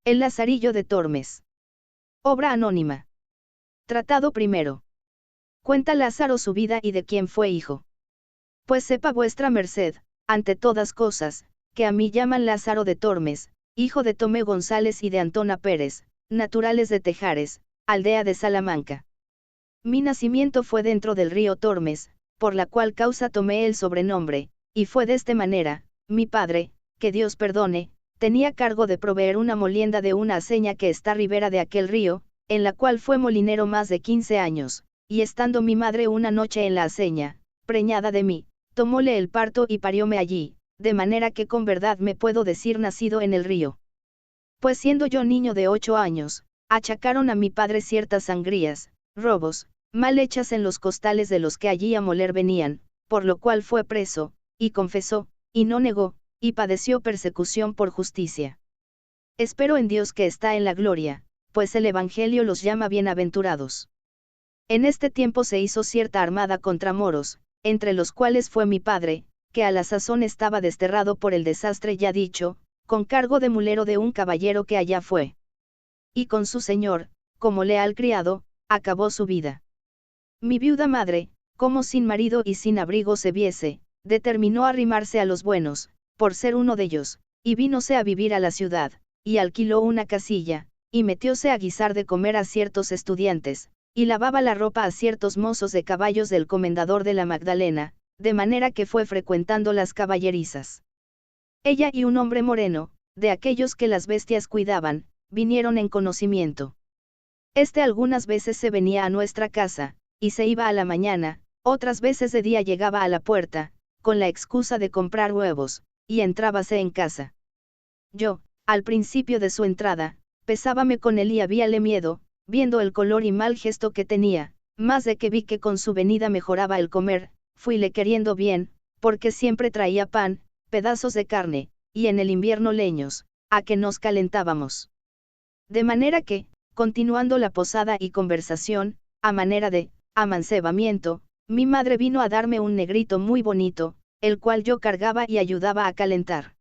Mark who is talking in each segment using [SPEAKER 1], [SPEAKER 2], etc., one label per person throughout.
[SPEAKER 1] El Lazarillo de Tormes. Obra anónima. Tratado primero. Cuenta Lázaro su vida y de quién fue hijo. Pues sepa vuestra merced, ante todas cosas, que a mí llaman Lázaro de Tormes, hijo de Tomé González y de Antona Pérez, naturales de Tejares, aldea de Salamanca. Mi nacimiento fue dentro del río Tormes, por la cual causa tomé el sobrenombre, y fue de esta manera: mi padre, que Dios perdone, tenía cargo de proveer una molienda de una aceña que está ribera de aquel río, en la cual fue molinero más de 15 años, y estando mi madre una noche en la aceña, preñada de mí, tomóle el parto y parióme allí, de manera que con verdad me puedo decir nacido en el río. Pues siendo yo niño de 8 años, achacaron a mi padre ciertas sangrías, robos, mal hechas en los costales de los que allí a moler venían, por lo cual fue preso, y confesó, y no negó, y padeció persecución por justicia. Espero en Dios que está en la gloria, pues el Evangelio los llama bienaventurados. En este tiempo se hizo cierta armada contra moros, entre los cuales fue mi padre, que a la sazón estaba desterrado por el desastre ya dicho, con cargo de mulero de un caballero que allá fue. Y con su señor, como leal criado, acabó su vida. Mi viuda madre, como sin marido y sin abrigo se viese, determinó arrimarse a los buenos, por ser uno de ellos, y vínose a vivir a la ciudad, y alquiló una casilla, y metióse a guisar de comer a ciertos estudiantes, y lavaba la ropa a ciertos mozos de caballos del comendador de la Magdalena, de manera que fue frecuentando las caballerizas. Ella y un hombre moreno, de aquellos que las bestias cuidaban, vinieron en conocimiento. Este algunas veces se venía a nuestra casa, y se iba a la mañana, otras veces de día llegaba a la puerta, con la excusa de comprar huevos, y entrábase en casa. Yo, al principio de su entrada, pesábame con él y habíale miedo, viendo el color y mal gesto que tenía, más de que vi que con su venida mejoraba el comer, fuile queriendo bien, porque siempre traía pan, pedazos de carne, y en el invierno leños, a que nos calentábamos. De manera que, continuando la posada y conversación, a manera de amancebamiento, mi madre vino a darme un negrito muy bonito, el cual yo cargaba y ayudaba a calentar.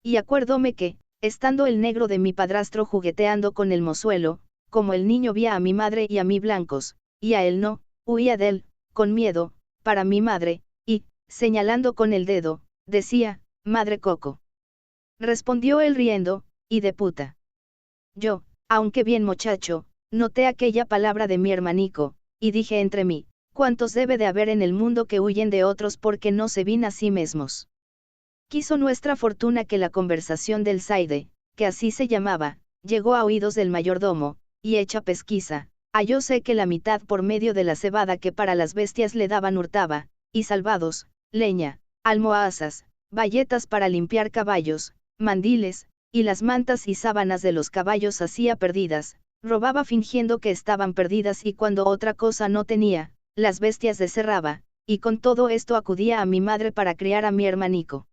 [SPEAKER 1] Y acuerdóme que, estando el negro de mi padrastro jugueteando con el mozuelo, como el niño vía a mi madre y a mí blancos, y a él no, huía de él, con miedo, para mi madre, y, señalando con el dedo, decía: madre Coco. Respondió él riendo, y de puta. Yo, aunque bien muchacho, noté aquella palabra de mi hermanico, y dije entre mí: ¿cuántos debe de haber en el mundo que huyen de otros porque no se ven a sí mismos? Quiso nuestra fortuna que la conversación del Zaide, que así se llamaba, llegó a oídos del mayordomo, y hecha pesquisa, hallóse que la mitad por medio de la cebada que para las bestias le daban hurtaba, y salvados, leña, almohazas, bayetas para limpiar caballos, mandiles, y las mantas y sábanas de los caballos hacía perdidas, robaba fingiendo que estaban perdidas y cuando otra cosa no tenía, las bestias descerraba, y con todo esto acudía a mi madre para criar a mi hermanico.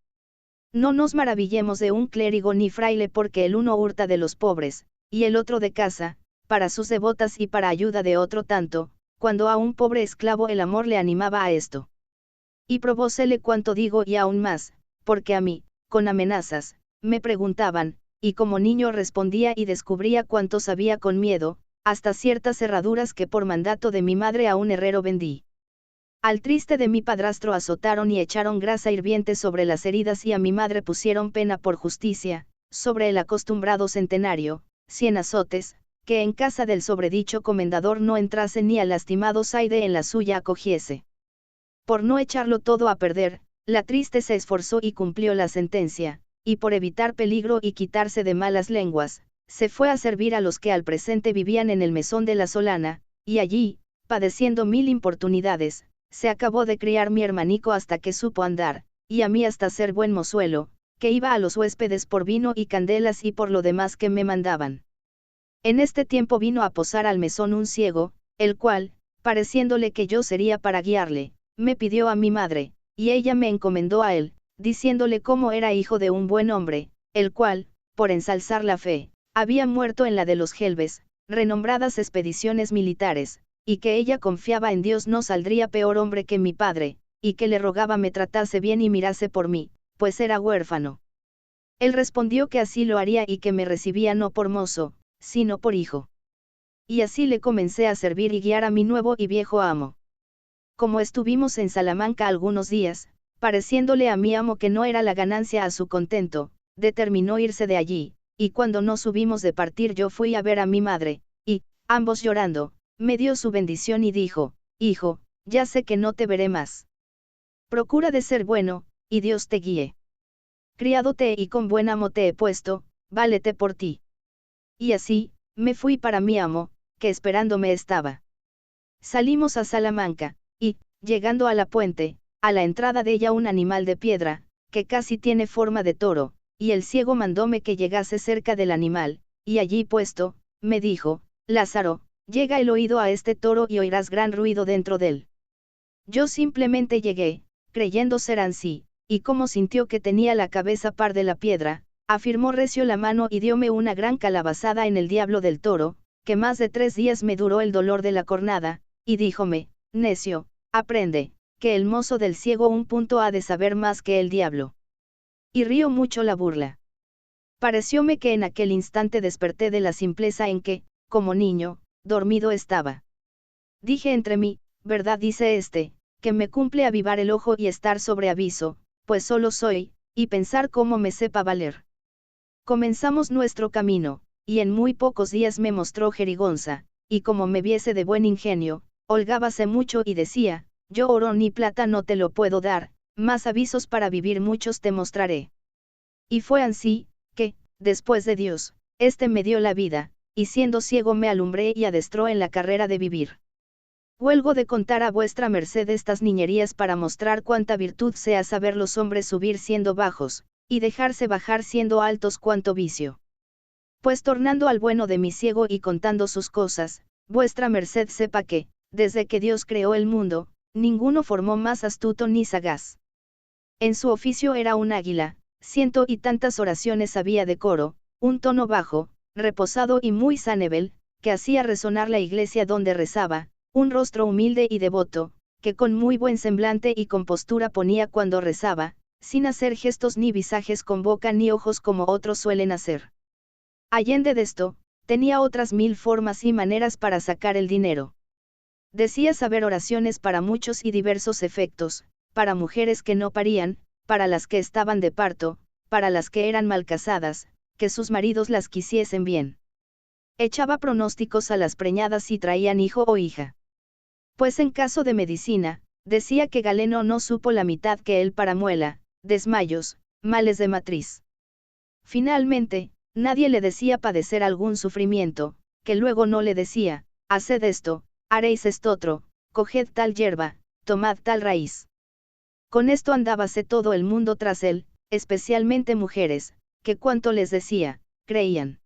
[SPEAKER 1] No nos maravillemos de un clérigo ni fraile porque el uno hurta de los pobres, y el otro de casa, para sus devotas y para ayuda de otro tanto, cuando a un pobre esclavo el amor le animaba a esto. Y probósele cuanto digo y aún más, porque a mí, con amenazas, me preguntaban, y como niño respondía y descubría cuanto sabía con miedo, hasta ciertas herraduras que por mandato de mi madre a un herrero vendí. Al triste de mi padrastro azotaron y echaron grasa hirviente sobre las heridas y a mi madre pusieron pena por justicia, sobre el acostumbrado centenario, 100 azotes, que en casa del sobredicho comendador no entrase ni al lastimado Zaide en la suya acogiese. Por no echarlo todo a perder, la triste se esforzó y cumplió la sentencia, y por evitar peligro y quitarse de malas lenguas, se fue a servir a los que al presente vivían en el mesón de la Solana, y allí, padeciendo mil importunidades, se acabó de criar mi hermanico hasta que supo andar, y a mí hasta ser buen mozuelo, que iba a los huéspedes por vino y candelas y por lo demás que me mandaban. En este tiempo vino a posar al mesón un ciego, el cual, pareciéndole que yo sería para guiarle, me pidió a mi madre, y ella me encomendó a él, diciéndole cómo era hijo de un buen hombre, el cual, por ensalzar la fe, había muerto en la de los Gelbes, renombradas expediciones militares, y que ella confiaba en Dios no saldría peor hombre que mi padre, y que le rogaba me tratase bien y mirase por mí, pues era huérfano. Él respondió que así lo haría y que me recibía no por mozo, sino por hijo. Y así le comencé a servir y guiar a mi nuevo y viejo amo. Como estuvimos en Salamanca algunos días, pareciéndole a mi amo que no era la ganancia a su contento, determinó irse de allí, y cuando nos hubimos de partir yo fui a ver a mi madre, y, ambos llorando, me dio su bendición y dijo: Hijo, ya sé que no te veré más. Procura de ser bueno, y Dios te guíe. Criado te y con buen amo te he puesto, válete por ti. Y así, me fui para mi amo, que esperándome estaba. Salimos a Salamanca, y, llegando a la puente, a la entrada de ella un animal de piedra, que casi tiene forma de toro, y el ciego mandóme que llegase cerca del animal, y allí puesto, me dijo: Lázaro, llega el oído a este toro y oirás gran ruido dentro de él. Yo simplemente llegué, creyendo ser ansí, y como sintió que tenía la cabeza par de la piedra, afirmó recio la mano y dióme una gran calabazada en el diablo del toro, que más de 3 días me duró el dolor de la cornada, y díjome: Necio, aprende, que el mozo del ciego un punto ha de saber más que el diablo. Y río mucho la burla. Parecióme que en aquel instante desperté de la simpleza en que, como niño, dormido estaba. Dije entre mí: verdad dice este, que me cumple avivar el ojo y estar sobre aviso, pues solo soy, y pensar cómo me sepa valer. Comenzamos nuestro camino, y en muy pocos días me mostró jerigonza, y como me viese de buen ingenio, holgábase mucho y decía: yo oro ni plata no te lo puedo dar, mas avisos para vivir muchos te mostraré. Y fue ansí, que, después de Dios, este me dio la vida, y siendo ciego me alumbré y adestró en la carrera de vivir. Huelgo de contar a vuestra merced estas niñerías para mostrar cuánta virtud sea saber los hombres subir siendo bajos, y dejarse bajar siendo altos cuanto vicio. Pues tornando al bueno de mi ciego y contando sus cosas, vuestra merced sepa que, desde que Dios creó el mundo, ninguno formó más astuto ni sagaz. En su oficio era un águila, 100 y tantas oraciones había de coro, un tono bajo, reposado y muy sanebel, que hacía resonar la iglesia donde rezaba, un rostro humilde y devoto, que con muy buen semblante y compostura ponía cuando rezaba, sin hacer gestos ni visajes con boca ni ojos como otros suelen hacer. Allende de esto, tenía otras 1000 formas y maneras para sacar el dinero. Decía saber oraciones para muchos y diversos efectos, para mujeres que no parían, para las que estaban de parto, para las que eran mal casadas, que sus maridos las quisiesen bien. Echaba pronósticos a las preñadas si traían hijo o hija. Pues en caso de medicina, decía que Galeno no supo la mitad que él para muela, desmayos, males de matriz. Finalmente, nadie le decía padecer algún sufrimiento, que luego no le decía: haced esto, haréis estotro, coged tal hierba, tomad tal raíz. Con esto andábase todo el mundo tras él, especialmente mujeres, que cuanto les decía, creían.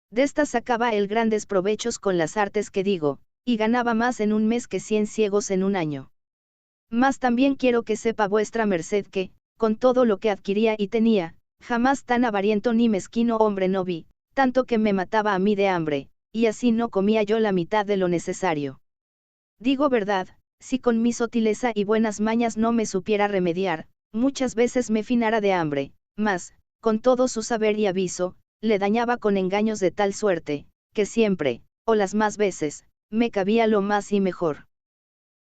[SPEAKER 1] De estas sacaba él grandes provechos con las artes que digo, y ganaba más en un mes que 100 ciegos en un año. Mas también quiero que sepa vuestra merced que, con todo lo que adquiría y tenía, jamás tan avariento ni mezquino hombre no vi, tanto que me mataba a mí de hambre, y así no comía yo la mitad de lo necesario. Digo verdad, si con mi sotileza y buenas mañas no me supiera remediar, muchas veces me finara de hambre, mas, con todo su saber y aviso, le dañaba con engaños de tal suerte, que siempre, o las más veces, me cabía lo más y mejor.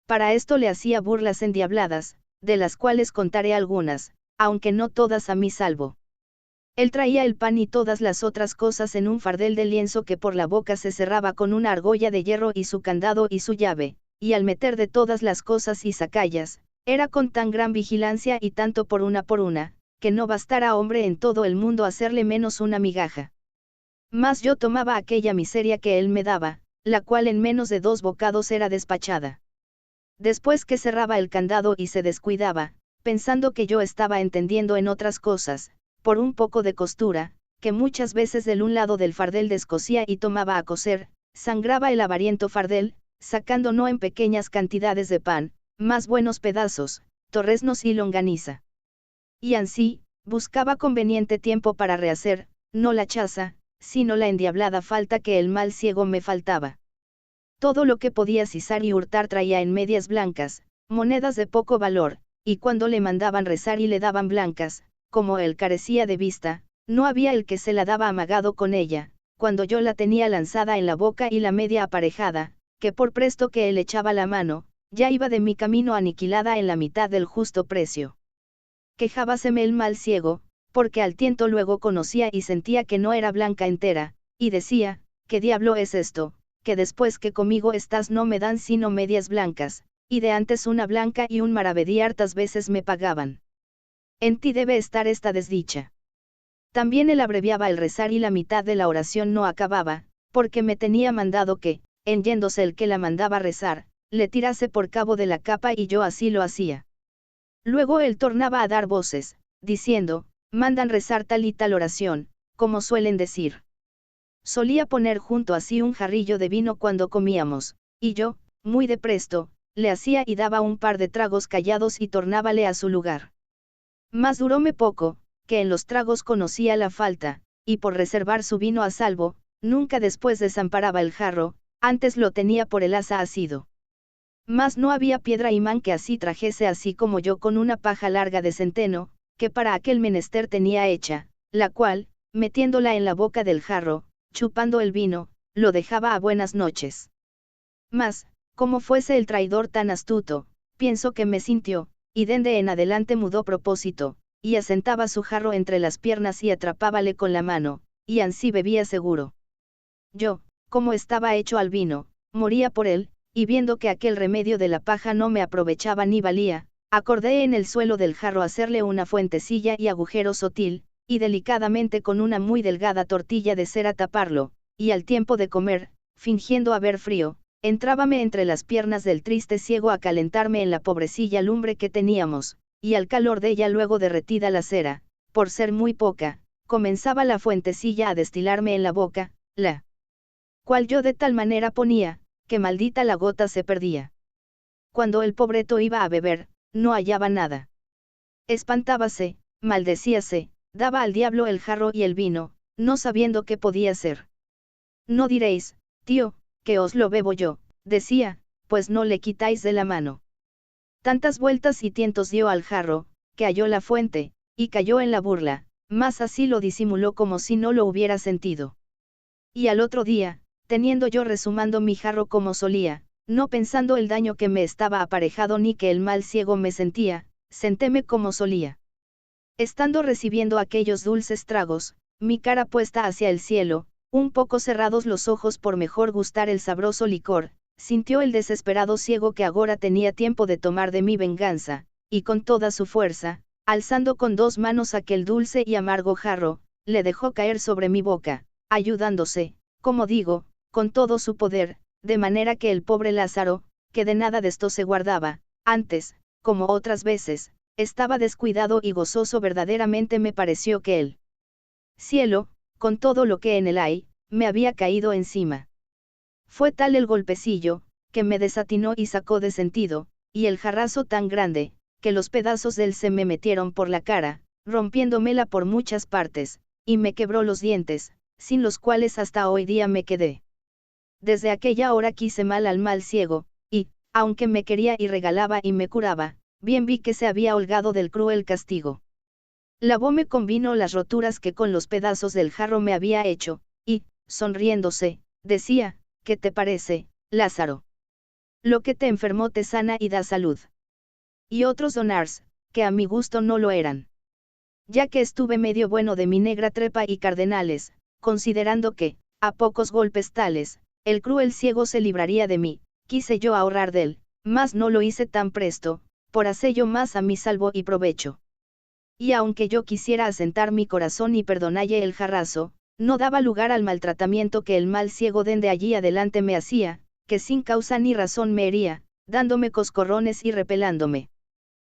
[SPEAKER 1] Para esto le hacía burlas endiabladas, de las cuales contaré algunas, aunque no todas a mi salvo. Él traía el pan y todas las otras cosas en un fardel de lienzo que por la boca se cerraba con una argolla de hierro y su candado y su llave, y al meter de todas las cosas y sacallas, era con tan gran vigilancia y tanto por una, que no bastara hombre en todo el mundo hacerle menos una migaja. Mas yo tomaba aquella miseria que él me daba, la cual en menos de 2 bocados era despachada. Después que cerraba el candado y se descuidaba, pensando que yo estaba entendiendo en otras cosas, por un poco de costura, que muchas veces del un lado del fardel descosía y tomaba a coser, sangraba el avariento fardel, sacando no en pequeñas cantidades de pan, más buenos pedazos, torreznos y longaniza. Y ansí, buscaba conveniente tiempo para rehacer, no la chaza, sino la endiablada falta que el mal ciego me faltaba. Todo lo que podía sisar y hurtar traía en medias blancas, monedas de poco valor, y cuando le mandaban rezar y le daban blancas, como él carecía de vista, No había el que se la daba amagado con ella, cuando yo la tenía lanzada en la boca y la media aparejada, que por presto que él echaba la mano, ya iba de mi camino aniquilada en la mitad del justo precio. Quejábaseme el mal ciego, porque al tiento luego conocía y sentía que no era blanca entera, y decía, ¿qué diablo es esto, que después que conmigo estás no me dan sino medias blancas, y de antes una blanca y un maravedí hartas veces me pagaban? En ti debe estar esta desdicha. También él abreviaba el rezar y la mitad de la oración no acababa, porque me tenía mandado que, en yéndose el que la mandaba rezar, le tirase por cabo de la capa y yo así lo hacía. Luego él tornaba a dar voces, diciendo, mandan rezar tal y tal oración, como suelen decir. Solía poner junto así un jarrillo de vino cuando comíamos, y yo, muy de presto, le hacía y daba un par de tragos callados y tornábale a su lugar. Mas duróme poco, que en los tragos conocía la falta, y por reservar su vino a salvo, nunca después desamparaba el jarro, antes lo tenía por el asa asido. Mas no había piedra imán que así trajese así como yo con una paja larga de centeno, que para aquel menester tenía hecha, la cual, metiéndola en la boca del jarro, chupando el vino, lo dejaba a buenas noches. Mas, como fuese el traidor tan astuto, pienso que me sintió, y dende en adelante mudó propósito, y asentaba su jarro entre las piernas y atrapábale con la mano, y ansí bebía seguro. Yo, como estaba hecho al vino, moría por él, y viendo que aquel remedio de la paja no me aprovechaba ni valía, acordé en el suelo del jarro hacerle una fuentecilla y agujero sotil, y delicadamente con una muy delgada tortilla de cera taparlo, y al tiempo de comer, fingiendo haber frío, entrábame entre las piernas del triste ciego a calentarme en la pobrecilla lumbre que teníamos, y al calor de ella luego derretida la cera, por ser muy poca, comenzaba la fuentecilla a destilarme en la boca, la cual yo de tal manera ponía, que maldita la gota se perdía. Cuando el pobreto iba a beber, no hallaba nada. Espantábase, maldecíase, daba al diablo el jarro y el vino, no sabiendo qué podía ser. No diréis, tío, que os lo bebo yo, decía, pues no le quitáis de la mano. Tantas vueltas y tientos dio al jarro, que halló la fuente, y cayó en la burla, mas así lo disimuló como si no lo hubiera sentido. Y al otro día, teniendo yo resumando mi jarro como solía, no pensando el daño que me estaba aparejado ni que el mal ciego me sentía, sentéme como solía. Estando recibiendo aquellos dulces tragos, mi cara puesta hacia el cielo, un poco cerrados los ojos por mejor gustar el sabroso licor, sintió el desesperado ciego que agora tenía tiempo de tomar de mi venganza, y con toda su fuerza, alzando con dos manos aquel dulce y amargo jarro, le dejó caer sobre mi boca, ayudándose, como digo, con todo su poder, de manera que el pobre Lázaro, que de nada de esto se guardaba, antes, como otras veces, estaba descuidado y gozoso verdaderamente me pareció que el cielo, con todo lo que en él hay, me había caído encima. Fue tal el golpecillo, que me desatinó y sacó de sentido, y el jarrazo tan grande, que los pedazos de él se me metieron por la cara, rompiéndomela por muchas partes, y me quebró los dientes, sin los cuales hasta hoy día me quedé. Desde aquella hora quise mal al mal ciego, y, aunque me quería y regalaba y me curaba, bien vi que se había holgado del cruel castigo. Lavóme con vino las roturas que con los pedazos del jarro me había hecho, y, sonriéndose, decía, ¿qué te parece, Lázaro? Lo que te enfermó te sana y da salud. Y otros donars, que a mi gusto no lo eran. Ya que estuve medio bueno de mi negra trepa y cardenales, considerando que, a pocos golpes tales, el cruel ciego se libraría de mí, quise yo ahorrar de él, mas no lo hice tan presto, por hacello más a mi salvo y provecho. Y aunque yo quisiera asentar mi corazón y perdonalle el jarrazo, no daba lugar al maltratamiento que el mal ciego dende allí adelante me hacía, que sin causa ni razón me hería, dándome coscorrones y repelándome.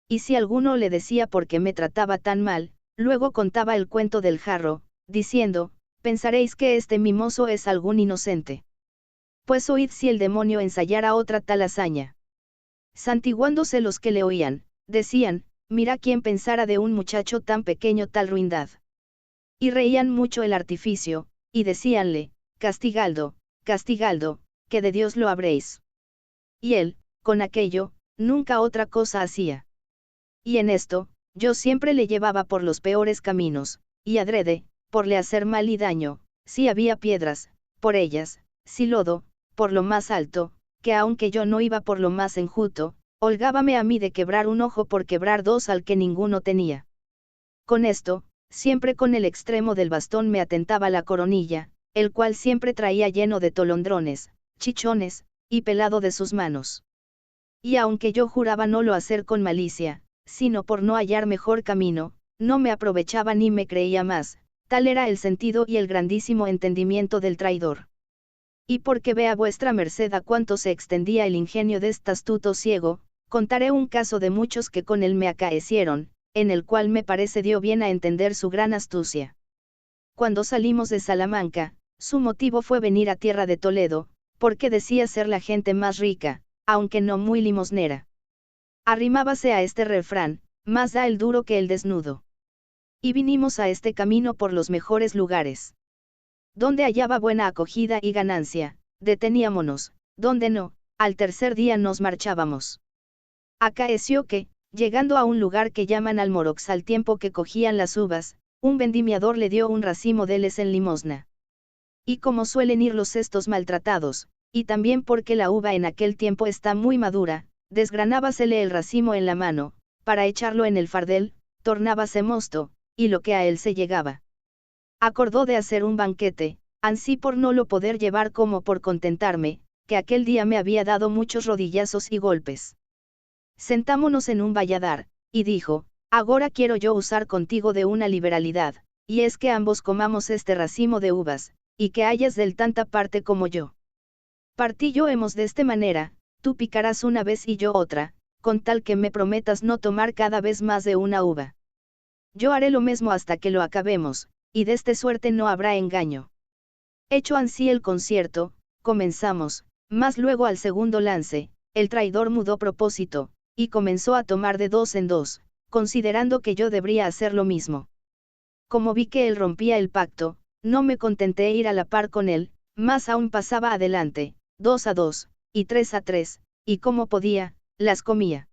[SPEAKER 1] Y si alguno le decía por qué me trataba tan mal, luego contaba el cuento del jarro, diciendo, pensaréis que este mimoso es algún inocente. Pues oíd si el demonio ensayara otra tal hazaña. Santiguándose los que le oían, decían, mira quién pensara de un muchacho tan pequeño tal ruindad. Y reían mucho el artificio, y decíanle, Castigaldo, Castigaldo, que de Dios lo habréis. Y él, con aquello, nunca otra cosa hacía. Y en esto, yo siempre le llevaba por los peores caminos, y adrede, por le hacer mal y daño, si había piedras, por ellas, si lodo, por lo más alto, que aunque yo no iba por lo más enjuto, holgábame a mí de quebrar un ojo por quebrar dos al que ninguno tenía. Con esto, siempre con el extremo del bastón me atentaba la coronilla, el cual siempre traía lleno de tolondrones, chichones, y pelado de sus manos. Y aunque yo juraba no lo hacer con malicia, sino por no hallar mejor camino, no me aprovechaba ni me creía más, tal era el sentido y el grandísimo entendimiento del traidor. Y porque vea vuestra merced a cuánto se extendía el ingenio de este astuto ciego, contaré un caso de muchos que con él me acaecieron, en el cual me parece dio bien a entender su gran astucia. Cuando salimos de Salamanca, su motivo fue venir a tierra de Toledo, porque decía ser la gente más rica, aunque no muy limosnera. Arrimábase a este refrán, más da el duro que el desnudo. Y vinimos a este camino por los mejores lugares. Donde hallaba buena acogida y ganancia, deteníamonos, donde no, al tercer día nos marchábamos. Acaeció que, llegando a un lugar que llaman Almorox al tiempo que cogían las uvas, un vendimiador le dio un racimo deles en limosna. Y como suelen ir los cestos maltratados, y también porque la uva en aquel tiempo está muy madura, desgranábasele el racimo en la mano, para echarlo en el fardel, tornábase mosto, y lo que a él se llegaba. Acordó de hacer un banquete, ansí por no lo poder llevar como por contentarme, que aquel día me había dado muchos rodillazos y golpes. Sentámonos en un valladar, y dijo, agora quiero yo usar contigo de una liberalidad, y es que ambos comamos este racimo de uvas, y que hayas del tanta parte como yo. Partí yo hemos de esta manera, tú picarás una vez y yo otra, con tal que me prometas no tomar cada vez más de una uva. Yo haré lo mismo hasta que lo acabemos, y de esta suerte no habrá engaño. Hecho ansí el concierto, comenzamos, mas luego al segundo lance, el traidor mudó propósito, y comenzó a tomar de dos en dos, considerando que yo debería hacer lo mismo. Como vi que él rompía el pacto, no me contenté ir a la par con él, más aún pasaba adelante, 2 a 2, y 3 a 3, y como podía, las comía.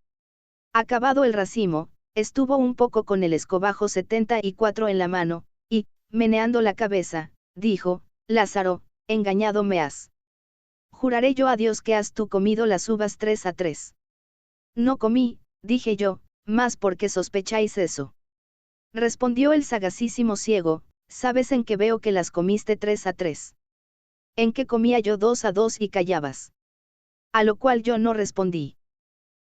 [SPEAKER 1] Acabado el racimo, estuvo un poco con el escobajo 74 en la mano, y, meneando la cabeza, dijo, Lázaro, engañado me has. Juraré yo a Dios que has tú comido las uvas 3 a 3. No comí, dije yo, más porque sospecháis eso. Respondió el sagacísimo ciego, ¿sabes en qué veo que las comiste 3 a 3? En que comía yo 2 a 2 y callabas. A lo cual yo no respondí.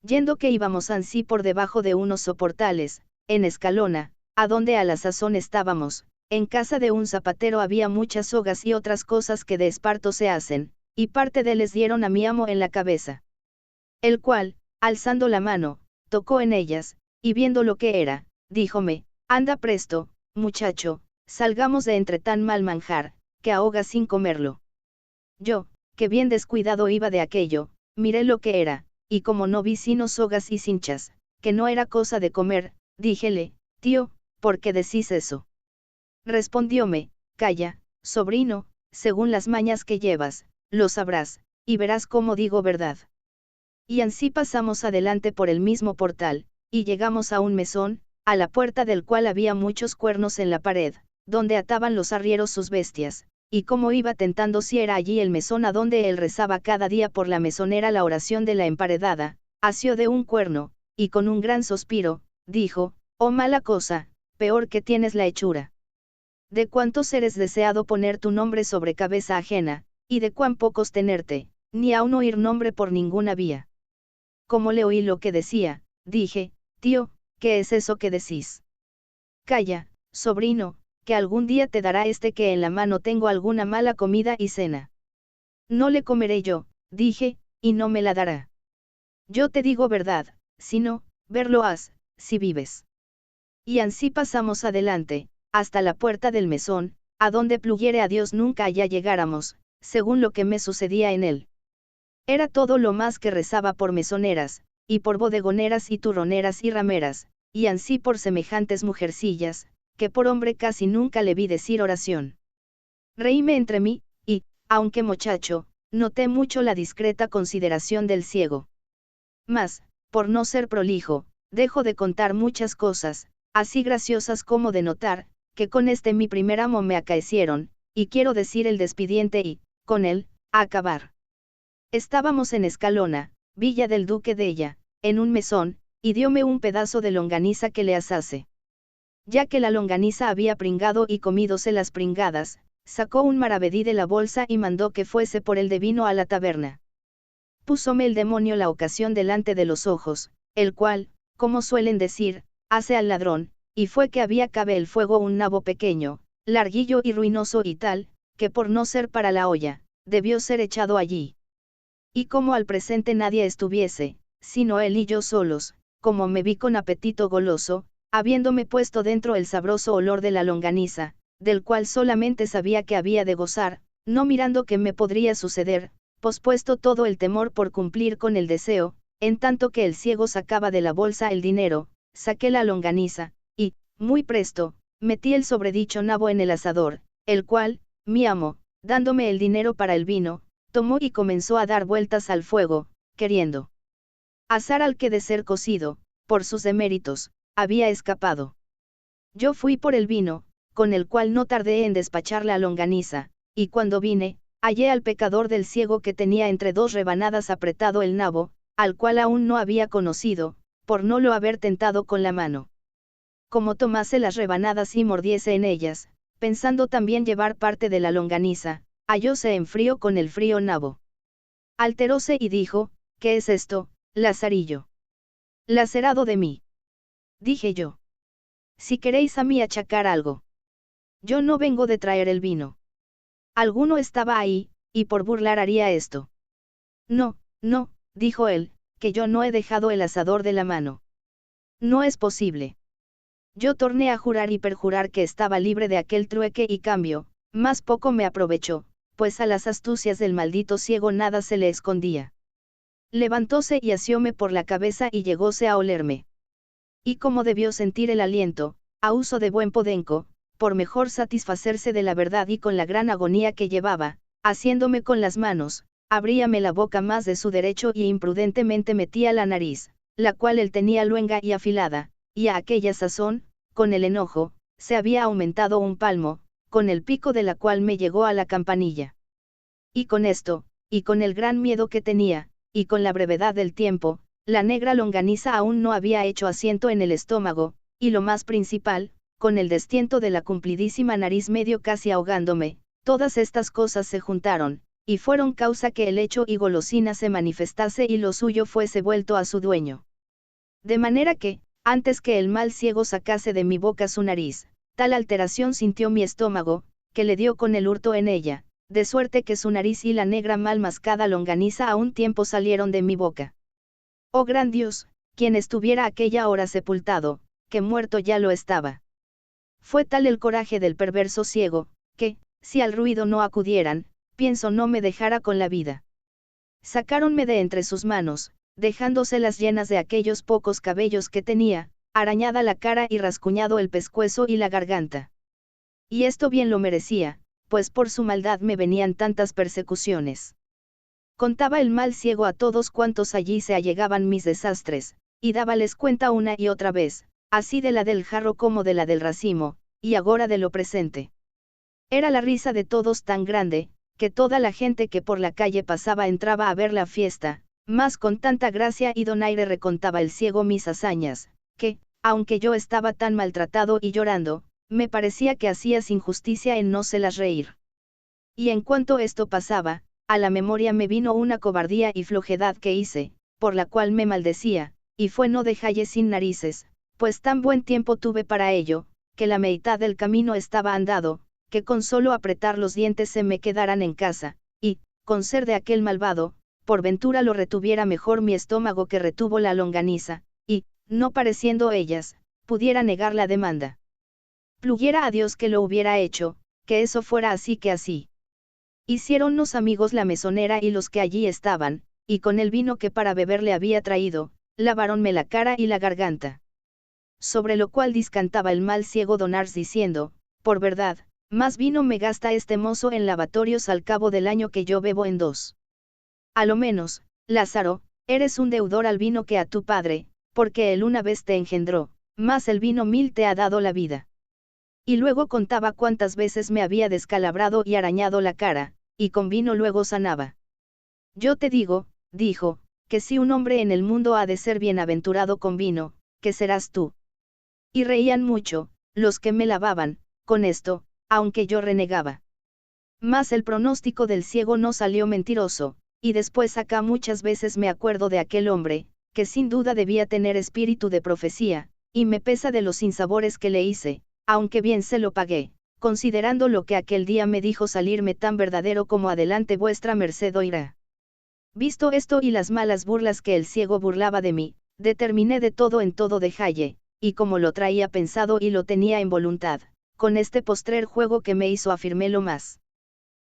[SPEAKER 1] Yendo que íbamos ansí por debajo de unos soportales, en Escalona, a donde a la sazón estábamos, en casa de un zapatero había muchas sogas y otras cosas que de esparto se hacen, y parte de les dieron a mi amo en la cabeza. El cual, alzando la mano, tocó en ellas, y viendo lo que era, díjome, anda presto, muchacho, salgamos de entre tan mal manjar, que ahoga sin comerlo. Yo, que bien descuidado iba de aquello, miré lo que era, y como no vi sino sogas y cinchas, que no era cosa de comer, díjele, tío, ¿por qué decís eso? Respondióme, calla, sobrino, según las mañas que llevas, lo sabrás, y verás cómo digo verdad. Y ansí pasamos adelante por el mismo portal, y llegamos a un mesón, a la puerta del cual había muchos cuernos en la pared, donde ataban los arrieros sus bestias, y como iba tentando si era allí el mesón a donde él rezaba cada día por la mesonera la oración de la emparedada, asió de un cuerno, y con un gran suspiro, dijo, oh mala cosa, peor que tienes la hechura. De cuántos eres deseado poner tu nombre sobre cabeza ajena, y de cuán pocos tenerte, ni aun oír nombre por ninguna vía. Como le oí lo que decía, dije, tío, ¿qué es eso que decís? Calla, sobrino, que algún día te dará este que en la mano tengo alguna mala comida y cena. No le comeré yo, dije, y no me la dará. Yo te digo verdad, si no, verlo has, si vives. Y ansí pasamos adelante, hasta la puerta del mesón, a donde pluguiere a Dios nunca allá llegáramos, según lo que me sucedía en él. Era todo lo más que rezaba por mesoneras, y por bodegoneras y turroneras y rameras, y ansí por semejantes mujercillas, que por hombre casi nunca le vi decir oración. Reíme entre mí, y, aunque muchacho, noté mucho la discreta consideración del ciego. Mas, por no ser prolijo, dejo de contar muchas cosas, así graciosas como de notar, que con este mi primer amo me acaecieron, y quiero decir el despidiente y, con él, a acabar. Estábamos en Escalona, villa del duque de ella, en un mesón, y dióme un pedazo de longaniza que le asase. Ya que la longaniza había pringado y comídose las pringadas, sacó un maravedí de la bolsa y mandó que fuese por el de vino a la taberna. Púsome el demonio la ocasión delante de los ojos, el cual, como suelen decir, hace al ladrón, y fue que había cabe el fuego un nabo pequeño, larguillo y ruinoso y tal, que por no ser para la olla, debió ser echado allí. Y como al presente nadie estuviese, sino él y yo solos, como me vi con apetito goloso, habiéndome puesto dentro el sabroso olor de la longaniza, del cual solamente sabía que había de gozar, no mirando qué me podría suceder, pospuesto todo el temor por cumplir con el deseo, en tanto que el ciego sacaba de la bolsa el dinero, saqué la longaniza, y, muy presto, metí el sobredicho nabo en el asador, el cual, mi amo, dándome el dinero para el vino, tomó y comenzó a dar vueltas al fuego, queriendo asar al que de ser cocido, por sus deméritos, había escapado. Yo fui por el vino, con el cual no tardé en despachar la longaniza, y cuando vine, hallé al pecador del ciego que tenía entre dos rebanadas apretado el nabo, al cual aún no había conocido, por no lo haber tentado con la mano. Como tomase las rebanadas y mordiese en ellas, pensando también llevar parte de la longaniza, hallóse en frío con el frío nabo. Alteróse y dijo, ¿qué es esto, Lazarillo? Lacerado de mí. Dije yo. Si queréis a mí achacar algo. Yo no vengo de traer el vino. Alguno estaba ahí, y por burlar haría esto. No, no, dijo él, que yo no he dejado el asador de la mano. No es posible. Yo torné a jurar y perjurar que estaba libre de aquel trueque y cambio, más poco me aprovechó, pues a las astucias del maldito ciego nada se le escondía. Levantóse y asióme por la cabeza y llegóse a olerme. Y como debió sentir el aliento, a uso de buen podenco, por mejor satisfacerse de la verdad y con la gran agonía que llevaba, haciéndome con las manos, abríame la boca más de su derecho y imprudentemente metía la nariz, la cual él tenía luenga y afilada, y a aquella sazón, con el enojo, se había aumentado un palmo, con el pico de la cual me llegó a la campanilla. Y con esto, y con el gran miedo que tenía, y con la brevedad del tiempo, la negra longaniza aún no había hecho asiento en el estómago, y lo más principal, con el destiento de la cumplidísima nariz medio casi ahogándome, todas estas cosas se juntaron, y fueron causa que el hecho y golosina se manifestase y lo suyo fuese vuelto a su dueño. De manera que, antes que el mal ciego sacase de mi boca su nariz, tal alteración sintió mi estómago, que le dio con el hurto en ella, de suerte que su nariz y la negra mal mascada longaniza a un tiempo salieron de mi boca. Oh gran Dios, quien estuviera aquella hora sepultado, que muerto ya lo estaba. Fue tal el coraje del perverso ciego, que, si al ruido no acudieran, pienso no me dejara con la vida. Sacáronme de entre sus manos, dejándoselas llenas de aquellos pocos cabellos que tenía, arañada la cara y rascuñado el pescuezo y la garganta. Y esto bien lo merecía, pues por su maldad me venían tantas persecuciones. Contaba el mal ciego a todos cuantos allí se allegaban mis desastres, y dábales cuenta una y otra vez, así de la del jarro como de la del racimo, y agora de lo presente. Era la risa de todos tan grande, que toda la gente que por la calle pasaba entraba a ver la fiesta, mas con tanta gracia y donaire recontaba el ciego mis hazañas, que, aunque yo estaba tan maltratado y llorando, me parecía que hacías injusticia en no se las reír. Y en cuanto esto pasaba, a la memoria me vino una cobardía y flojedad que hice, por la cual me maldecía, y fue no dejalle sin narices, pues tan buen tiempo tuve para ello, que la mitad del camino estaba andado, que con solo apretar los dientes se me quedaran en casa, y, con ser de aquel malvado, por ventura lo retuviera mejor mi estómago que retuvo la longaniza, y, no pareciendo ellas, pudiera negar la demanda. Pluguiera a Dios que lo hubiera hecho, que eso fuera así que así. Hiciéronnos amigos la mesonera y los que allí estaban, y con el vino que para beber le había traído, laváronme la cara y la garganta. Sobre lo cual discantaba el mal ciego don Ars diciendo, por verdad, más vino me gasta este mozo en lavatorios al cabo del año que yo bebo en dos. A lo menos, Lázaro, eres un deudor al vino que a tu padre, porque él una vez te engendró, mas el vino 1000 te ha dado la vida. Y luego contaba cuántas veces me había descalabrado y arañado la cara, y con vino luego sanaba. Yo te digo, dijo, que si un hombre en el mundo ha de ser bienaventurado con vino, ¿qué serás tú? Y reían mucho, los que me lavaban, con esto, aunque yo renegaba. Mas el pronóstico del ciego no salió mentiroso, y después acá muchas veces me acuerdo de aquel hombre, que sin duda debía tener espíritu de profecía, y me pesa de los sinsabores que le hice, aunque bien se lo pagué, considerando lo que aquel día me dijo salirme tan verdadero como adelante vuestra merced oirá. Visto esto y las malas burlas que el ciego burlaba de mí, determiné de todo en todo dejalle, y como lo traía pensado y lo tenía en voluntad, con este postrer juego que me hizo afirmélo más.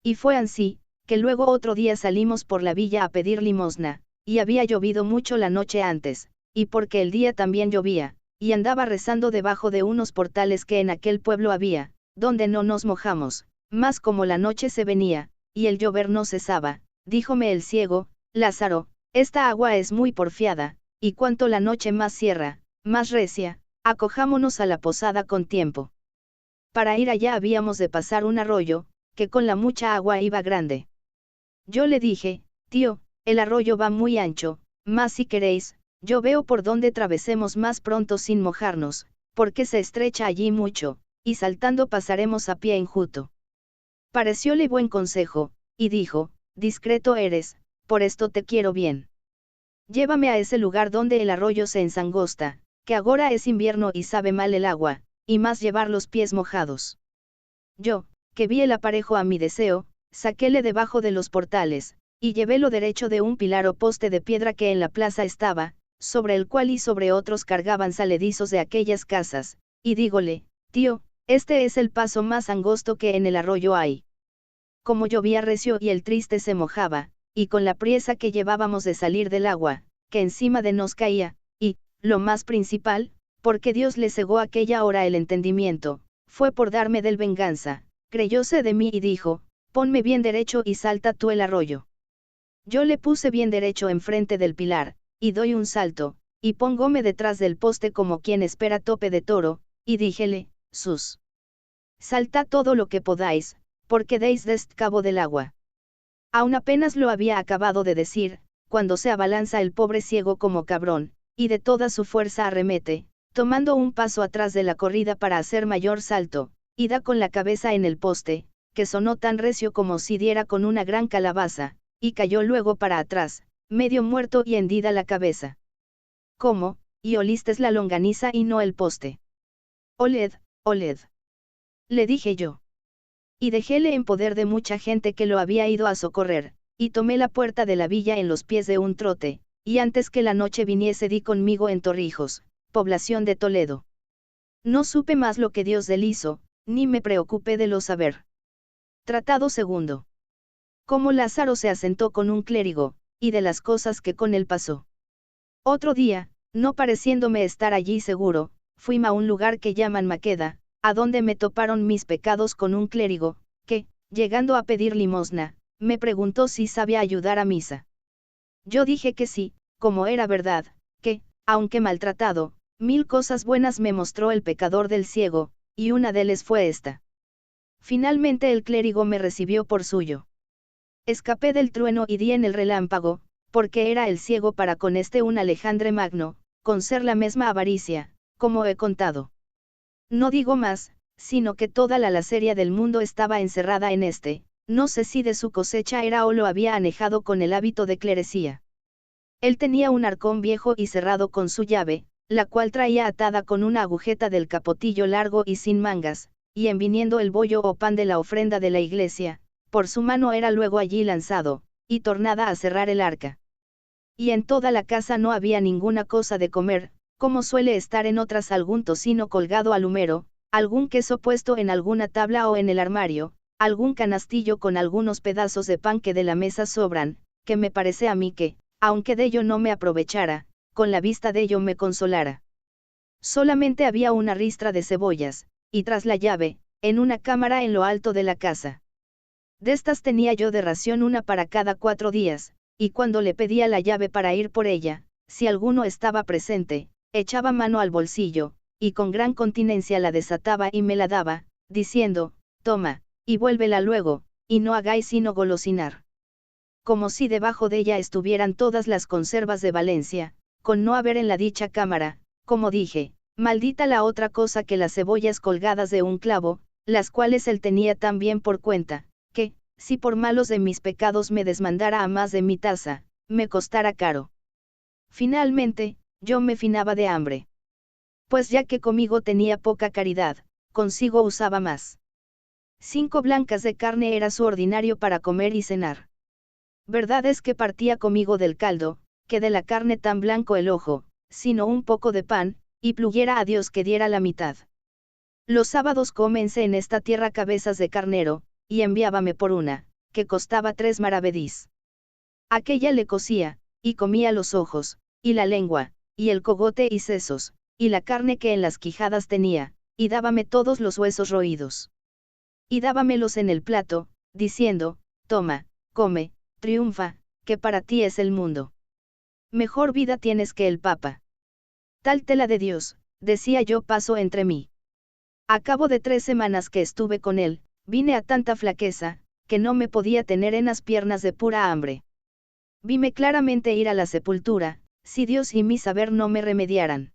[SPEAKER 1] Y fue ansí, que luego otro día salimos por la villa a pedir limosna, y había llovido mucho la noche antes, y porque el día también llovía, y andaba rezando debajo de unos portales que en aquel pueblo había, donde no nos mojamos, mas como la noche se venía, y el llover no cesaba, díjome el ciego, Lázaro, esta agua es muy porfiada, y cuanto la noche más cierra, más recia, acojámonos a la posada con tiempo. Para ir allá habíamos de pasar un arroyo, que con la mucha agua iba grande. Yo le dije, tío, el arroyo va muy ancho, mas si queréis, yo veo por dónde travesemos más pronto sin mojarnos, porque se estrecha allí mucho, y saltando pasaremos a pie enjuto. Parecióle buen consejo, y dijo, discreto eres, por esto te quiero bien. Llévame a ese lugar donde el arroyo se ensangosta, que agora es invierno y sabe mal el agua, y más llevar los pies mojados. Yo, que vi el aparejo a mi deseo, saquéle debajo de los portales, y llevélo derecho de un pilar o poste de piedra que en la plaza estaba, sobre el cual y sobre otros cargaban saledizos de aquellas casas, y dígole, tío, este es el paso más angosto que en el arroyo hay. Como llovía recio y el triste se mojaba, y con la priesa que llevábamos de salir del agua, que encima de nos caía, y, lo más principal, porque Dios le cegó aquella hora el entendimiento, fue por darme del venganza, creyóse de mí y dijo, ponme bien derecho y salta tú el arroyo. Yo le puse bien derecho enfrente del pilar, y doy un salto, y póngome detrás del poste como quien espera tope de toro, y díjele, sus. Saltad todo lo que podáis, porque deis dest cabo del agua. Aún apenas lo había acabado de decir, cuando se abalanza el pobre ciego como cabrón, y de toda su fuerza arremete, tomando un paso atrás de la corrida para hacer mayor salto, y da con la cabeza en el poste, que sonó tan recio como si diera con una gran calabaza, y cayó luego para atrás, medio muerto y hendida la cabeza. ¿Cómo? Y olistes la longaniza y no el poste. Oled, oled. Le dije yo. Y dejéle en poder de mucha gente que lo había ido a socorrer, y tomé la puerta de la villa en los pies de un trote, y antes que la noche viniese di conmigo en Torrijos, población de Toledo. No supe más lo que Dios del hizo, ni me preocupé de lo saber. Tratado segundo. Cómo Lázaro se asentó con un clérigo, y de las cosas que con él pasó. Otro día, no pareciéndome estar allí seguro, fuime a un lugar que llaman Maqueda, a donde me toparon mis pecados con un clérigo, que, llegando a pedir limosna, me preguntó si sabía ayudar a misa. Yo dije que sí, como era verdad, que, aunque maltratado, 1000 cosas buenas me mostró el pecador del ciego, y una de ellas fue esta. Finalmente el clérigo me recibió por suyo. Escapé del trueno y di en el relámpago, porque era el ciego para con este un Alejandre Magno, con ser la misma avaricia, como he contado. No digo más, sino que toda la laceria del mundo estaba encerrada en este, no sé si de su cosecha era o lo había anejado con el hábito de clerecía. Él tenía un arcón viejo y cerrado con su llave, la cual traía atada con una agujeta del capotillo largo y sin mangas, y en viniendo el bollo o pan de la ofrenda de la iglesia, por su mano era luego allí lanzado, y tornada a cerrar el arca. Y en toda la casa no había ninguna cosa de comer, como suele estar en otras algún tocino colgado al humero, algún queso puesto en alguna tabla o en el armario, algún canastillo con algunos pedazos de pan que de la mesa sobran, que me parece a mí que, aunque de ello no me aprovechara, con la vista de ello me consolara. Solamente había una ristra de cebollas, y tras la llave, en una cámara en lo alto de la casa. De estas tenía yo de ración una para cada 4 días, y cuando le pedía la llave para ir por ella, si alguno estaba presente, echaba mano al bolsillo, y con gran continencia la desataba y me la daba, diciendo, toma, y vuélvela luego, y no hagáis sino golosinar. Como si debajo de ella estuvieran todas las conservas de Valencia, con no haber en la dicha cámara, como dije, maldita la otra cosa que las cebollas colgadas de un clavo, las cuales él tenía tan bien por cuenta, que, si por malos de mis pecados me desmandara a más de mi taza, me costara caro. Finalmente, yo me finaba de hambre. Pues ya que conmigo tenía poca caridad, consigo usaba más. 5 blancas de carne era su ordinario para comer y cenar. Verdad es que partía conmigo del caldo, que de la carne tan blanco el ojo, sino un poco de pan, y pluguiera a Dios que diera la mitad. Los sábados cómense en esta tierra cabezas de carnero, y enviábame por una, que costaba 3 maravedís. Aquella le cocía, y comía los ojos, y la lengua, y el cogote y sesos, y la carne que en las quijadas tenía, y dábame todos los huesos roídos. Y dábamelos en el plato, diciendo, toma, come, triunfa, que para ti es el mundo. Mejor vida tienes que el Papa. Tal tela de Dios, decía yo, pasó entre mí. A cabo de 3 semanas que estuve con él, vine a tanta flaqueza, que no me podía tener en las piernas de pura hambre. Vime claramente ir a la sepultura, si Dios y mi saber no me remediaran.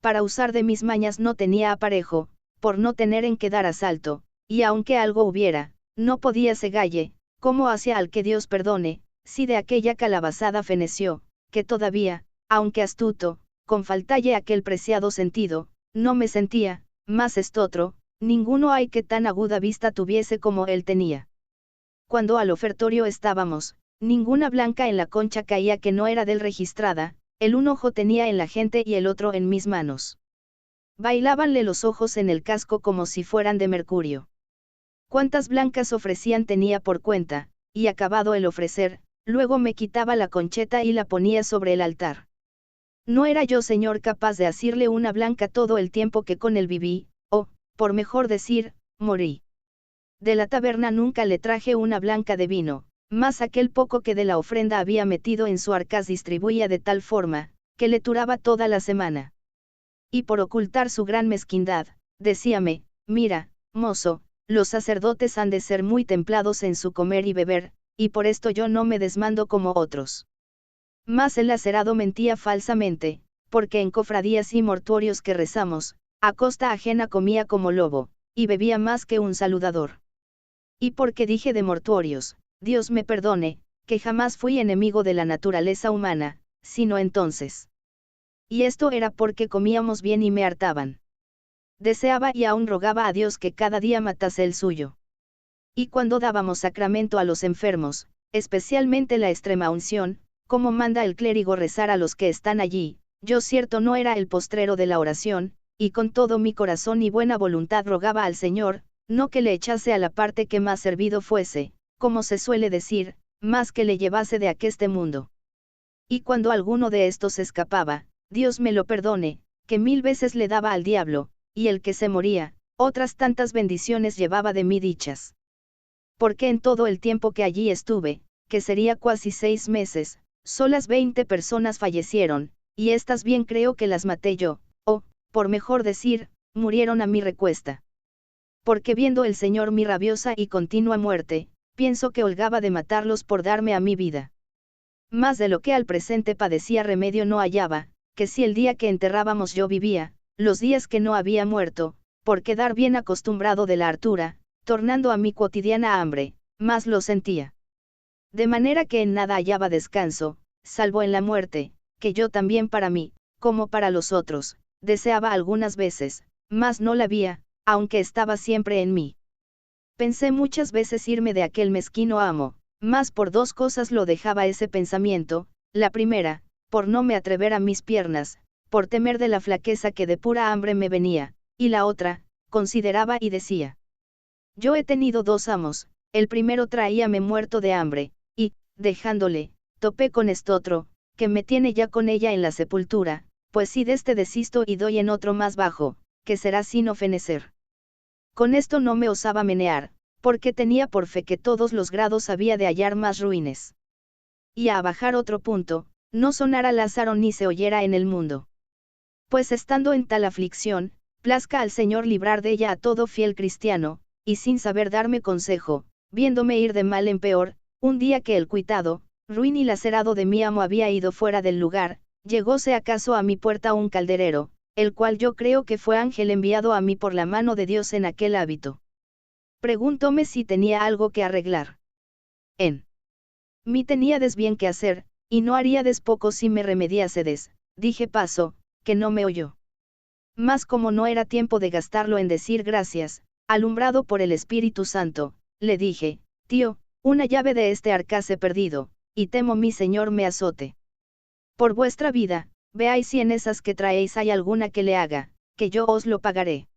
[SPEAKER 1] Para usar de mis mañas no tenía aparejo, por no tener en qué dar asalto, y aunque algo hubiera, no podía segalle, como hacia al que Dios perdone, si de aquella calabazada feneció, que todavía, aunque astuto, con faltalle aquel preciado sentido, no me sentía, más estotro, ninguno hay que tan aguda vista tuviese como él tenía. Cuando al ofertorio estábamos, ninguna blanca en la concha caía que no era del registrada, el un ojo tenía en la gente y el otro en mis manos. Bailábanle los ojos en el casco como si fueran de mercurio. Cuántas blancas ofrecían tenía por cuenta, y acabado el ofrecer, luego me quitaba la concheta y la ponía sobre el altar. No era yo, señor, capaz de asirle una blanca todo el tiempo que con él viví, o, por mejor decir, morí. De la taberna nunca le traje una blanca de vino, mas aquel poco que de la ofrenda había metido en su arcaz distribuía de tal forma, que le turaba toda la semana. Y por ocultar su gran mezquindad, decíame, mira, mozo, los sacerdotes han de ser muy templados en su comer y beber, y por esto yo no me desmando como otros. Mas el lacerado mentía falsamente, porque en cofradías y mortuorios que rezamos, a costa ajena comía como lobo, y bebía más que un saludador. Y porque dije de mortuorios, Dios me perdone, que jamás fui enemigo de la naturaleza humana, sino entonces. Y esto era porque comíamos bien y me hartaban. Deseaba y aún rogaba a Dios que cada día matase el suyo. Y cuando dábamos sacramento a los enfermos, especialmente la extrema unción, como manda el clérigo rezar a los que están allí, yo cierto no era el postrero de la oración, y con todo mi corazón y buena voluntad rogaba al Señor, no que le echase a la parte que más servido fuese, como se suele decir, más que le llevase de aqueste mundo. Y cuando alguno de estos escapaba, Dios me lo perdone, que 1000 veces le daba al diablo, y el que se moría, otras tantas bendiciones llevaba de mí dichas. Porque en todo el tiempo que allí estuve, que sería casi 6 meses, solas 20 personas fallecieron, y estas bien creo que las maté yo, o, por mejor decir, murieron a mi recuesta. Porque viendo el Señor mi rabiosa y continua muerte, pienso que holgaba de matarlos por darme a mi vida. Más de lo que al presente padecía remedio no hallaba, que si el día que enterrábamos yo vivía, los días que no había muerto, por quedar bien acostumbrado de la hartura, tornando a mi cotidiana hambre, más lo sentía. De manera que en nada hallaba descanso, salvo en la muerte, que yo también para mí, como para los otros, deseaba algunas veces, mas no la vía, aunque estaba siempre en mí. Pensé muchas veces irme de aquel mezquino amo, mas por 2 cosas lo dejaba ese pensamiento, la primera, por no me atrever a mis piernas, por temer de la flaqueza que de pura hambre me venía, y la otra, consideraba y decía. Yo he tenido 2 amos, el primero traíame muerto de hambre, y, dejándole, topé con estotro, que me tiene ya con ella en la sepultura, pues si de este desisto y doy en otro más bajo, que será sino fenecer. Con esto no me osaba menear, porque tenía por fe que todos los grados había de hallar más ruines. Y a bajar otro punto, no sonara Lázaro ni se oyera en el mundo. Pues estando en tal aflicción, plazca al Señor librar de ella a todo fiel cristiano, y sin saber darme consejo, viéndome ir de mal en peor, un día que el cuitado, ruin y lacerado de mi amo había ido fuera del lugar, llegóse acaso a mi puerta un calderero, el cual yo creo que fue ángel enviado a mí por la mano de Dios en aquel hábito. Preguntóme si tenía algo que arreglar. En mí teníades bien que hacer, y no haríades poco si me remediásedes, dije paso, que no me oyó. Mas como no era tiempo de gastarlo en decir gracias, alumbrado por el Espíritu Santo, le dije, tío, una llave de este arcaz he perdido, y temo mi señor me azote. Por vuestra vida, veáis si en esas que traéis hay alguna que le haga, que yo os lo pagaré.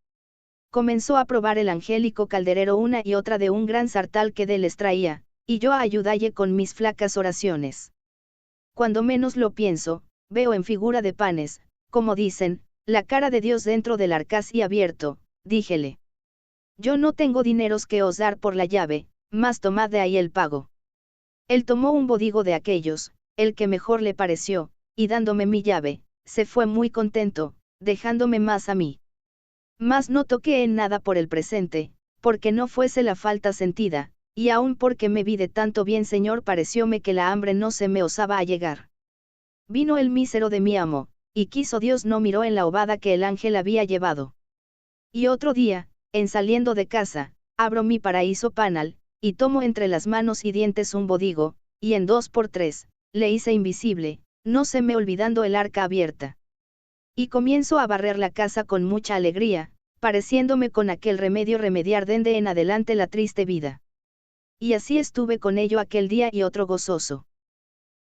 [SPEAKER 1] Comenzó a probar el angélico calderero una y otra de un gran sartal que de les traía, y yo a ayudalle con mis flacas oraciones. Cuando menos lo pienso, veo en figura de panes, como dicen, la cara de Dios dentro del arcaz y abierto, díjele. Yo no tengo dineros que os dar por la llave, mas tomad de ahí el pago. Él tomó un bodigo de aquellos, el que mejor le pareció, y dándome mi llave, se fue muy contento, dejándome más a mí. Mas no toqué en nada por el presente, porque no fuese la falta sentida, y aun porque me vi de tanto bien Señor parecióme que la hambre no se me osaba allegar. Vino el mísero de mi amo, y quiso Dios no miró en la ovada que el ángel había llevado. Y otro día, en saliendo de casa, abro mi paraíso panal, y tomo entre las manos y dientes un bodigo, y en 2 por 3, le hice invisible, no se me olvidando el arca abierta. Y comienzo a barrer la casa con mucha alegría, pareciéndome con aquel remedio remediar dende en adelante la triste vida. Y así estuve con ello aquel día y otro gozoso.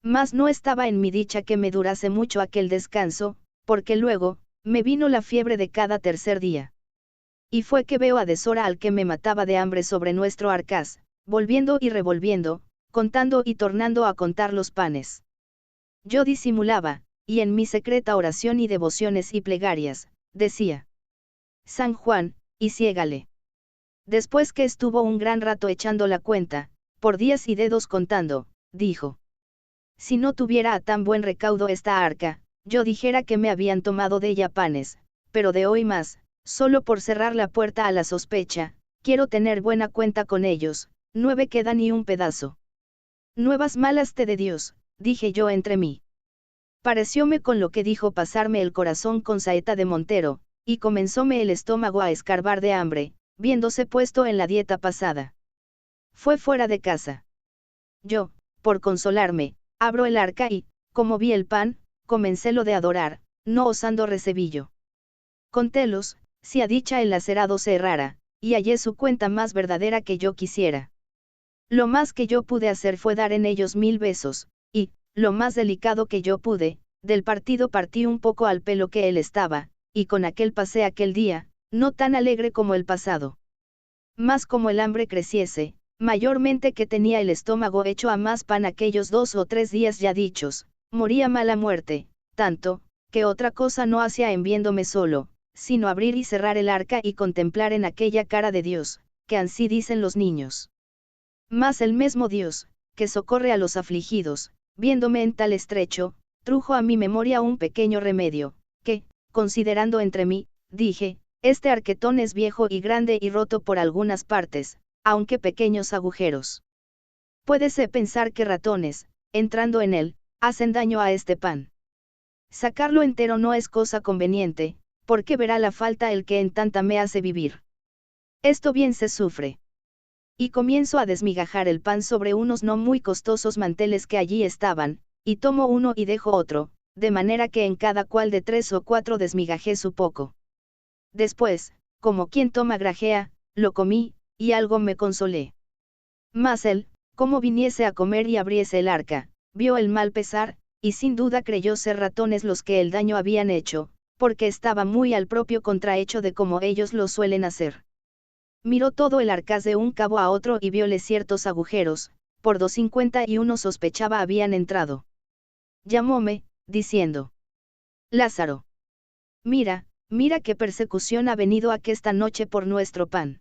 [SPEAKER 1] Mas no estaba en mi dicha que me durase mucho aquel descanso, porque luego, me vino la fiebre de cada tercer día. Y fue que veo a deshora al que me mataba de hambre sobre nuestro arcaz, volviendo y revolviendo, contando y tornando a contar los panes. Yo disimulaba, y en mi secreta oración y devociones y plegarias, decía: San Juan, y ciégale. Después que estuvo un gran rato echando la cuenta, por días y dedos contando, dijo: si no tuviera a tan buen recaudo esta arca, yo dijera que me habían tomado de ella panes, pero de hoy más, solo por cerrar la puerta a la sospecha, quiero tener buena cuenta con ellos, 9 queda ni un pedazo. Nuevas malas te de Dios, dije yo entre mí. Parecióme con lo que dijo pasarme el corazón con saeta de montero, y comenzóme el estómago a escarbar de hambre, viéndose puesto en la dieta pasada. Fue fuera de casa. Yo, por consolarme, abro el arca y, como vi el pan, comencélo de adorar, no osando recebillo. Contélos, si a dicha el lacerado se errara, y hallé su cuenta más verdadera que yo quisiera. Lo más que yo pude hacer fue dar en ellos 1000 besos, y, lo más delicado que yo pude, del partido partí un poco al pelo que él estaba, y con aquel pasé aquel día, no tan alegre como el pasado. Mas como el hambre creciese, mayormente que tenía el estómago hecho a más pan aquellos 2 o 3 días ya dichos, moría mala muerte, tanto, que otra cosa no hacía en viéndome solo, sino abrir y cerrar el arca y contemplar en aquella cara de Dios, que ansí dicen los niños. Mas el mismo Dios, que socorre a los afligidos, viéndome en tal estrecho, trujo a mi memoria un pequeño remedio, que, considerando entre mí, dije: este arquetón es viejo y grande y roto por algunas partes, aunque pequeños agujeros. Puédese pensar que ratones, entrando en él, hacen daño a este pan. Sacarlo entero no es cosa conveniente, porque verá la falta el que en tanta me hace vivir. Esto bien se sufre. Y comienzo a desmigajar el pan sobre unos no muy costosos manteles que allí estaban, y tomo uno y dejo otro, de manera que en cada cual de 3 o 4 desmigajé su poco. Después, como quien toma grajea, lo comí, y algo me consolé. Mas él, como viniese a comer y abriese el arca, vio el mal pesar, y sin duda creyó ser ratones los que el daño habían hecho, porque estaba muy al propio contrahecho de como ellos lo suelen hacer. Miró todo el arcaz de un cabo a otro y viole ciertos agujeros, por 251 sospechaba habían entrado. Llamóme, diciendo: Lázaro. Mira, mira qué persecución ha venido aquesta noche por nuestro pan.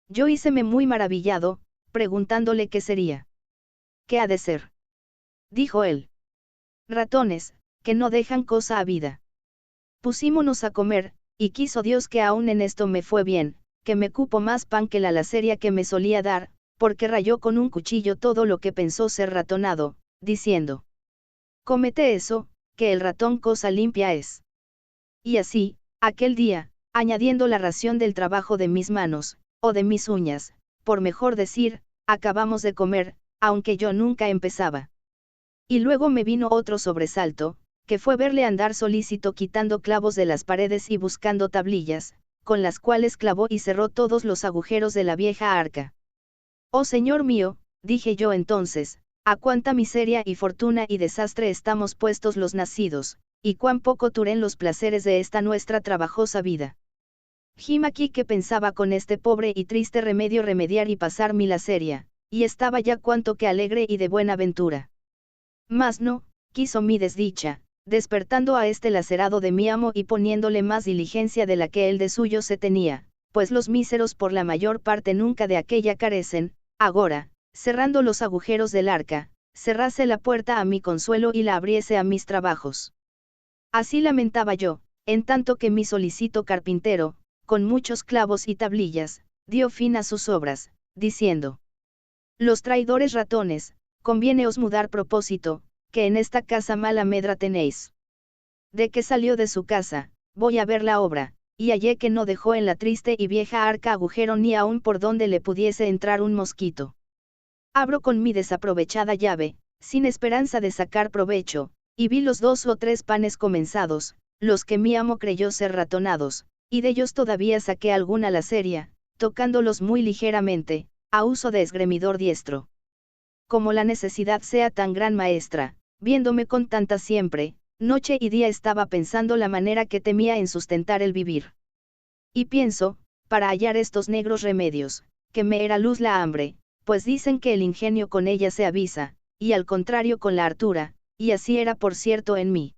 [SPEAKER 1] Yo híceme muy maravillado, preguntándole qué sería. ¿Qué ha de ser? Dijo él. Ratones, que no dejan cosa a vida. Pusímonos a comer, y quiso Dios que aún en esto me fue bien, que me cupo más pan que la laceria que me solía dar, porque rayó con un cuchillo todo lo que pensó ser ratonado, diciendo: cómete eso, que el ratón cosa limpia es. Y así, aquel día, añadiendo la ración del trabajo de mis manos, o de mis uñas, por mejor decir, acabamos de comer, aunque yo nunca empezaba. Y luego me vino otro sobresalto, que fue verle andar solícito quitando clavos de las paredes y buscando tablillas, con las cuales clavó y cerró todos los agujeros de la vieja arca. Oh Señor mío, dije yo entonces, a cuánta miseria y fortuna y desastre estamos puestos los nacidos, y cuán poco duren los placeres de esta nuestra trabajosa vida. Jim aquí que pensaba con este pobre y triste remedio remediar y pasar mi laceria, y estaba ya cuanto que alegre y de buena ventura. Mas no, quiso mi desdicha, despertando a este lacerado de mi amo y poniéndole más diligencia de la que él de suyo se tenía, pues los míseros por la mayor parte nunca de aquella carecen, agora, cerrando los agujeros del arca, cerrase la puerta a mi consuelo y la abriese a mis trabajos. Así lamentaba yo, en tanto que mi solicito carpintero, con muchos clavos y tablillas, dio fin a sus obras, diciendo: los traidores ratones, conviéneos mudar propósito, que en esta casa mala medra tenéis. De que salió de su casa, voy a ver la obra, y hallé que no dejó en la triste y vieja arca agujero ni aún por donde le pudiese entrar un mosquito. Abro con mi desaprovechada llave, sin esperanza de sacar provecho, y vi los 2 o 3 panes comenzados, los que mi amo creyó ser ratonados, y de ellos todavía saqué alguna laceria, tocándolos muy ligeramente, a uso de esgremidor diestro. Como la necesidad sea tan gran maestra, viéndome con tanta siempre, noche y día estaba pensando la manera que temía en sustentar el vivir. Y pienso, para hallar estos negros remedios, que me era luz la hambre, pues dicen que el ingenio con ella se avisa, y al contrario con la hartura, y así era por cierto en mí.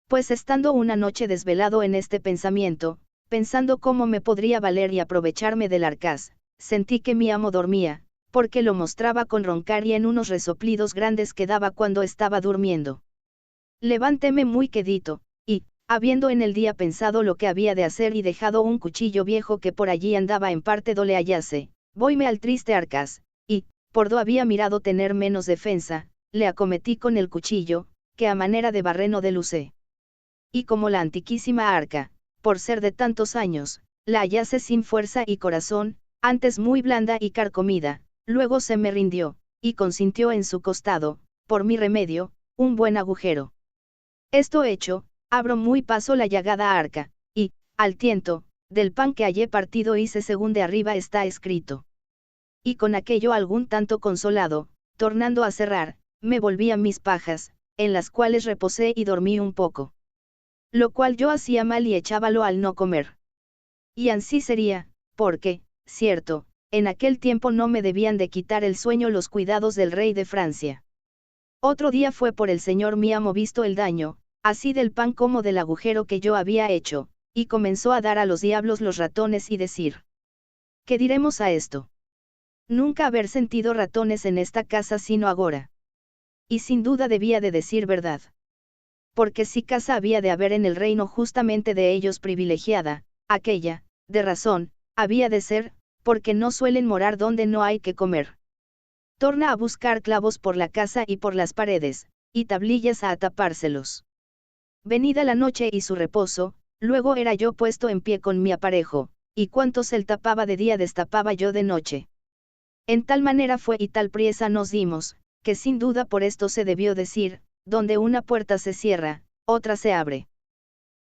[SPEAKER 1] Pues estando una noche desvelado en este pensamiento, pensando cómo me podría valer y aprovecharme del arcaz, sentí que mi amo dormía, porque lo mostraba con roncar y en unos resoplidos grandes que daba cuando estaba durmiendo. Levantéme muy quedito, y, habiendo en el día pensado lo que había de hacer y dejado un cuchillo viejo que por allí andaba en parte do le hallase, voyme al triste arcaz, y, por do había mirado tener menos defensa, le acometí con el cuchillo, que a manera de barreno delucé. Y como la antiquísima arca, por ser de tantos años, la hallase sin fuerza y corazón, antes muy blanda y carcomida, luego se me rindió, y consintió en su costado, por mi remedio, un buen agujero. Esto hecho, abro muy paso la llagada arca, y, al tiento, del pan que hallé partido hice según de arriba está escrito. Y con aquello algún tanto consolado, tornando a cerrar, me volví a mis pajas, en las cuales reposé y dormí un poco. Lo cual yo hacía mal y echábalo al no comer. Y ansí sería, porque, cierto, en aquel tiempo no me debían de quitar el sueño los cuidados del rey de Francia. Otro día fue por el señor mi amo visto el daño, así del pan como del agujero que yo había hecho, y comenzó a dar a los diablos los ratones y decir: ¿qué diremos a esto? Nunca haber sentido ratones en esta casa sino agora. Y sin duda debía de decir verdad. Porque si casa había de haber en el reino justamente de ellos privilegiada, aquella, de razón, había de ser, porque no suelen morar donde no hay que comer. Torna a buscar clavos por la casa y por las paredes, y tablillas a tapárselos. Venida la noche y su reposo, luego era yo puesto en pie con mi aparejo, y cuantos él tapaba de día destapaba yo de noche. En tal manera fue y tal priesa nos dimos, que sin duda por esto se debió decir, donde una puerta se cierra, otra se abre.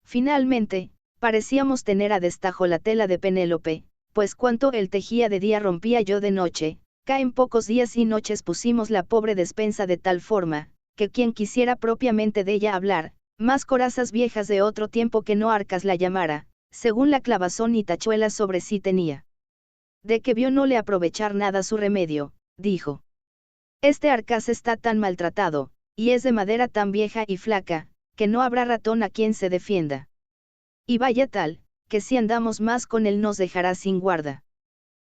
[SPEAKER 1] Finalmente, parecíamos tener a destajo la tela de Penélope, pues cuanto él tejía de día rompía yo de noche, en pocos días y noches pusimos la pobre despensa de tal forma, que quien quisiera propiamente de ella hablar, más corazas viejas de otro tiempo que no arcas la llamara, según la clavazón y tachuelas sobre sí tenía. De que vio no le aprovechar nada su remedio, dijo: este arcaz está tan maltratado, y es de madera tan vieja y flaca, que no habrá ratón a quien se defienda. Y vaya tal, que si andamos más con él nos dejará sin guarda.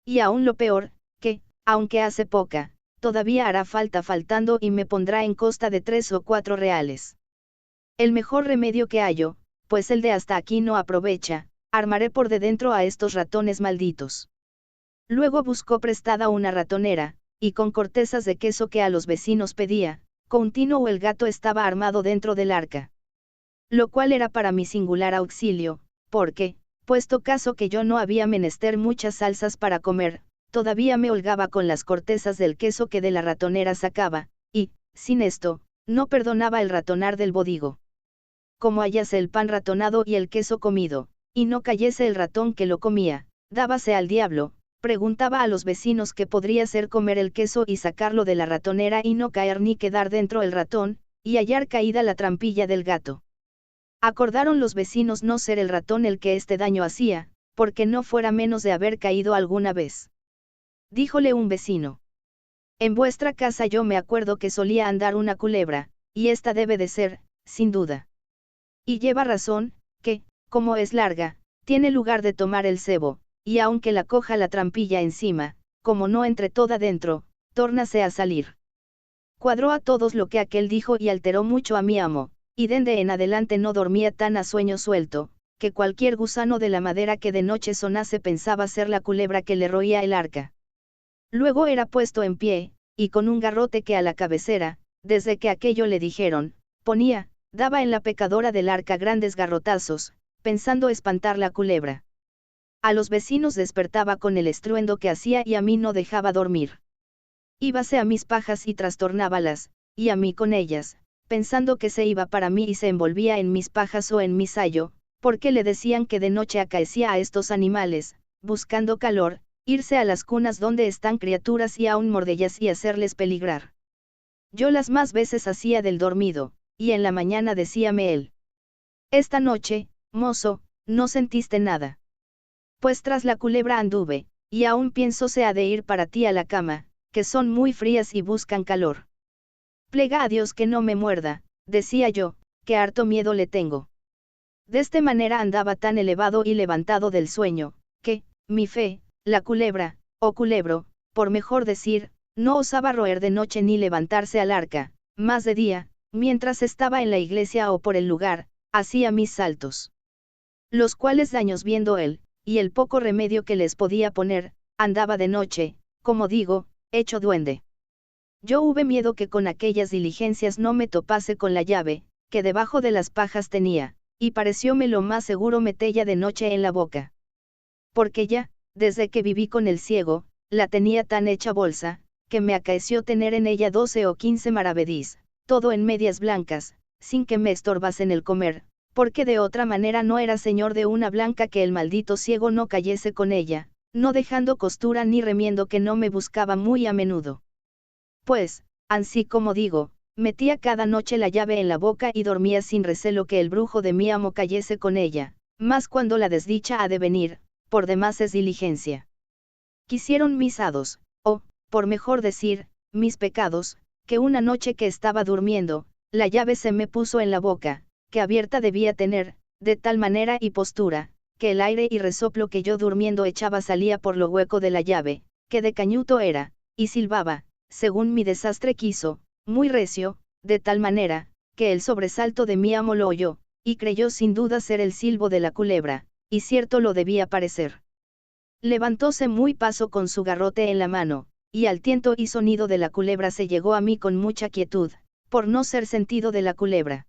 [SPEAKER 1] Y aún lo peor, que, aunque hace poca, todavía hará falta faltando y me pondrá en costa de 3 o 4 reales. El mejor remedio que hallo, pues el de hasta aquí no aprovecha, armaré por de dentro a estos ratones malditos. Luego buscó prestada una ratonera, y con cortezas de queso que a los vecinos pedía, Coutinho o el gato estaba armado dentro del arca. Lo cual era para mi singular auxilio, porque, puesto caso que yo no había menester muchas salsas para comer, todavía me holgaba con las cortezas del queso que de la ratonera sacaba, y, sin esto, no perdonaba el ratonar del bodigo. Como hallase el pan ratonado y el queso comido, y no cayese el ratón que lo comía, dábase al diablo, preguntaba a los vecinos qué podría ser comer el queso y sacarlo de la ratonera y no caer ni quedar dentro el ratón, y hallar caída la trampilla del gato. Acordaron los vecinos no ser el ratón el que este daño hacía, porque no fuera menos de haber caído alguna vez. Díjole un vecino: en vuestra casa yo me acuerdo que solía andar una culebra, y esta debe de ser, sin duda. Y lleva razón, que, como es larga, tiene lugar de tomar el cebo, y aunque la coja la trampilla encima, como no entre toda dentro, tórnase a salir. Cuadró a todos lo que aquel dijo y alteró mucho a mi amo, y dende en adelante no dormía tan a sueño suelto, que cualquier gusano de la madera que de noche sonase pensaba ser la culebra que le roía el arca. Luego era puesto en pie, y con un garrote que a la cabecera, desde que aquello le dijeron, ponía, daba en la pecadora del arca grandes garrotazos, pensando espantar la culebra. A los vecinos despertaba con el estruendo que hacía y a mí no dejaba dormir. Íbase a mis pajas y trastornábalas, y a mí con ellas, pensando que se iba para mí y se envolvía en mis pajas o en mi sayo, porque le decían que de noche acaecía a estos animales, buscando calor, irse a las cunas donde están criaturas y aún mordellas y hacerles peligrar. Yo las más veces hacía del dormido, y en la mañana decíame él: esta noche, mozo, no sentiste nada. Pues tras la culebra anduve, y aún pienso se ha de ir para ti a la cama, que son muy frías y buscan calor. Plega a Dios que no me muerda, decía yo, que harto miedo le tengo. De esta manera andaba tan elevado y levantado del sueño, que, mi fe, la culebra, o culebro, por mejor decir, no osaba roer de noche ni levantarse al arca, más de día, mientras estaba en la iglesia o por el lugar, hacía mis saltos. Los cuales daños viendo él, y el poco remedio que les podía poner, andaba de noche, como digo, hecho duende. Yo hube miedo que con aquellas diligencias no me topase con la llave, que debajo de las pajas tenía, y parecióme lo más seguro metella de noche en la boca. Porque ya, desde que viví con el ciego, la tenía tan hecha bolsa, que me acaeció tener en ella 12 o 15 maravedís, todo en medias blancas, sin que me estorbasen el comer, porque de otra manera no era señor de una blanca que el maldito ciego no cayese con ella, no dejando costura ni remiendo que no me buscaba muy a menudo. Pues, ansí como digo, metía cada noche la llave en la boca y dormía sin recelo que el brujo de mi amo cayese con ella, mas cuando la desdicha ha de venir, por demás es diligencia. Quisieron mis hados, o, por mejor decir, mis pecados, que una noche que estaba durmiendo, la llave se me puso en la boca, que abierta debía tener, de tal manera y postura, que el aire y resoplo que yo durmiendo echaba salía por lo hueco de la llave, que de cañuto era, y silbaba, según mi desastre quiso, muy recio, de tal manera, que el sobresalto de mi amo lo oyó, y creyó sin duda ser el silbo de la culebra, y cierto lo debía parecer. Levantóse muy paso con su garrote en la mano, y al tiento y sonido de la culebra se llegó a mí con mucha quietud, por no ser sentido de la culebra.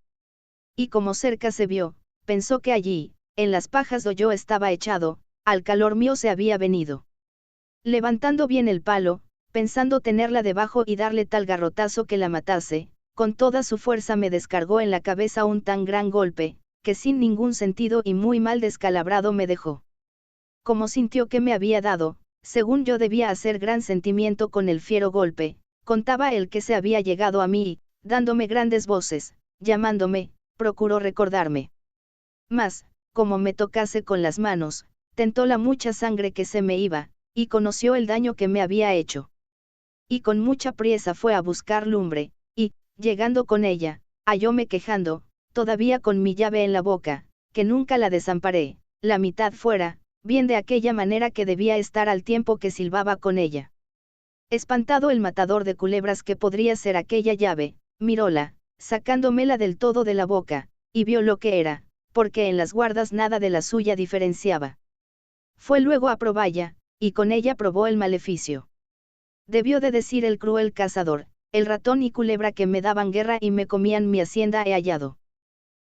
[SPEAKER 1] Y como cerca se vio, pensó que allí, en las pajas do yo estaba echado, al calor mío se había venido. Levantando bien el palo, pensando tenerla debajo y darle tal garrotazo que la matase, con toda su fuerza me descargó en la cabeza un tan gran golpe, que sin ningún sentido y muy mal descalabrado me dejó. Como sintió que me había dado, según yo debía hacer gran sentimiento con el fiero golpe, contaba el que se había llegado a mí y, dándome grandes voces, llamándome, procuró recordarme. Mas, como me tocase con las manos, tentó la mucha sangre que se me iba, y conoció el daño que me había hecho. Y con mucha priesa fue a buscar lumbre, y, llegando con ella, hallóme quejando, todavía con mi llave en la boca, que nunca la desamparé, la mitad fuera, bien de aquella manera que debía estar al tiempo que silbaba con ella. Espantado el matador de culebras que podría ser aquella llave, miróla, sacándomela del todo de la boca, y vio lo que era, porque en las guardas nada de la suya diferenciaba. Fue luego a Proballa, y con ella probó el maleficio. Debió de decir el cruel cazador, el ratón y culebra que me daban guerra y me comían mi hacienda he hallado.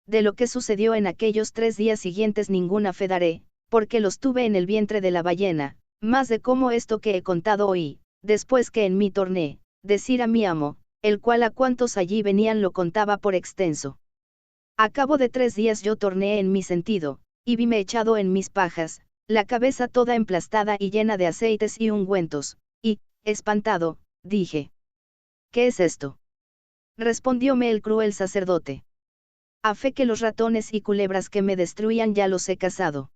[SPEAKER 1] De lo que sucedió en aquellos 3 días siguientes ninguna fe daré, porque los tuve en el vientre de la ballena, más de cómo esto que he contado oí, después que en mí torné, decir a mi amo, el cual a cuantos allí venían lo contaba por extenso. A cabo de 3 días yo torné en mi sentido, y vime echado en mis pajas, la cabeza toda emplastada y llena de aceites y ungüentos, y, espantado, dije: ¿Qué es esto? Respondióme el cruel sacerdote: a fe que los ratones y culebras que me destruían ya los he cazado.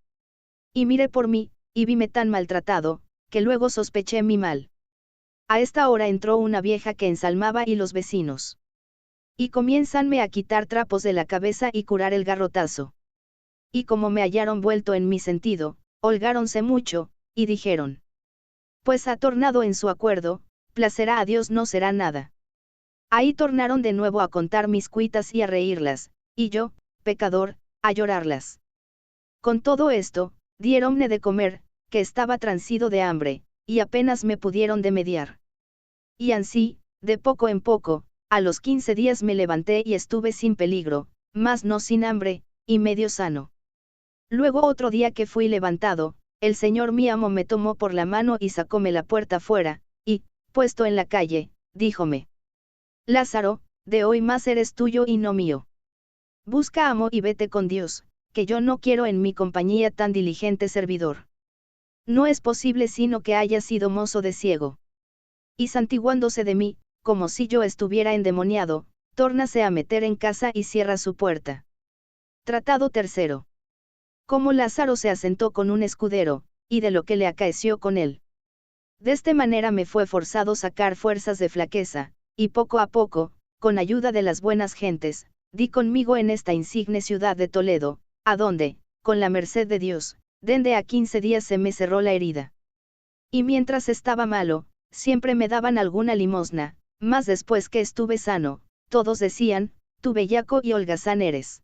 [SPEAKER 1] Y miré por mí, y vime tan maltratado, que luego sospeché mi mal. A esta hora entró una vieja que ensalmaba y los vecinos. Y comienzanme a quitar trapos de la cabeza y curar el garrotazo. Y como me hallaron vuelto en mi sentido, holgáronse mucho, y dijeron: pues ha tornado en su acuerdo, placerá a Dios no será nada. Ahí tornaron de nuevo a contar mis cuitas y a reírlas, y yo, pecador, a llorarlas. Con todo esto, diéronme de comer, que estaba transido de hambre, y apenas me pudieron de mediar. Y ansí, de poco en poco, a los 15 días me levanté y estuve sin peligro, mas no sin hambre, y medio sano. Luego otro día que fui levantado, el señor mi amo me tomó por la mano y sacóme la puerta fuera, y, puesto en la calle, díjome: Lázaro, de hoy más eres tuyo y no mío. Busca amo y vete con Dios, que yo no quiero en mi compañía tan diligente servidor. No es posible sino que haya sido mozo de ciego. Y santiguándose de mí, como si yo estuviera endemoniado, tórnase a meter en casa y cierra su puerta. Tratado tercero. Cómo Lázaro se asentó con un escudero, y de lo que le acaeció con él. De esta manera me fue forzado sacar fuerzas de flaqueza, y poco a poco, con ayuda de las buenas gentes, di conmigo en esta insigne ciudad de Toledo, a donde, con la merced de Dios, dende a 15 días se me cerró la herida. Y mientras estaba malo, siempre me daban alguna limosna, mas después que estuve sano, todos decían: tú bellaco y holgazán eres.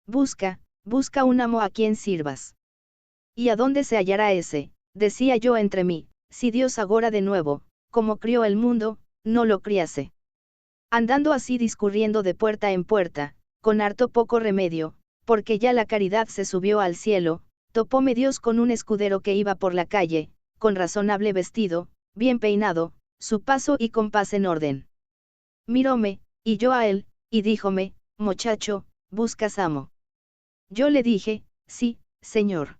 [SPEAKER 1] Busca, busca un amo a quien sirvas. ¿Y a dónde se hallará ese?, decía yo entre mí, si Dios agora de nuevo, como crió el mundo, no lo criase. Andando así discurriendo de puerta en puerta, con harto poco remedio, porque ya la caridad se subió al cielo, topóme Dios con un escudero que iba por la calle, con razonable vestido, bien peinado, su paso y compás en orden. Miróme, y yo a él, y díjome: muchacho, ¿buscas amo? Yo le dije: sí, señor.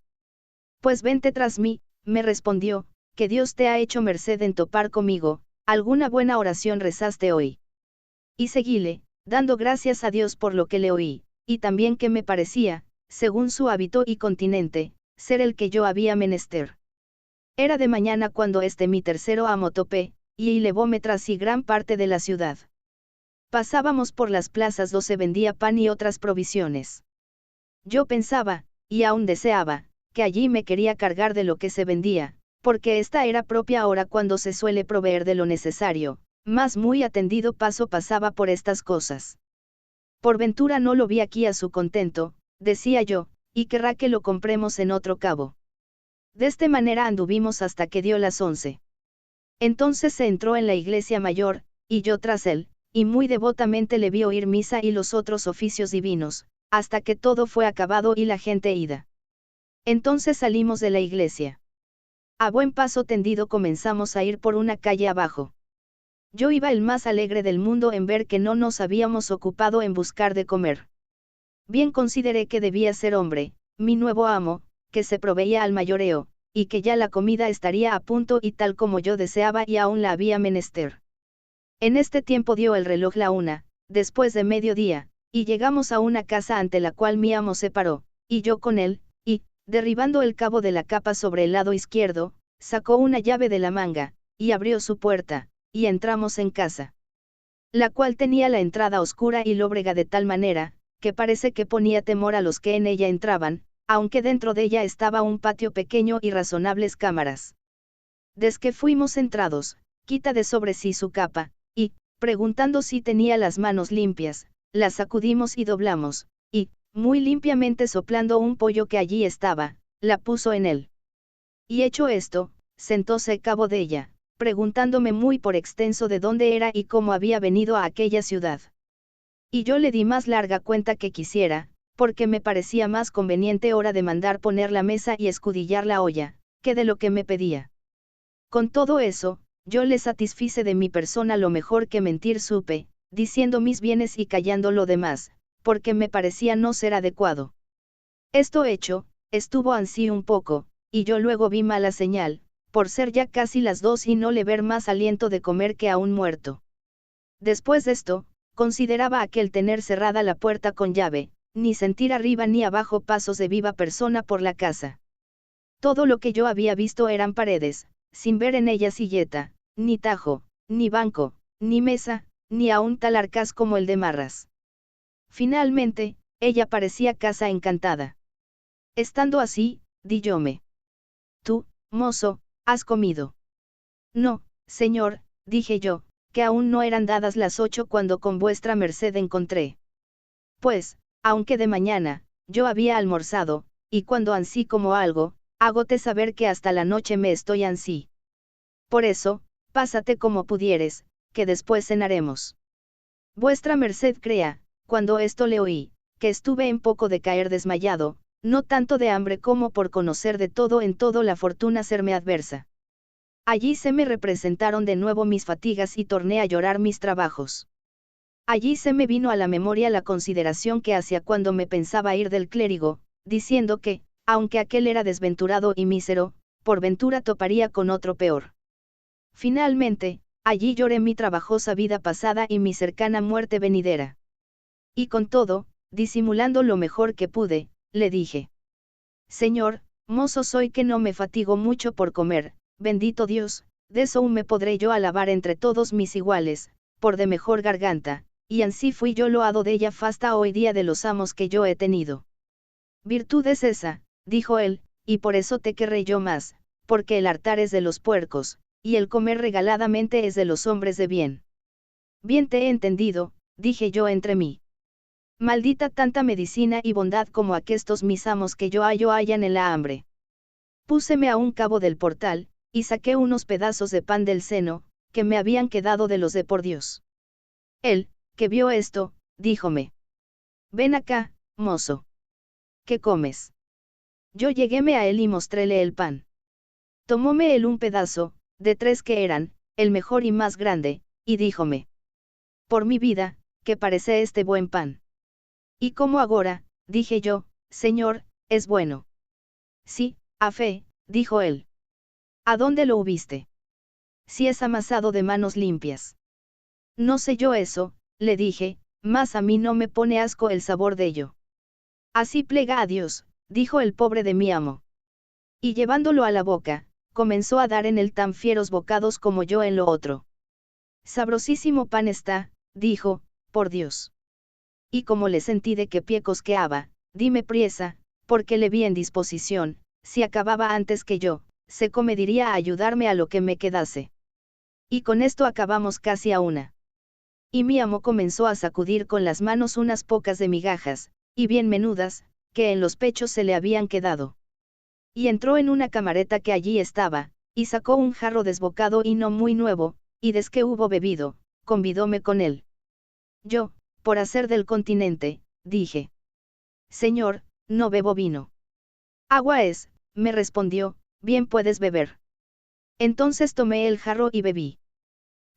[SPEAKER 1] Pues vente tras mí, me respondió, que Dios te ha hecho merced en topar conmigo, ¿alguna buena oración rezaste hoy? Y seguíle, dando gracias a Dios por lo que le oí, y también que me parecía, según su hábito y continente, ser el que yo había menester. Era de mañana cuando mi tercero amo topé, y levóme tras sí gran parte de la ciudad. Pasábamos por las plazas donde se vendía pan y otras provisiones. Yo pensaba, y aún deseaba, que allí me quería cargar de lo que se vendía, porque esta era propia hora cuando se suele proveer de lo necesario, mas muy atendido paso pasaba por estas cosas. Por ventura no lo vi aquí a su contento, decía yo, y querrá que lo compremos en otro cabo. De esta manera anduvimos hasta que dio las 11. Entonces se entró en la iglesia mayor, y yo tras él, y muy devotamente le vi oír misa y los otros oficios divinos, hasta que todo fue acabado y la gente ida. Entonces salimos de la iglesia. A buen paso tendido comenzamos a ir por una calle abajo. Yo iba el más alegre del mundo en ver que no nos habíamos ocupado en buscar de comer. Bien consideré que debía ser hombre, mi nuevo amo, que se proveía al mayoreo, y que ya la comida estaría a punto y tal como yo deseaba y aún la había menester. En este tiempo dio el reloj la 1, después de mediodía, y llegamos a una casa ante la cual mi amo se paró, y yo con él, y, derribando el cabo de la capa sobre el lado izquierdo, sacó una llave de la manga, y abrió su puerta, y entramos en casa. La cual tenía la entrada oscura y lóbrega de tal manera, que parece que ponía temor a los que en ella entraban, aunque dentro de ella estaba un patio pequeño y razonables cámaras. Desde que fuimos entrados, quita de sobre sí su capa, y, preguntando si tenía las manos limpias, las sacudimos y doblamos, y, muy limpiamente soplando un pollo que allí estaba, la puso en él. Y hecho esto, sentóse a cabo de ella, preguntándome muy por extenso de dónde era y cómo había venido a aquella ciudad. Y yo le di más larga cuenta que quisiera, porque me parecía más conveniente hora de mandar poner la mesa y escudillar la olla, que de lo que me pedía. Con todo eso, yo le satisfice de mi persona lo mejor que mentir supe, diciendo mis bienes y callando lo demás, porque me parecía no ser adecuado. Esto hecho, estuvo ansí un poco, y yo luego vi mala señal, por ser ya casi las 2 y no le ver más aliento de comer que a un muerto. Después de esto, consideraba aquel tener cerrada la puerta con llave, ni sentir arriba ni abajo pasos de viva persona por la casa. Todo lo que yo había visto eran paredes, sin ver en ellas silleta, ni tajo, ni banco, ni mesa, ni aun tal arcaz como el de Marras. Finalmente, ella parecía casa encantada. Estando así, díjome. Tú, mozo, ¿has comido? No, señor, dije yo, que aún no eran dadas las 8 cuando con vuestra merced encontré. Pues, aunque de mañana, yo había almorzado, y cuando ansí como algo, hágote saber que hasta la noche me estoy ansí. Por eso, pásate como pudieres, que después cenaremos. Vuestra merced crea, cuando esto le oí, que estuve en poco de caer desmayado, no tanto de hambre como por conocer de todo en todo la fortuna serme adversa. Allí se me representaron de nuevo mis fatigas y torné a llorar mis trabajos. Allí se me vino a la memoria la consideración que hacía cuando me pensaba ir del clérigo, diciendo que, aunque aquel era desventurado y mísero, por ventura toparía con otro peor. Finalmente, allí lloré mi trabajosa vida pasada y mi cercana muerte venidera. Y con todo, disimulando lo mejor que pude, le dije. Señor, mozo soy que no me fatigo mucho por comer, bendito Dios, de eso me podré yo alabar entre todos mis iguales, por de mejor garganta, y ansí fui yo loado de ella fasta hoy día de los amos que yo he tenido. Virtud es esa, dijo él, y por eso te querré yo más, porque el hartar es de los puercos, y el comer regaladamente es de los hombres de bien. Bien te he entendido, dije yo entre mí. Maldita tanta medicina y bondad como aquestos mis amos que yo hallan en la hambre. Púseme a un cabo del portal, y saqué unos pedazos de pan del seno, que me habían quedado de los de por Dios. Él, que vio esto, díjome. Ven acá, mozo. ¿Qué comes? Yo lleguéme a él y mostréle el pan. Tomóme él un pedazo, de 3 que eran, el mejor y más grande, y díjome. Por mi vida, que parece este buen pan. ¿Y cómo agora? Dije yo, señor, es bueno. Sí, a fe, dijo él. ¿A dónde lo hubiste? Si es amasado de manos limpias. No sé yo eso, le dije, mas a mí no me pone asco el sabor de ello. Así plega a Dios, dijo el pobre de mi amo. Y llevándolo a la boca, comenzó a dar en él tan fieros bocados como yo en lo otro. Sabrosísimo pan está, dijo, por Dios. Y como le sentí de qué pie cosqueaba, dime priesa, porque le vi en disposición, si acababa antes que yo, se comediría a ayudarme a lo que me quedase. Y con esto acabamos casi a una. Y mi amo comenzó a sacudir con las manos unas pocas de migajas, y bien menudas, que en los pechos se le habían quedado. Y entró en una camareta que allí estaba, y sacó un jarro desbocado y no muy nuevo, y desque hubo bebido, convidóme con él. Yo, por hacer del continente, dije. Señor, no bebo vino. Agua es, me respondió, bien puedes beber. Entonces tomé el jarro y bebí.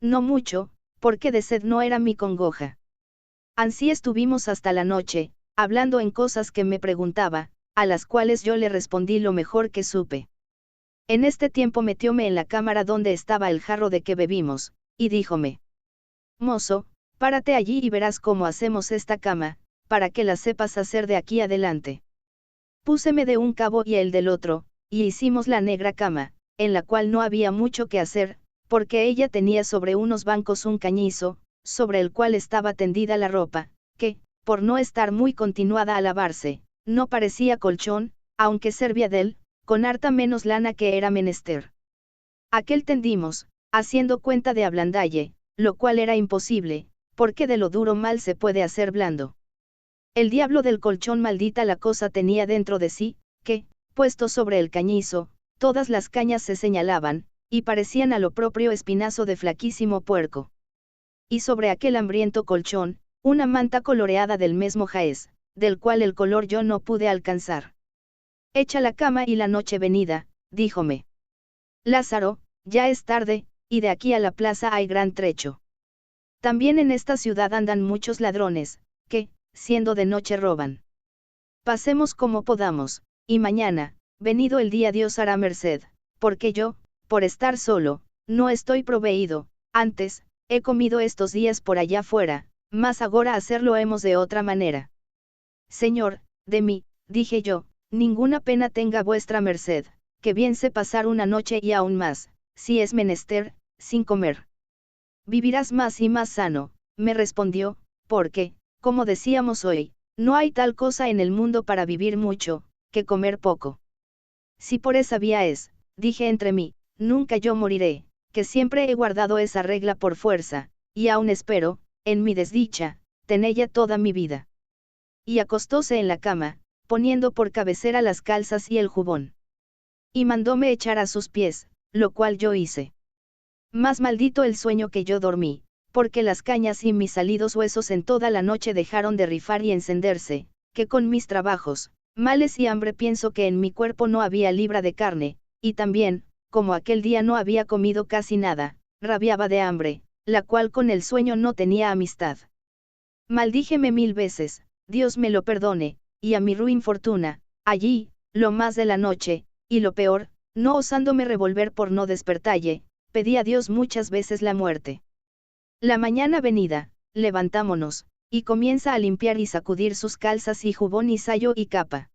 [SPEAKER 1] No mucho, porque de sed no era mi congoja. Ansí estuvimos hasta la noche, hablando en cosas que me preguntaba, a las cuales yo le respondí lo mejor que supe. En este tiempo metióme en la cámara donde estaba el jarro de que bebimos, y díjome. Mozo, párate allí y verás cómo hacemos esta cama, para que la sepas hacer de aquí adelante. Púseme de un cabo y el del otro, y hicimos la negra cama, en la cual no había mucho que hacer, porque ella tenía sobre unos bancos un cañizo, sobre el cual estaba tendida la ropa, que, por no estar muy continuada a lavarse, no parecía colchón, aunque servía del, con harta menos lana que era menester. Aquel tendimos, haciendo cuenta de ablandalle, lo cual era imposible, porque de lo duro mal se puede hacer blando. El diablo del colchón maldita la cosa tenía dentro de sí, que, puesto sobre el cañizo, todas las cañas se señalaban, y parecían a lo propio espinazo de flaquísimo puerco. Y sobre aquel hambriento colchón, una manta coloreada del mismo jaez, del cual el color yo no pude alcanzar. Echa la cama y la noche venida, díjome. Lázaro, ya es tarde, y de aquí a la plaza hay gran trecho. También en esta ciudad andan muchos ladrones, que, siendo de noche roban. Pasemos como podamos, y mañana, venido el día Dios hará merced, porque yo, por estar solo, no estoy proveído, antes, he comido estos días por allá fuera, mas agora hacerlo hemos de otra manera. Señor, de mí, dije yo, ninguna pena tenga vuestra merced, que bien sé pasar una noche y aún más, si es menester, sin comer. Vivirás más y más sano, me respondió, porque, como decíamos hoy, no hay tal cosa en el mundo para vivir mucho, que comer poco. Si por esa vía es, dije entre mí, nunca yo moriré, que siempre he guardado esa regla por fuerza, y aún espero, en mi desdicha, tenella toda mi vida. Y acostóse en la cama, poniendo por cabecera las calzas y el jubón. Y mandóme echar a sus pies, lo cual yo hice. Más maldito el sueño que yo dormí, porque las cañas y mis salidos huesos en toda la noche dejaron de rifar y encenderse, que con mis trabajos, males y hambre pienso que en mi cuerpo no había libra de carne, y también, como aquel día no había comido casi nada, rabiaba de hambre, la cual con el sueño no tenía amistad. Maldíjeme 1000 veces, Dios me lo perdone, y a mi ruin fortuna, allí, lo más de la noche, y lo peor, no osándome revolver por no despertalle, pedí a Dios muchas veces la muerte. La mañana venida, levantámonos, y comienza a limpiar y sacudir sus calzas y jubón y sayo y capa.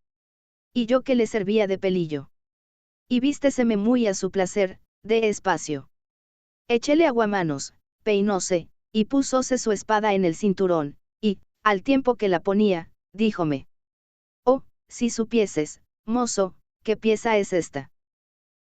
[SPEAKER 1] Y yo que le servía de pelillo. Y vísteseme muy a su placer, de espacio. Échele aguamanos, peinóse, y púsose su espada en el cinturón, y, al tiempo que la ponía, díjome. Oh, si supieses, mozo, ¿qué pieza es esta?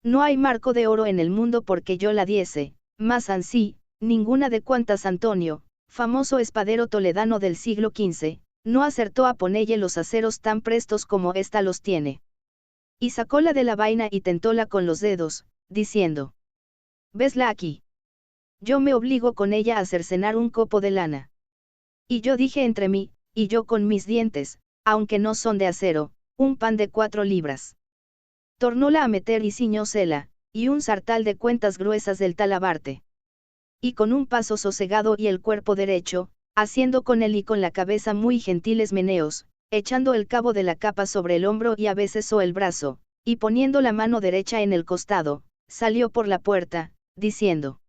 [SPEAKER 1] No hay marco de oro en el mundo porque yo la diese, mas ansí, ninguna de cuantas Antonio, famoso espadero toledano del siglo XV, no acertó a ponelle los aceros tan prestos como ésta los tiene. Y sacóla de la vaina y tentóla con los dedos, diciendo. ¿Vesla aquí? Yo me obligo con ella a cercenar un copo de lana. Y yo dije entre mí, y yo con mis dientes, aunque no son de acero, un pan de 4 libras. Tornóla a meter y ciñósela, y un sartal de cuentas gruesas del talabarte. Y con un paso sosegado y el cuerpo derecho, haciendo con él y con la cabeza muy gentiles meneos, echando el cabo de la capa sobre el hombro y a veces o el brazo, y poniendo la mano derecha en el costado, salió por la puerta, diciendo.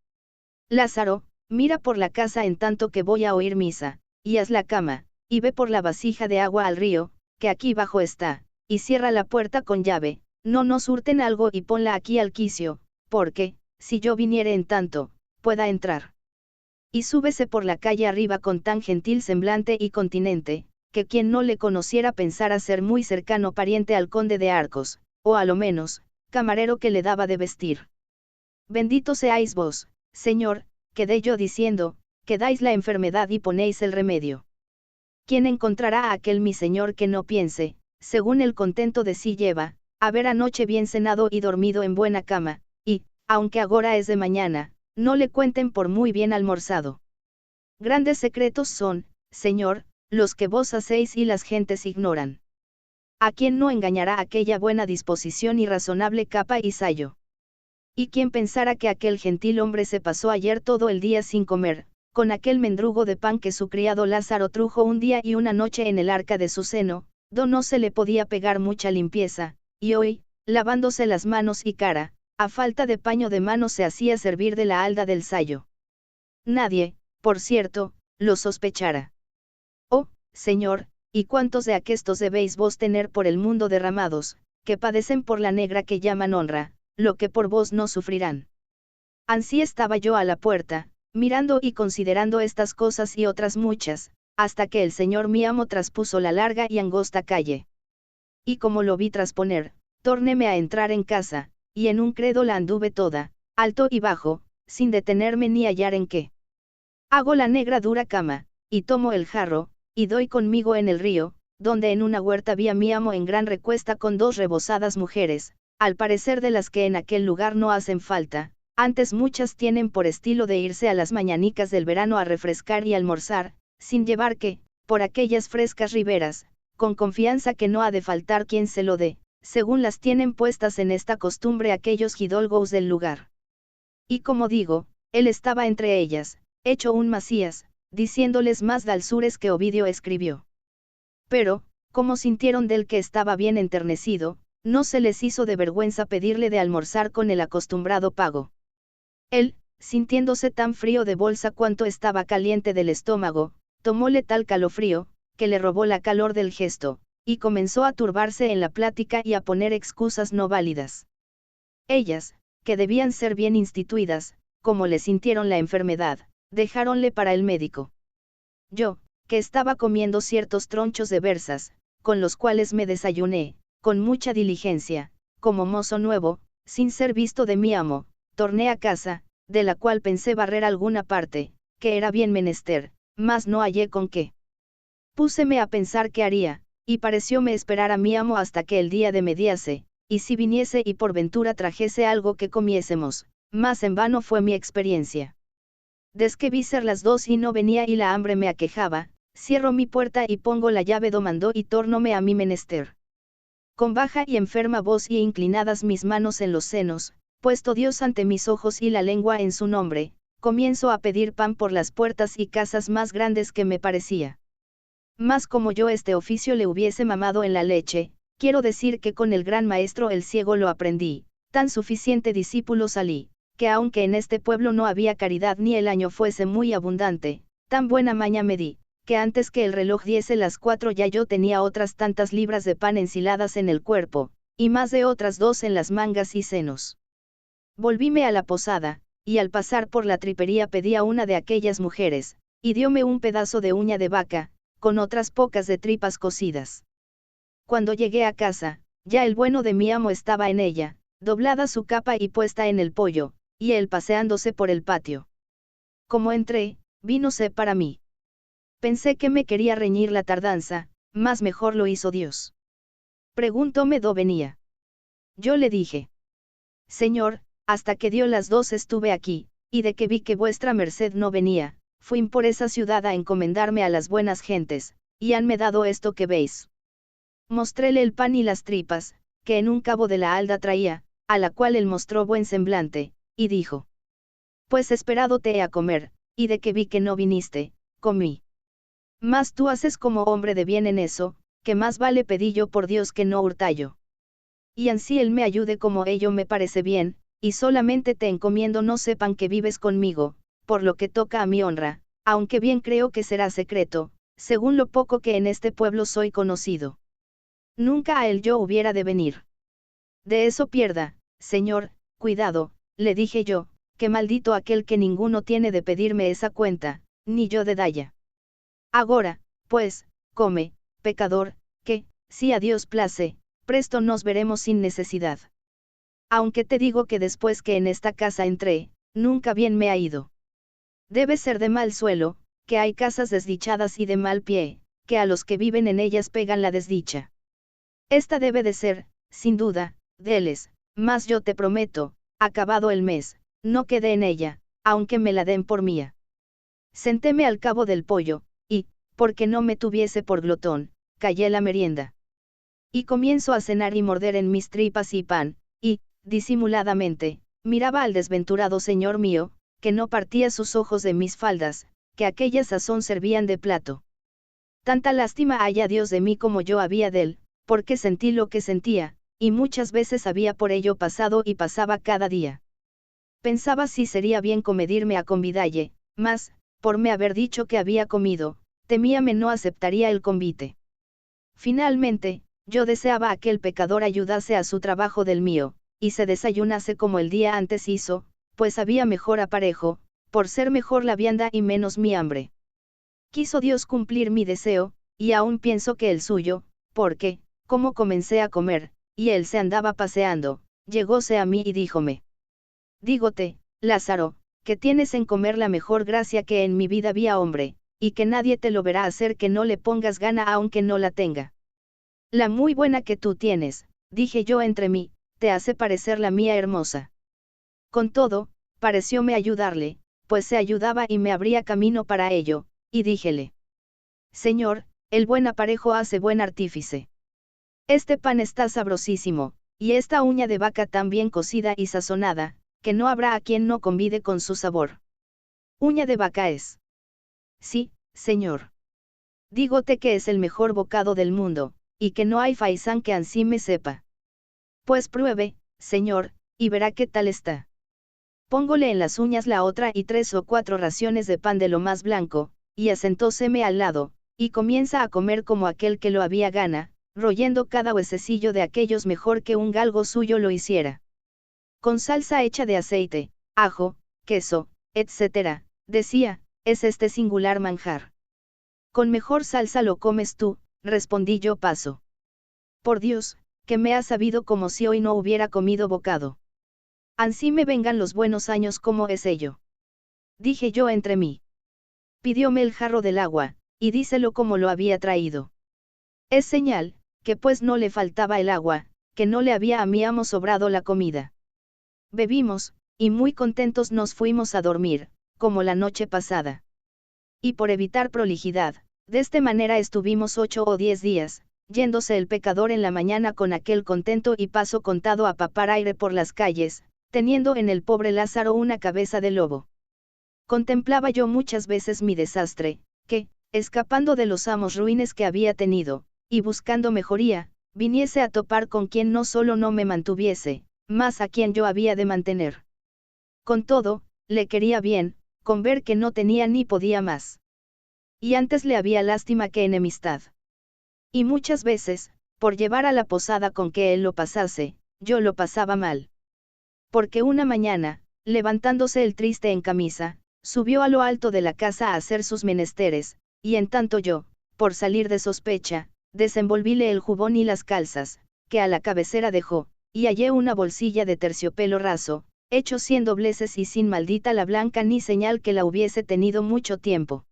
[SPEAKER 1] Lázaro, mira por la casa en tanto que voy a oír misa, y haz la cama, y ve por la vasija de agua al río, que aquí bajo está, y cierra la puerta con llave, no nos hurten algo y ponla aquí al quicio, porque, si yo viniere en tanto, pueda entrar. Y súbese por la calle arriba con tan gentil semblante y continente, que quien no le conociera pensara ser muy cercano pariente al conde de Arcos, o a lo menos, camarero que le daba de vestir. Bendito seáis vos, Señor, quedé yo diciendo, que dais la enfermedad y ponéis el remedio. ¿Quién encontrará a aquel mi Señor que no piense, según el contento de sí lleva, haber anoche bien cenado y dormido en buena cama, y, aunque agora es de mañana, no le cuenten por muy bien almorzado? Grandes secretos son, Señor, los que vos hacéis y las gentes ignoran. ¿A quién no engañará aquella buena disposición y razonable capa y sayo? ¿Y quién pensara que aquel gentil hombre se pasó ayer todo el día sin comer, con aquel mendrugo de pan que su criado Lázaro trujo un día y una noche en el arca de su seno, do no se le podía pegar mucha limpieza, y hoy, lavándose las manos y cara, a falta de paño de mano se hacía servir de la halda del sayo? Nadie, por cierto, lo sospechara. Oh, Señor, ¿y cuántos de aquestos debéis vos tener por el mundo derramados, que padecen por la negra que llaman honra, lo que por vos no sufrirán? Ansí estaba yo a la puerta, mirando y considerando estas cosas y otras muchas, hasta que el señor mi amo traspuso la larga y angosta calle. Y como lo vi trasponer, tornéme a entrar en casa, y en un credo la anduve toda, alto y bajo, sin detenerme ni hallar en qué. Hago la negra dura cama, y tomo el jarro, y doy conmigo en el río, donde en una huerta vi a mi amo en gran recuesta con 2 rebozadas mujeres, al parecer de las que en aquel lugar no hacen falta, antes muchas tienen por estilo de irse a las mañanicas del verano a refrescar y almorzar, sin llevar que, por aquellas frescas riberas, con confianza que no ha de faltar quien se lo dé, según las tienen puestas en esta costumbre aquellos hidalgos del lugar. Y como digo, él estaba entre ellas, hecho un Macías, diciéndoles más dalzures que Ovidio escribió. Pero, como sintieron del que estaba bien enternecido, no se les hizo de vergüenza pedirle de almorzar con el acostumbrado pago. Él, sintiéndose tan frío de bolsa cuanto estaba caliente del estómago, tomóle tal calofrío, que le robó la calor del gesto, y comenzó a turbarse en la plática y a poner excusas no válidas. Ellas, que debían ser bien instituidas, como le sintieron la enfermedad, dejáronle para el médico. Yo, que estaba comiendo ciertos tronchos de berzas, con los cuales me desayuné, con mucha diligencia, como mozo nuevo, sin ser visto de mi amo, torné a casa, de la cual pensé barrer alguna parte, que era bien menester, mas no hallé con qué. Púseme a pensar qué haría, y parecióme esperar a mi amo hasta que el día de mediase, y si viniese y por ventura trajese algo que comiésemos, mas en vano fue mi experiencia. Des que vi ser las 2 y no venía y la hambre me aquejaba, cierro mi puerta y pongo la llave do mandó y tórnome a mi menester. Con baja y enferma voz y inclinadas mis manos en los senos, puesto Dios ante mis ojos y la lengua en su nombre, comienzo a pedir pan por las puertas y casas más grandes que me parecía. Mas como yo este oficio le hubiese mamado en la leche, quiero decir que con el gran maestro el ciego lo aprendí, tan suficiente discípulo salí, que aunque en este pueblo no había caridad ni el año fuese muy abundante, tan buena maña me di, que antes que el reloj diese las 4 ya yo tenía otras tantas libras de pan ensiladas en el cuerpo, y más de otras 2 en las mangas y senos. Volvíme a la posada, y al pasar por la tripería pedí a una de aquellas mujeres, y dióme un pedazo de uña de vaca, con otras pocas de tripas cocidas. Cuando llegué a casa, ya el bueno de mi amo estaba en ella, doblada su capa y puesta en el poyo, y él paseándose por el patio. Como entré, vínose para mí. Pensé que me quería reñir la tardanza, mas mejor lo hizo Dios. Preguntóme dó venía. Yo le dije: Señor, hasta que dio las 2 estuve aquí, y de que vi que vuestra merced no venía, fuim por esa ciudad a encomendarme a las buenas gentes, y hanme dado esto que veis. Mostréle el pan y las tripas, que en un cabo de la halda traía, a la cual él mostró buen semblante, y dijo: Pues esperado te he a comer, y de que vi que no viniste, comí. Mas tú haces como hombre de bien en eso, que más vale pedí yo por Dios que no hurtallo. Y ansí él me ayude como ello me parece bien, y solamente te encomiendo no sepan que vives conmigo, por lo que toca a mi honra, aunque bien creo que será secreto, según lo poco que en este pueblo soy conocido. Nunca a él yo hubiera de venir. De eso pierda, señor, cuidado, le dije yo, que maldito aquel que ninguno tiene de pedirme esa cuenta, ni yo de dalla. Agora, pues, come, pecador, que, si a Dios place, presto nos veremos sin necesidad. Aunque te digo que después que en esta casa entré, nunca bien me ha ido. Debe ser de mal suelo, que hay casas desdichadas y de mal pie, que a los que viven en ellas pegan la desdicha. Esta debe de ser, sin duda, deles, mas yo te prometo, acabado el mes, no quedé en ella, aunque me la den por mía. Sentéme al cabo del pollo, y, porque no me tuviese por glotón, callé la merienda. Y comienzo a cenar y morder en mis tripas y pan, y, disimuladamente, miraba al desventurado señor mío, que no partía sus ojos de mis faldas, que aquella sazón servían de plato. Tanta lástima haya Dios de mí como yo había de él, porque sentí lo que sentía, y muchas veces había por ello pasado y pasaba cada día. Pensaba si sería bien comedirme a convidalle, mas, por me haber dicho que había comido, temíame no aceptaría el convite. Finalmente, yo deseaba aquel pecador ayudase a su trabajo del mío, y se desayunase como el día antes hizo, pues había mejor aparejo, por ser mejor la vianda y menos mi hambre. Quiso Dios cumplir mi deseo, y aún pienso que el suyo, porque, como comencé a comer, y él se andaba paseando, llegóse a mí y díjome: Dígote, Lázaro, que tienes en comer la mejor gracia que en mi vida vi a hombre, y que nadie te lo verá hacer que no le pongas gana aunque no la tenga. La muy buena que tú tienes, dije yo entre mí, te hace parecer la mía hermosa. Con todo, parecióme ayudarle, pues se ayudaba y me abría camino para ello, y díjele: Señor, el buen aparejo hace buen artífice. Este pan está sabrosísimo, y esta uña de vaca tan bien cocida y sazonada, que no habrá a quien no convide con su sabor. ¿Uña de vaca es? Sí, señor. Dígote que es el mejor bocado del mundo, y que no hay faisán que ansí me sepa. Pues pruebe, señor, y verá qué tal está. Póngole en las uñas la otra y 3 o 4 raciones de pan de lo más blanco, y asentóseme al lado, y comienza a comer como aquel que lo había gana, royendo cada huesecillo de aquellos mejor que un galgo suyo lo hiciera. Con salsa hecha de aceite, ajo, queso, etc., decía, es este singular manjar. Con mejor salsa lo comes tú, respondí yo paso. Por Dios, que me ha sabido como si hoy no hubiera comido bocado. Ansí me vengan los buenos años como es ello. Dije yo entre mí. Pidióme el jarro del agua, y díselo como lo había traído. Es señal, que pues no le faltaba el agua, que no le había a mi amo sobrado la comida. Bebimos, y muy contentos nos fuimos a dormir, como la noche pasada. Y por evitar prolijidad, de esta manera estuvimos 8 o 10 días, yéndose el pecador en la mañana con aquel contento y paso contado a papar aire por las calles, teniendo en el pobre Lázaro una cabeza de lobo. Contemplaba yo muchas veces mi desastre, que, escapando de los amos ruines que había tenido, y buscando mejoría, viniese a topar con quien no solo no me mantuviese, mas a quien yo había de mantener. Con todo, le quería bien, con ver que no tenía ni podía más. Y antes le había lástima que enemistad. Y muchas veces, por llevar a la posada con que él lo pasase, yo lo pasaba mal. Porque una mañana, levantándose el triste en camisa, subió a lo alto de la casa a hacer sus menesteres, y en tanto yo, por salir de sospecha, desenvolvíle el jubón y las calzas, que a la cabecera dejó, y hallé una bolsilla de terciopelo raso, hecho 100 dobleces y sin maldita la blanca ni señal que la hubiese tenido mucho tiempo.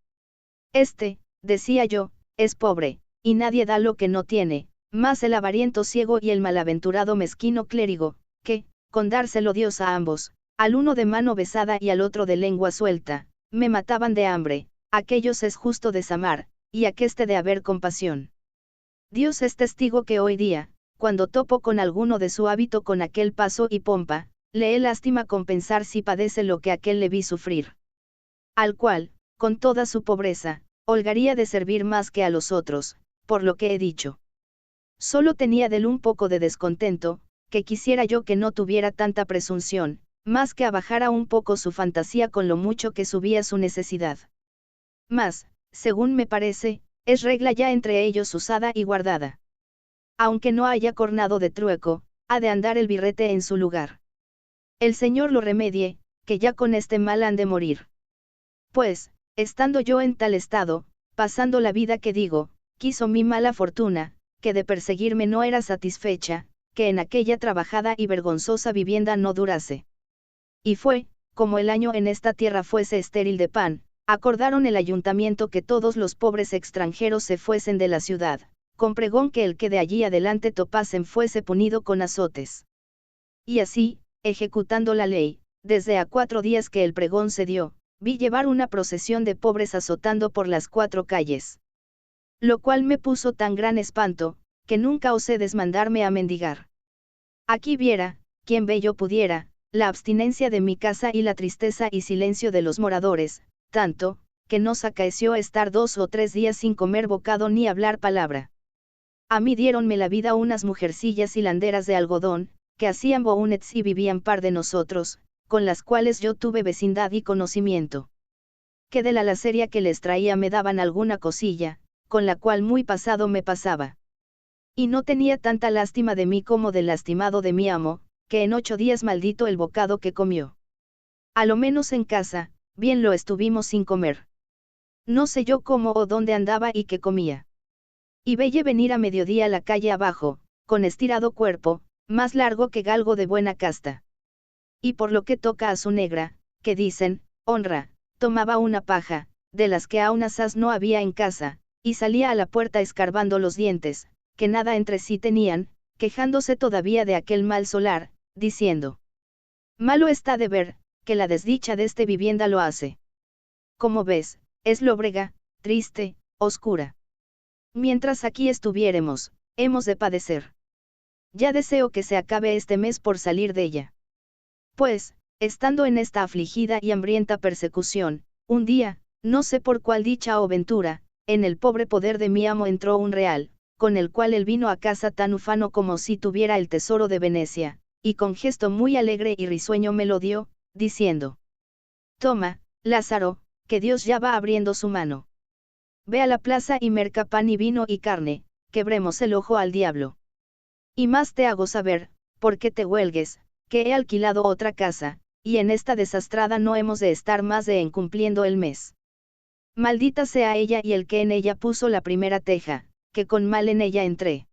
[SPEAKER 1] Decía yo, es pobre, y nadie da lo que no tiene, más el avariento ciego y el malaventurado mezquino clérigo, que, con dárselo Dios a ambos, al uno de mano besada y al otro de lengua suelta, me mataban de hambre, aquellos es justo desamar, y aqueste de haber compasión. Dios es testigo que hoy día, cuando topo con alguno de su hábito con aquel paso y pompa, le he lástima compensar si padece lo que aquel le vi sufrir. Al cual, con toda su pobreza, holgaría de servir más que a los otros, por lo que he dicho. Solo tenía del un poco de descontento, que quisiera yo que no tuviera tanta presunción, más que abajara un poco su fantasía con lo mucho que subía su necesidad. Mas, según me parece, es regla ya entre ellos usada y guardada. Aunque no haya cornado de trueco, ha de andar el birrete en su lugar. El Señor lo remedie, que ya con este mal han de morir. Pues, estando yo en tal estado, pasando la vida que digo, quiso mi mala fortuna, que de perseguirme no era satisfecha, que en aquella trabajada y vergonzosa vivienda no durase. Y fue, como el año en esta tierra fuese estéril de pan, acordaron el ayuntamiento que todos los pobres extranjeros se fuesen de la ciudad, con pregón que el que de allí adelante topasen fuese punido con azotes. Y así, ejecutando la ley, desde a 4 días que el pregón se dio, vi llevar una procesión de pobres azotando por las 4 calles. Lo cual me puso tan gran espanto, que nunca osé desmandarme a mendigar. Aquí viera, quien bello pudiera, la abstinencia de mi casa y la tristeza y silencio de los moradores, tanto, que nos acaeció estar 2 o 3 días sin comer bocado ni hablar palabra. A mí diéronme la vida unas mujercillas hilanderas de algodón, que hacían bounets y vivían par de nosotros, con las cuales yo tuve vecindad y conocimiento. Que de la laceria que les traía me daban alguna cosilla, con la cual muy pasado me pasaba. Y no tenía tanta lástima de mí como del lastimado de mi amo, que en 8 días maldito el bocado que comió. A lo menos en casa, bien lo estuvimos sin comer. No sé yo cómo o dónde andaba y qué comía. Y velle venir a mediodía a la calle abajo, con estirado cuerpo, más largo que galgo de buena casta. Y por lo que toca a su negra, que dicen, honra, tomaba una paja, de las que aún asaz no había en casa, y salía a la puerta escarbando los dientes, que nada entre sí tenían, quejándose todavía de aquel mal solar, diciendo: malo está de ver, que la desdicha de este vivienda lo hace. Como ves, es lóbrega, triste, oscura. Mientras aquí estuviéremos, hemos de padecer. Ya deseo que se acabe este mes por salir de ella. Pues, estando en esta afligida y hambrienta persecución, un día, no sé por cuál dicha o ventura, en el pobre poder de mi amo entró un real, con el cual él vino a casa tan ufano como si tuviera el tesoro de Venecia, y con gesto muy alegre y risueño me lo dio, diciendo: toma, Lázaro, que Dios ya va abriendo su mano. Ve a la plaza y merca pan y vino y carne, quebremos el ojo al diablo. Y más te hago saber, porque te huelgues, que he alquilado otra casa, y en esta desastrada no hemos de estar más de en cumpliendo el mes. Maldita sea ella y el que en ella puso la primera teja, que con mal en ella entré.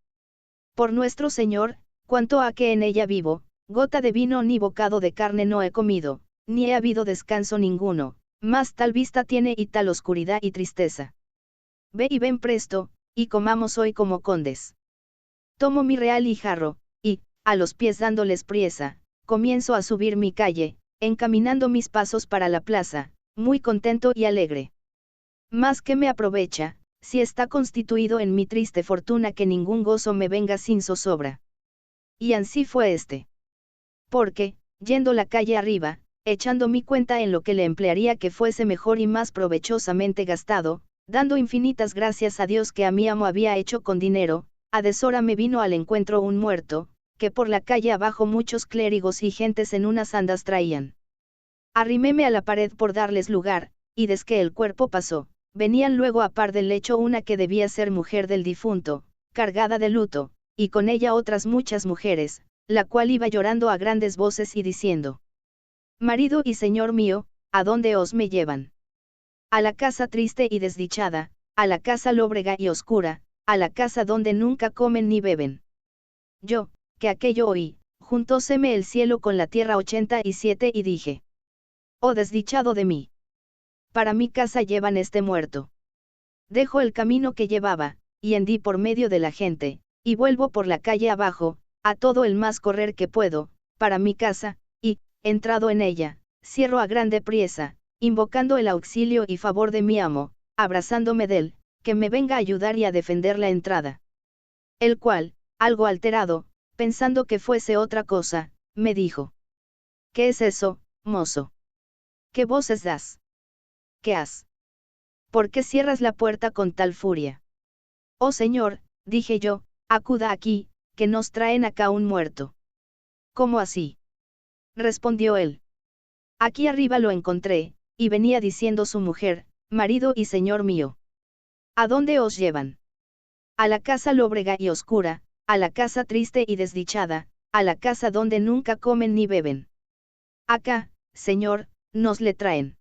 [SPEAKER 1] Por nuestro Señor, cuanto a que en ella vivo, gota de vino ni bocado de carne no he comido, ni he habido descanso ninguno, mas tal vista tiene y tal oscuridad y tristeza. Ve y ven presto, y comamos hoy como condes. Tomo mi real y jarro, y, a los pies dándoles priesa, comienzo a subir mi calle, encaminando mis pasos para la plaza, muy contento y alegre. Más que me aprovecha, si está constituido en mi triste fortuna que ningún gozo me venga sin zozobra. Y ansí fue este. Porque, yendo la calle arriba, echando mi cuenta en lo que le emplearía que fuese mejor y más provechosamente gastado, dando infinitas gracias a Dios que a mi amo había hecho con dinero, a deshora me vino al encuentro un muerto, que por la calle abajo muchos clérigos y gentes en unas andas traían. Arriméme a la pared por darles lugar, y desque el cuerpo pasó, venían luego a par del lecho una que debía ser mujer del difunto, cargada de luto, y con ella otras muchas mujeres, la cual iba llorando a grandes voces y diciendo: marido y señor mío, ¿a dónde os me llevan? A la casa triste y desdichada, a la casa lóbrega y oscura, a la casa donde nunca comen ni beben. Yo, que aquello oí, juntóseme el cielo con la tierra 87 y dije: oh desdichado de mí. Para mi casa llevan este muerto. Dejo el camino que llevaba, y hendí por medio de la gente, y vuelvo por la calle abajo, a todo el más correr que puedo, para mi casa, y, entrado en ella, cierro a grande priesa, invocando el auxilio y favor de mi amo, abrazándome d'él, que me venga a ayudar y a defender la entrada. El cual, algo alterado, pensando que fuese otra cosa, me dijo: ¿qué es eso, mozo? ¿Qué voces das? ¿Qué has? ¿Por qué cierras la puerta con tal furia? Oh señor, dije yo, acuda aquí, que nos traen acá un muerto. ¿Cómo así? Respondió él. Aquí arriba lo encontré, y venía diciendo su mujer: marido y señor mío. ¿A dónde os llevan? A la casa lóbrega y oscura, a la casa triste y desdichada, a la casa donde nunca comen ni beben. Acá, señor, nos le traen.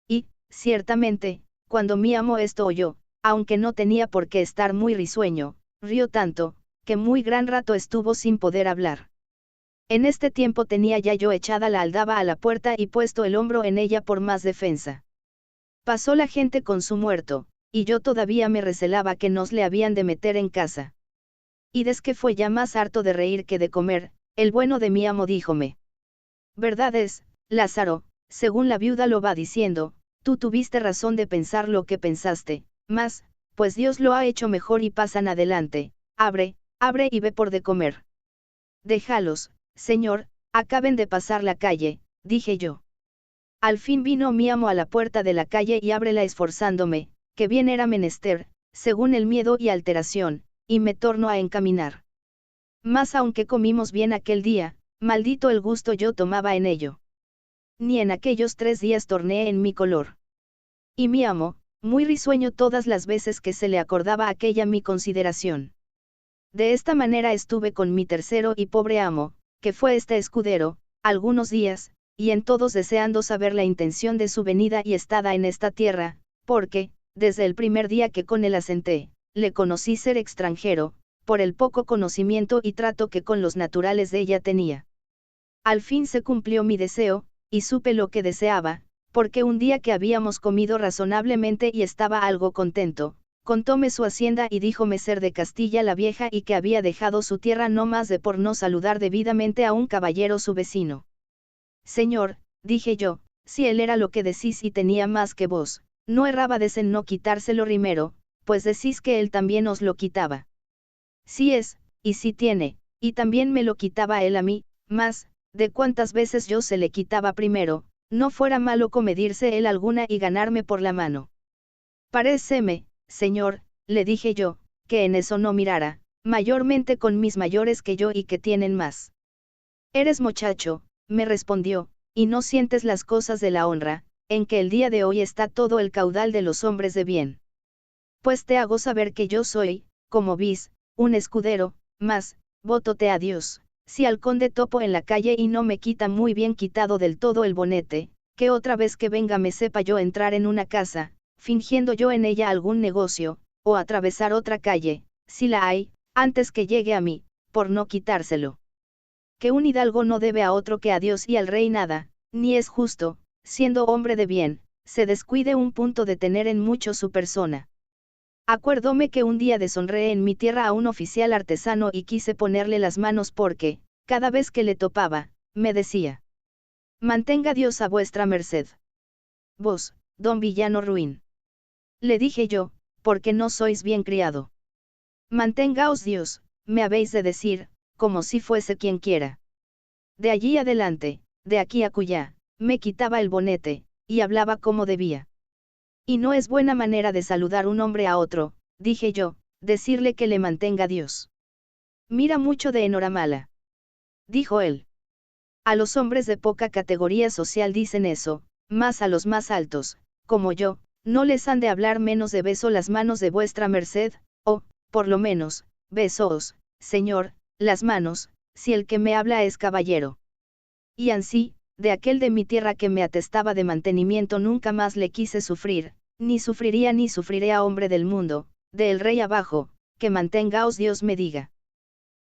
[SPEAKER 1] Y, ciertamente, cuando mi amo esto oyó, aunque no tenía por qué estar muy risueño, rió tanto, que muy gran rato estuvo sin poder hablar. En este tiempo tenía ya yo echada la aldaba a la puerta y puesto el hombro en ella por más defensa. Pasó la gente con su muerto, y yo todavía me recelaba que nos le habían de meter en casa. Y desque fue ya más harto de reír que de comer, el bueno de mi amo díjome: verdad es, Lázaro, según la viuda lo va diciendo, tú tuviste razón de pensar lo que pensaste, mas, pues Dios lo ha hecho mejor y pasan adelante, abre y ve por de comer. Déjalos, señor, acaben de pasar la calle, dije yo. Al fin vino mi amo a la puerta de la calle y ábrela esforzándome, que bien era menester, según el miedo y alteración, y me torno a encaminar. Mas aunque comimos bien aquel día, maldito el gusto yo tomaba en ello. Ni en aquellos 3 días torné en mi color. Y mi amo, muy risueño todas las veces que se le acordaba aquella mi consideración. De esta manera estuve con mi tercero y pobre amo, que fue este escudero, algunos días, y en todos deseando saber la intención de su venida y estada en esta tierra, porque, desde el primer día que con él asenté, le conocí ser extranjero, por el poco conocimiento y trato que con los naturales de ella tenía. Al fin se cumplió mi deseo, y supe lo que deseaba, porque un día que habíamos comido razonablemente y estaba algo contento, contóme su hacienda y díjome ser de Castilla la Vieja y que había dejado su tierra no más de por no saludar debidamente a un caballero su vecino. Señor, dije yo, si él era lo que decís y tenía más que vos, no errábades en no quitárselo rimero, pues decís que él también os lo quitaba. Sí es, y sí tiene, y también me lo quitaba él a mí, mas, de cuántas veces yo se le quitaba primero, no fuera malo comedirse él alguna y ganarme por la mano. Paréceme, señor, le dije yo, que en eso no mirara, mayormente con mis mayores que yo y que tienen más. Eres muchacho, me respondió, y no sientes las cosas de la honra, en que el día de hoy está todo el caudal de los hombres de bien. Pues te hago saber que yo soy, como vis, un escudero, mas, vótote a Dios, si al conde topo en la calle y no me quita muy bien quitado del todo el bonete, que otra vez que venga me sepa yo entrar en una casa, fingiendo yo en ella algún negocio, o atravesar otra calle, si la hay, antes que llegue a mí, por no quitárselo. Que un hidalgo no debe a otro que a Dios y al rey nada, ni es justo, siendo hombre de bien, se descuide un punto de tener en mucho su persona. Acuerdóme que un día deshonré en mi tierra a un oficial artesano y quise ponerle las manos porque, cada vez que le topaba, me decía: mantenga Dios a vuestra merced. Vos, don villano ruin. Le dije yo, porque no sois bien criado. Mantengaos Dios, me habéis de decir, como si fuese quien quiera. De allí adelante, de aquí a acullá, me quitaba el bonete, y hablaba como debía. Y no es buena manera de saludar un hombre a otro, dije yo, decirle que le mantenga Dios. Mira mucho de enhoramala. Dijo él. A los hombres de poca categoría social dicen eso, más a los más altos, como yo, no les han de hablar menos de beso las manos de vuestra merced, o, por lo menos, besoos, señor, las manos, si el que me habla es caballero. Y ansí, de aquel de mi tierra que me atestaba de mantenimiento nunca más le quise sufrir, ni sufriría ni sufriré a hombre del mundo, del rey abajo, que mantengaos Dios me diga.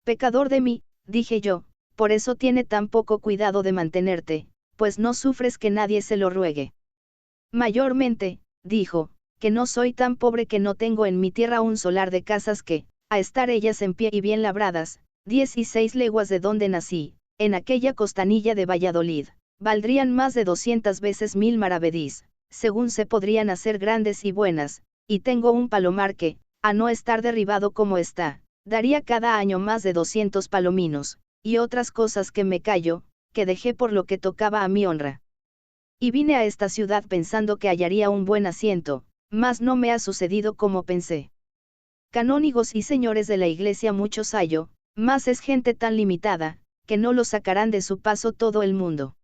[SPEAKER 1] Pecador de mí, dije yo, por eso tiene tan poco cuidado de mantenerte, pues no sufres que nadie se lo ruegue. Mayormente, dijo, que no soy tan pobre que no tengo en mi tierra un solar de casas que, a estar ellas en pie y bien labradas, 16 leguas de donde nací, en aquella costanilla de Valladolid, valdrían más de 200 veces 1000 maravedís, según se podrían hacer grandes y buenas, y tengo un palomar que, a no estar derribado como está, daría cada año más de 200 palominos, y otras cosas que me callo, que dejé por lo que tocaba a mi honra. Y vine a esta ciudad pensando que hallaría un buen asiento, mas no me ha sucedido como pensé. Canónigos y señores de la iglesia muchos hallo, mas es gente tan limitada, que no lo sacarán de su paso todo el mundo.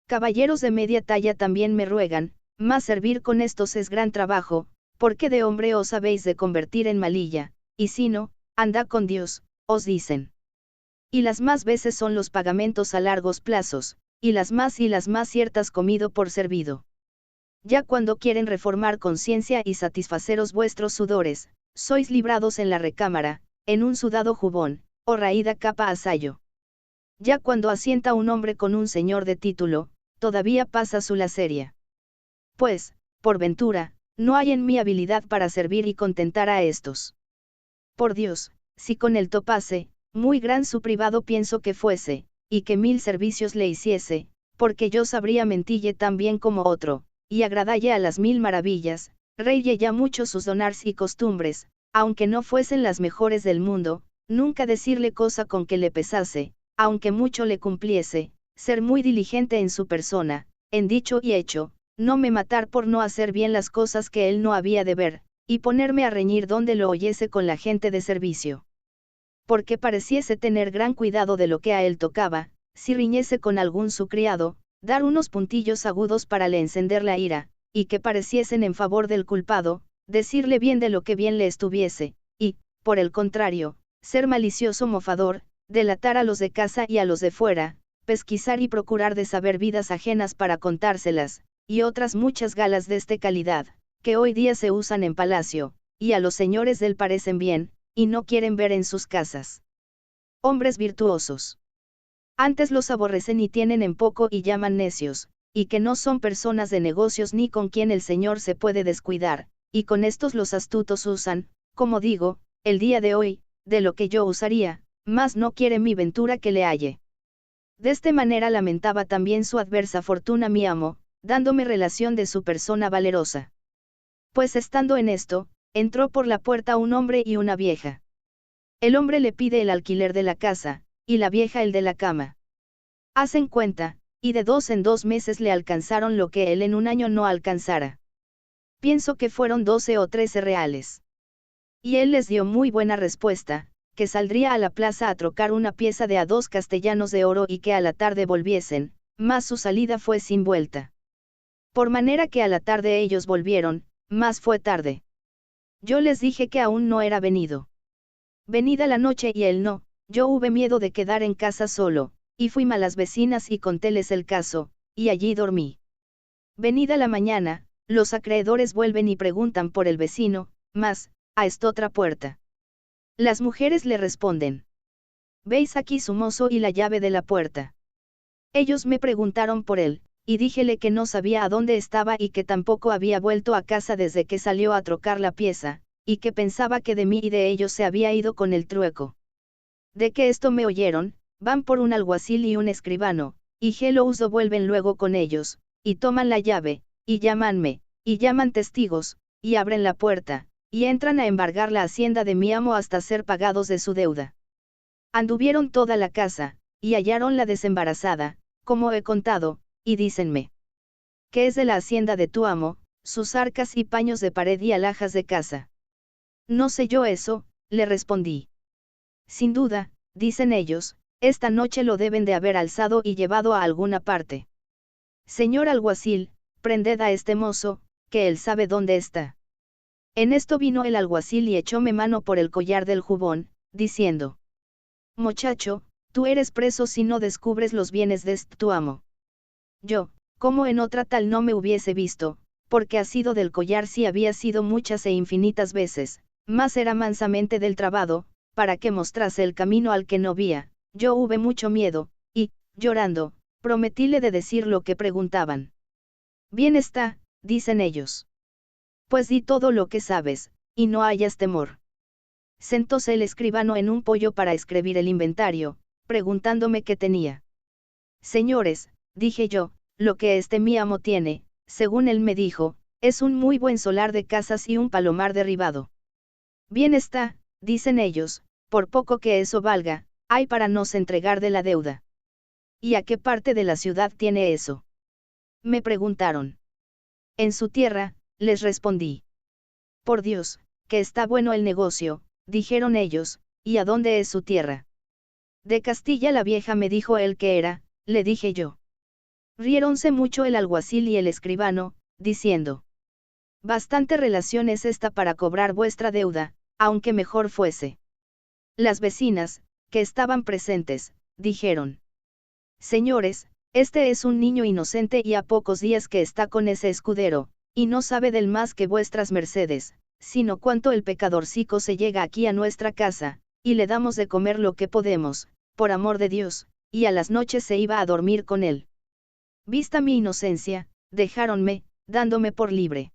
[SPEAKER 1] Caballeros de media talla también me ruegan, mas servir con estos es gran trabajo, porque de hombre os habéis de convertir en malilla, y si no, andad con Dios, os dicen. Y las más veces son los pagamentos a largos plazos, y las más ciertas comido por servido. Ya cuando quieren reformar conciencia y satisfaceros vuestros sudores, sois librados en la recámara, en un sudado jubón, o raída capa a sayo. Ya cuando asienta un hombre con un señor de título, todavía pasa su laceria. Pues, por ventura, no hay en mí habilidad para servir y contentar a estos. Por Dios, si con él topase, muy gran su privado pienso que fuese, y que 1000 servicios le hiciese, porque yo sabría mentille tan bien como otro, y agradalle a las 1000 maravillas, reye ya mucho sus donars y costumbres, aunque no fuesen las mejores del mundo, nunca decirle cosa con que le pesase, aunque mucho le cumpliese, ser muy diligente en su persona, en dicho y hecho, no me matar por no hacer bien las cosas que él no había de ver, y ponerme a reñir donde lo oyese con la gente de servicio. Porque pareciese tener gran cuidado de lo que a él tocaba, si riñese con algún su criado, dar unos puntillos agudos para le encender la ira, y que pareciesen en favor del culpado, decirle bien de lo que bien le estuviese, y, por el contrario, ser malicioso mofador, delatar a los de casa y a los de fuera, pesquisar y procurar de saber vidas ajenas para contárselas, y otras muchas galas de este calidad, que hoy día se usan en palacio, y a los señores del parecen bien, y no quieren ver en sus casas. Hombres virtuosos. Antes los aborrecen y tienen en poco y llaman necios, y que no son personas de negocios ni con quien el Señor se puede descuidar, y con estos los astutos usan, como digo, el día de hoy, de lo que yo usaría, mas no quiere mi ventura que le halle. De esta manera lamentaba también su adversa fortuna mi amo, dándome relación de su persona valerosa. Pues estando en esto, entró por la puerta un hombre y una vieja. El hombre le pide el alquiler de la casa, y la vieja el de la cama. Hacen cuenta, y de 2 en 2 meses le alcanzaron lo que él en un año no alcanzara. Pienso que fueron 12 o 13 reales. Y él les dio muy buena respuesta, que saldría a la plaza a trocar una pieza de a 2 castellanos de oro y que a la tarde volviesen, mas su salida fue sin vuelta. Por manera que a la tarde ellos volvieron, mas fue tarde. Yo les dije que aún no era venido. Venida la noche y él no, yo hube miedo de quedar en casa solo, y fui a las vecinas y contéles el caso, y allí dormí. Venida la mañana, los acreedores vuelven y preguntan por el vecino, mas, a estotra puerta. Las mujeres le responden. ¿Veis aquí su mozo y la llave de la puerta? Ellos me preguntaron por él, y díjele que no sabía a dónde estaba y que tampoco había vuelto a casa desde que salió a trocar la pieza, y que pensaba que de mí y de ellos se había ido con el trueco. De que esto me oyeron, van por un alguacil y un escribano, y Gelouso vuelven luego con ellos, y toman la llave, y llamanme, y llaman testigos, y abren la puerta, y entran a embargar la hacienda de mi amo hasta ser pagados de su deuda. Anduvieron toda la casa, y hallaronla desembarazada, como he contado, y dícenme. ¿Qué es de la hacienda de tu amo, sus arcas y paños de pared y alhajas de casa? No sé yo eso, le respondí. Sin duda, dicen ellos, esta noche lo deben de haber alzado y llevado a alguna parte. Señor alguacil, prended a este mozo, que él sabe dónde está. En esto vino el alguacil y echóme mano por el collar del jubón, diciendo. Muchacho, tú eres preso si no descubres los bienes de tu amo. Yo, como en otra tal no me hubiese visto, porque ha sido del collar si había sido muchas e infinitas veces, mas era mansamente del trabado, para que mostrase el camino al que no vía, yo hube mucho miedo, y, llorando, prometíle de decir lo que preguntaban. Bien está, dicen ellos. Pues di todo lo que sabes, y no hayas temor. Sentóse el escribano en un poyo para escribir el inventario, preguntándome qué tenía. Señores, dije yo, lo que este mi amo tiene, según él me dijo, es un muy buen solar de casas y un palomar derribado. Bien está, dicen ellos, por poco que eso valga, hay para nos entregar de la deuda. ¿Y a qué parte de la ciudad tiene eso? Me preguntaron. En su tierra, les respondí. Por Dios, que está bueno el negocio, dijeron ellos, ¿y a dónde es su tierra? De Castilla la vieja me dijo él que era, le dije yo. Riéronse mucho el alguacil y el escribano, diciendo. Bastante relación es esta para cobrar vuestra deuda, aunque mejor fuese. Las vecinas, que estaban presentes, dijeron. Señores, este es un niño inocente y a pocos días que está con ese escudero, y no sabe del más que vuestras mercedes, sino cuánto el pecadorcico se llega aquí a nuestra casa, y le damos de comer lo que podemos, por amor de Dios, y a las noches se iba a dormir con él. Vista mi inocencia, dejáronme, dándome por libre.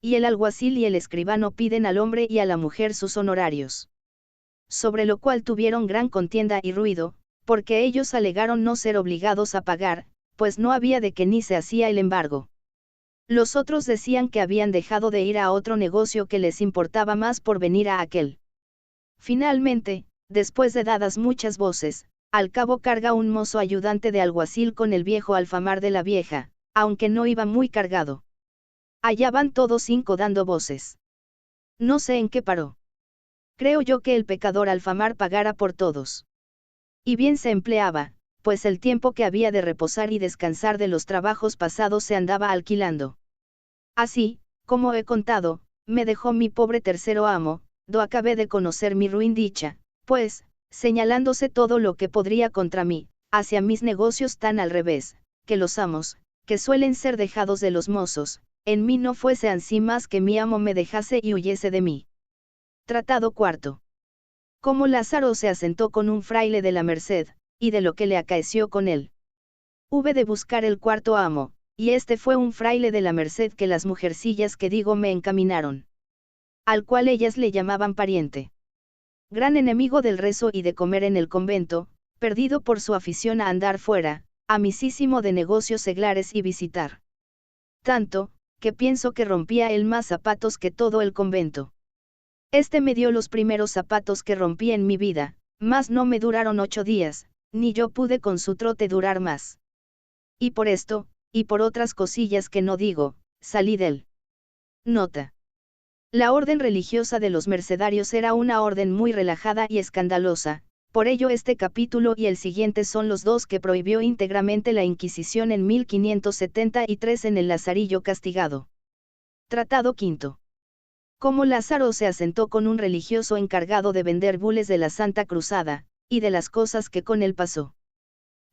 [SPEAKER 1] Y el alguacil y el escribano piden al hombre y a la mujer sus honorarios. Sobre lo cual tuvieron gran contienda y ruido, porque ellos alegaron no ser obligados a pagar, pues no había de que ni se hacía el embargo. Los otros decían que habían dejado de ir a otro negocio que les importaba más por venir a aquel. Finalmente, después de dadas muchas voces, al cabo carga un mozo ayudante de alguacil con el viejo alfamar de la vieja, aunque no iba muy cargado. Allá van todos 5 dando voces. No sé en qué paró. Creo yo que el pecador alfamar pagara por todos. Y bien se empleaba, pues el tiempo que había de reposar y descansar de los trabajos pasados se andaba alquilando. Así, como he contado, me dejó mi pobre tercero amo, do acabé de conocer mi ruin dicha, pues, señalándose todo lo que podría contra mí, hacia mis negocios tan al revés, que los amos, que suelen ser dejados de los mozos, en mí no fuese ansí más que mi amo me dejase y huyese de mí. Tratado cuarto. Cómo Lázaro se asentó con un fraile de la Merced, y de lo que le acaeció con él. Hube de buscar el cuarto amo, y este fue un fraile de la merced que las mujercillas que digo me encaminaron. Al cual ellas le llamaban pariente. Gran enemigo del rezo y de comer en el convento, perdido por su afición a andar fuera, amicísimo de negocios seglares y visitar. Tanto, que pienso que rompía él más zapatos que todo el convento. Este me dio los primeros zapatos que rompí en mi vida, mas no me duraron 8 días, ni yo pude con su trote durar más. Y por esto, y por otras cosillas que no digo, salí del. Nota. La orden religiosa de los mercedarios era una orden muy relajada y escandalosa, por ello este capítulo y el siguiente son los dos que prohibió íntegramente la Inquisición en 1573 en el Lazarillo castigado. Tratado quinto. Cómo Lázaro se asentó con un religioso encargado de vender bules de la Santa Cruzada, y de las cosas que con él pasó.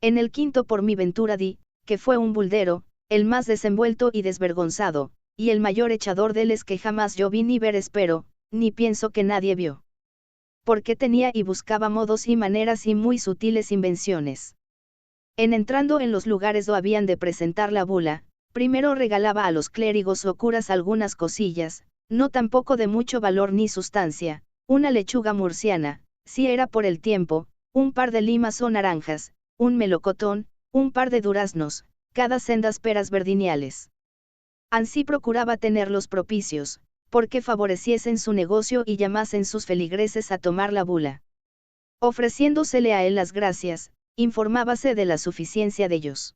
[SPEAKER 1] En el quinto por mi ventura di, que fue un buldero, el más desenvuelto y desvergonzado, y el mayor echador deles que jamás yo vi ni ver espero, ni pienso que nadie vio. Porque tenía y buscaba modos y maneras y muy sutiles invenciones. En entrando en los lugares do habían de presentar la bula, primero regalaba a los clérigos o curas algunas cosillas, no tampoco de mucho valor ni sustancia, una lechuga murciana, si era por el tiempo, un par de limas o naranjas, un melocotón, un par de duraznos, cada sendas peras verdiniales. Ansí procuraba tenerlos propicios, porque favoreciesen su negocio y llamasen sus feligreses a tomar la bula. Ofreciéndosele a él las gracias, informábase de la suficiencia de ellos.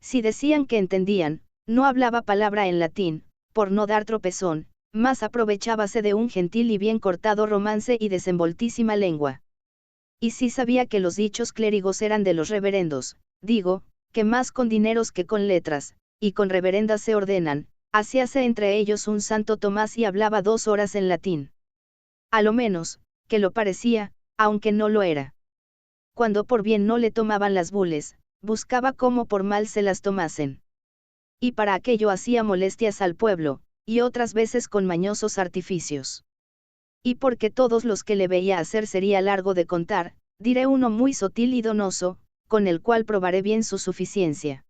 [SPEAKER 1] Si decían que entendían, no hablaba palabra en latín, por no dar tropezón, mas aprovechábase de un gentil y bien cortado romance y desenvoltísima lengua. Y si sabía que los dichos clérigos eran de los reverendos, digo, que más con dineros que con letras, y con reverendas se ordenan, hacíase entre ellos un santo Tomás y hablaba 2 horas en latín. A lo menos, que lo parecía, aunque no lo era. Cuando por bien no le tomaban las bules, buscaba cómo por mal se las tomasen. Y para aquello hacía molestias al pueblo, y otras veces con mañosos artificios. Y porque todos los que le veía hacer sería largo de contar, diré uno muy sotil y donoso, con el cual probaré bien su suficiencia.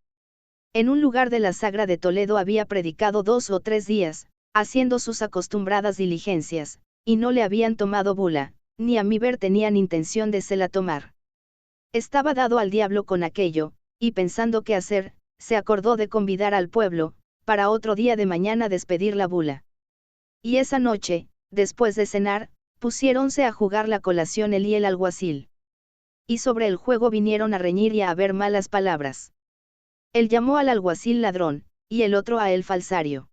[SPEAKER 1] En un lugar de la Sagra de Toledo había predicado 2 o 3 días, haciendo sus acostumbradas diligencias, y no le habían tomado bula, ni a mi ver tenían intención de se la tomar. Estaba dado al diablo con aquello, y pensando qué hacer, se acordó de convidar al pueblo, para otro día de mañana despedir la bula. Y esa noche, después de cenar, pusiéronse a jugar la colación él y el alguacil. Y sobre el juego vinieron a reñir y a haber malas palabras. Él llamó al alguacil ladrón, y el otro a él falsario.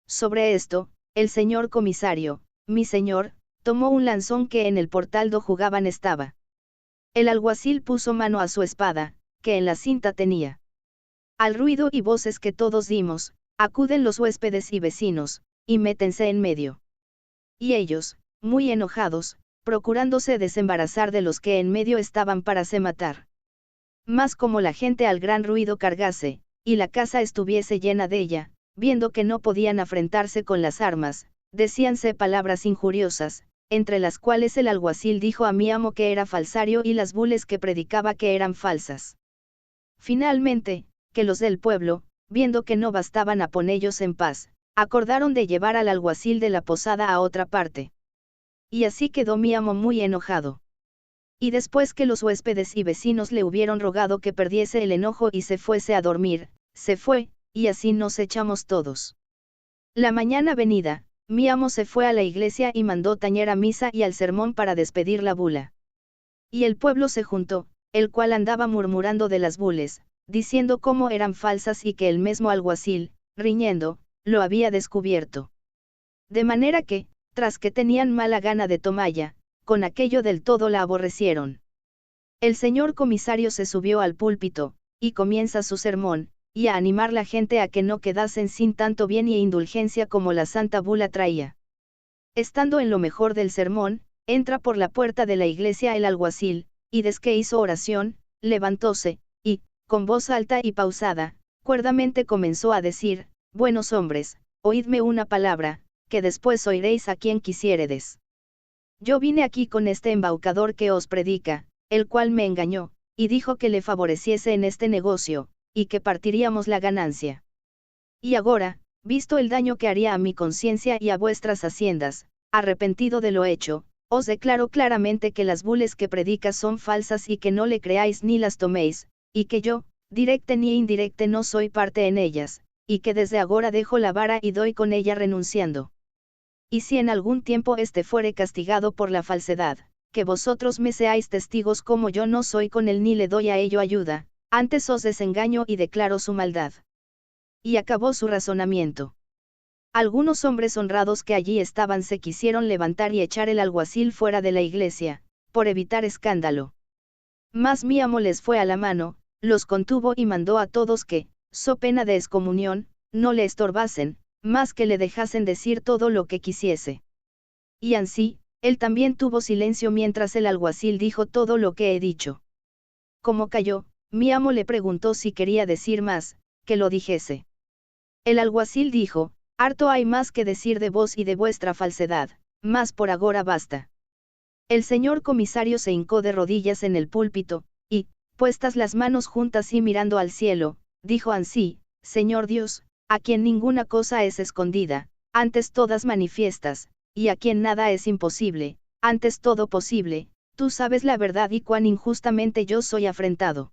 [SPEAKER 1] Sobre esto, el señor comisario, mi señor, tomó un lanzón que en el portal do jugaban estaba. El alguacil puso mano a su espada, que en la cinta tenía. Al ruido y voces que todos dimos, acuden los huéspedes y vecinos, y métense en medio. Y ellos, muy enojados, procurándose desembarazar de los que en medio estaban para se matar. Mas como la gente al gran ruido cargase, y la casa estuviese llena de ella, viendo que no podían afrentarse con las armas, decíanse palabras injuriosas, entre las cuales el alguacil dijo a mi amo que era falsario y las bules que predicaba que eran falsas. Finalmente, que los del pueblo, viendo que no bastaban a ponellos en paz, acordaron de llevar al alguacil de la posada a otra parte. Y así quedó mi amo muy enojado. Y después que los huéspedes y vecinos le hubieron rogado que perdiese el enojo y se fuese a dormir, se fue, y así nos echamos todos. La mañana venida, mi amo se fue a la iglesia y mandó tañer a misa y al sermón para despedir la bula. Y el pueblo se juntó, el cual andaba murmurando de las bules, diciendo cómo eran falsas y que el mismo alguacil, riñendo, lo había descubierto. De manera que, tras que tenían mala gana de tomalla, con aquello del todo la aborrecieron. El señor comisario se subió al púlpito, y comienza su sermón, y a animar la gente a que no quedasen sin tanto bien y indulgencia como la santa bula traía. Estando en lo mejor del sermón, entra por la puerta de la iglesia el alguacil, y desque hizo oración, levantóse, y, con voz alta y pausada, cuerdamente comenzó a decir, buenos hombres, oídme una palabra, que después oiréis a quien quisiéredes. Yo vine aquí con este embaucador que os predica, el cual me engañó, y dijo que le favoreciese en este negocio, y que partiríamos la ganancia. Y ahora, visto el daño que haría a mi conciencia y a vuestras haciendas, arrepentido de lo hecho, os declaro claramente que las bules que predicas son falsas y que no le creáis ni las toméis, y que yo, directe ni indirecte no soy parte en ellas, y que desde agora dejo la vara y doy con ella renunciando. Y si en algún tiempo este fuere castigado por la falsedad, que vosotros me seáis testigos como yo no soy con él ni le doy a ello ayuda, antes os desengaño y declaro su maldad. Y acabó su razonamiento. Algunos hombres honrados que allí estaban se quisieron levantar y echar el alguacil fuera de la iglesia, por evitar escándalo. Mas mi amo les fue a la mano, los contuvo y mandó a todos que, so pena de excomunión, no le estorbasen, mas que le dejasen decir todo lo que quisiese. Y ansí, él también tuvo silencio mientras el alguacil dijo todo lo que he dicho. Como calló, mi amo le preguntó si quería decir más, que lo dijese. El alguacil dijo, harto hay más que decir de vos y de vuestra falsedad, mas por agora basta. El señor comisario se hincó de rodillas en el púlpito, y, puestas las manos juntas y mirando al cielo, dijo ansí, Señor Dios, a quien ninguna cosa es escondida, antes todas manifiestas, y a quien nada es imposible, antes todo posible, tú sabes la verdad y cuán injustamente yo soy afrentado.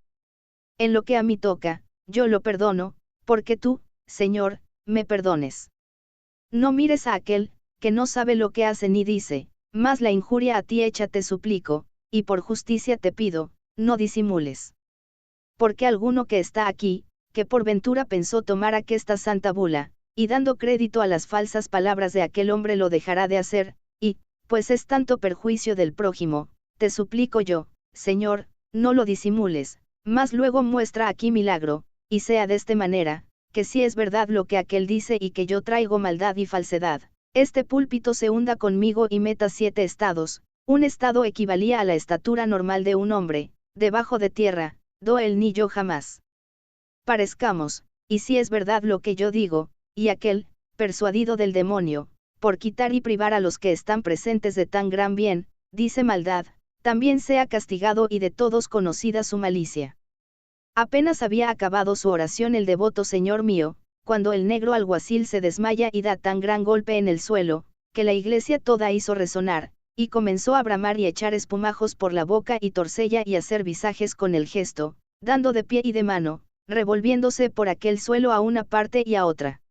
[SPEAKER 1] En lo que a mí toca, yo lo perdono, porque tú, Señor, me perdones. No mires a aquel, que no sabe lo que hace ni dice, mas la injuria a ti hecha te suplico, y por justicia te pido, no disimules. Porque alguno que está aquí, que por ventura pensó tomar aquesta santa bula, y dando crédito a las falsas palabras de aquel hombre lo dejará de hacer, y, pues es tanto perjuicio del prójimo, te suplico yo, Señor, no lo disimules, mas luego muestra aquí milagro, y sea de esta manera, que si es verdad lo que aquel dice y que yo traigo maldad y falsedad, este púlpito se hunda conmigo y meta 7 estados, un estado equivalía a la estatura normal de un hombre, debajo de tierra, do él ni yo jamás parezcamos, y si es verdad lo que yo digo, y aquel, persuadido del demonio, por quitar y privar a los que están presentes de tan gran bien, dice maldad, también sea castigado y de todos conocida su malicia. Apenas había acabado su oración el devoto Señor mío, cuando el negro alguacil se desmaya y da tan gran golpe en el suelo, que la iglesia toda hizo resonar, y comenzó a bramar y echar espumajos por la boca y torcella y hacer visajes con el gesto, dando de pie y de mano, revolviéndose por aquel suelo a una parte y a otra.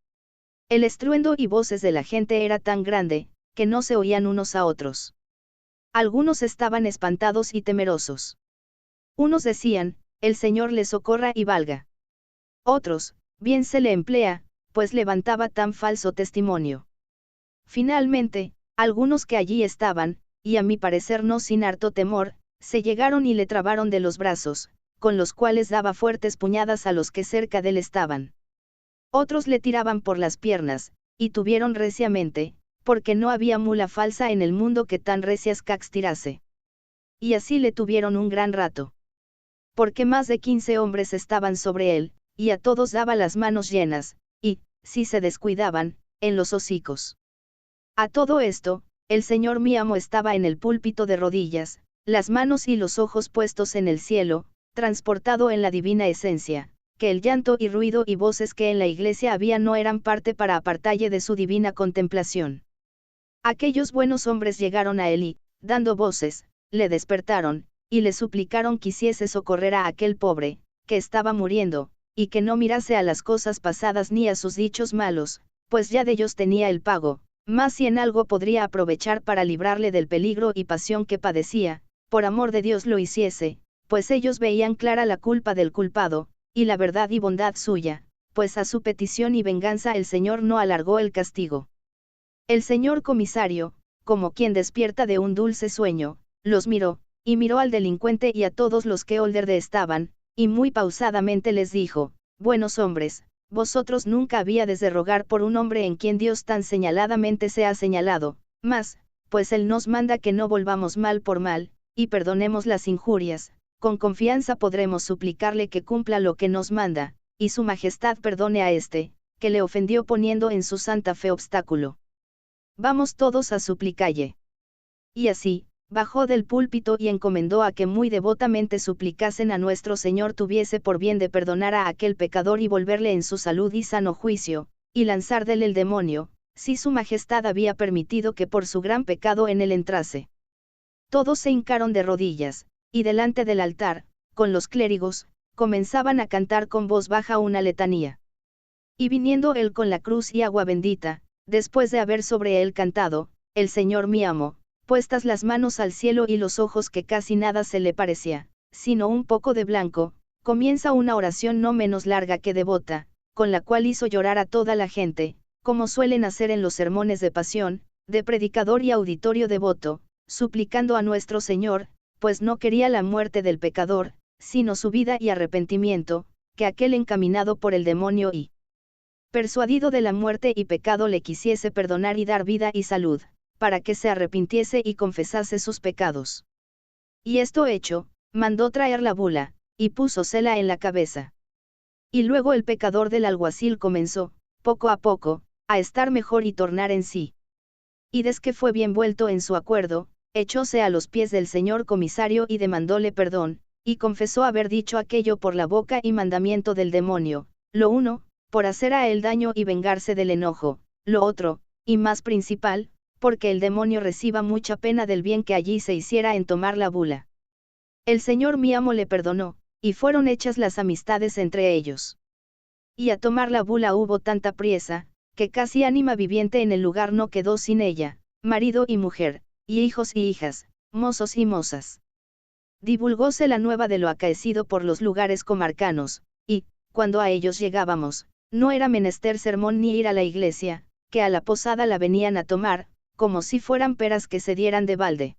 [SPEAKER 1] El estruendo y voces de la gente era tan grande, que no se oían unos a otros. Algunos estaban espantados y temerosos. Unos decían, el Señor le socorra y valga. Otros, bien se le emplea, pues levantaba tan falso testimonio. Finalmente, algunos que allí estaban, y a mi parecer no sin harto temor, se llegaron y le trabaron de los brazos, con los cuales daba fuertes puñadas a los que cerca de él estaban. Otros le tiraban por las piernas, y tuvieron reciamente, porque no había mula falsa en el mundo que tan recias cacs tirase. Y así le tuvieron un gran rato. Porque más de 15 hombres estaban sobre él, y a todos daba las manos llenas, y, si se descuidaban, en los hocicos. A todo esto, el señor mi amo estaba en el púlpito de rodillas, las manos y los ojos puestos en el cielo, transportado en la divina esencia, que el llanto y ruido y voces que en la iglesia había no eran parte para apartalle de su divina contemplación. Aquellos buenos hombres llegaron a él y, dando voces, le despertaron, y le suplicaron quisiese socorrer a aquel pobre, que estaba muriendo, y que no mirase a las cosas pasadas ni a sus dichos malos, pues ya de ellos tenía el pago, mas si en algo podría aprovechar para librarle del peligro y pasión que padecía, por amor de Dios lo hiciese, pues ellos veían clara la culpa del culpado, y la verdad y bondad suya, pues a su petición y venganza el Señor no alargó el castigo. El señor comisario, como quien despierta de un dulce sueño, los miró, y miró al delincuente y a todos los que Olderde estaban, y muy pausadamente les dijo, buenos hombres, vosotros nunca habíades de rogar por un hombre en quien Dios tan señaladamente se ha señalado, mas, pues Él nos manda que no volvamos mal por mal, y perdonemos las injurias, con confianza podremos suplicarle que cumpla lo que nos manda, y su majestad perdone a este, que le ofendió poniendo en su santa fe obstáculo. Vamos todos a suplicalle. Y así, bajó del púlpito y encomendó a que muy devotamente suplicasen a nuestro Señor tuviese por bien de perdonar a aquel pecador y volverle en su salud y sano juicio, y lanzar del el demonio, si su majestad había permitido que por su gran pecado en él entrase. Todos se hincaron de rodillas, y delante del altar, con los clérigos, comenzaban a cantar con voz baja una letanía. Y viniendo él con la cruz y agua bendita, después de haber sobre él cantado, el Señor mi amo, puestas las manos al cielo y los ojos que casi nada se le parecía, sino un poco de blanco, comienza una oración no menos larga que devota, con la cual hizo llorar a toda la gente, como suelen hacer en los sermones de pasión, de predicador y auditorio devoto, suplicando a nuestro Señor, pues no quería la muerte del pecador, sino su vida y arrepentimiento, que aquel encaminado por el demonio y persuadido de la muerte y pecado le quisiese perdonar y dar vida y salud, para que se arrepintiese y confesase sus pecados. Y esto hecho, mandó traer la bula, y púsosela en la cabeza. Y luego el pecador del alguacil comenzó, poco a poco, a estar mejor y tornar en sí. Y desque fue bien vuelto en su acuerdo, echóse a los pies del señor comisario y demandóle perdón, y confesó haber dicho aquello por la boca y mandamiento del demonio, lo uno, por hacer a él daño y vengarse del enojo, lo otro, y más principal, porque el demonio reciba mucha pena del bien que allí se hiciera en tomar la bula. El señor mi amo le perdonó, y fueron hechas las amistades entre ellos. Y a tomar la bula hubo tanta priesa, que casi ánima viviente en el lugar no quedó sin ella, marido y mujer, y hijos y hijas, mozos y mozas. Divulgóse la nueva de lo acaecido por los lugares comarcanos, y, cuando a ellos llegábamos, no era menester sermón ni ir a la iglesia, que a la posada la venían a tomar, como si fueran peras que se dieran de balde.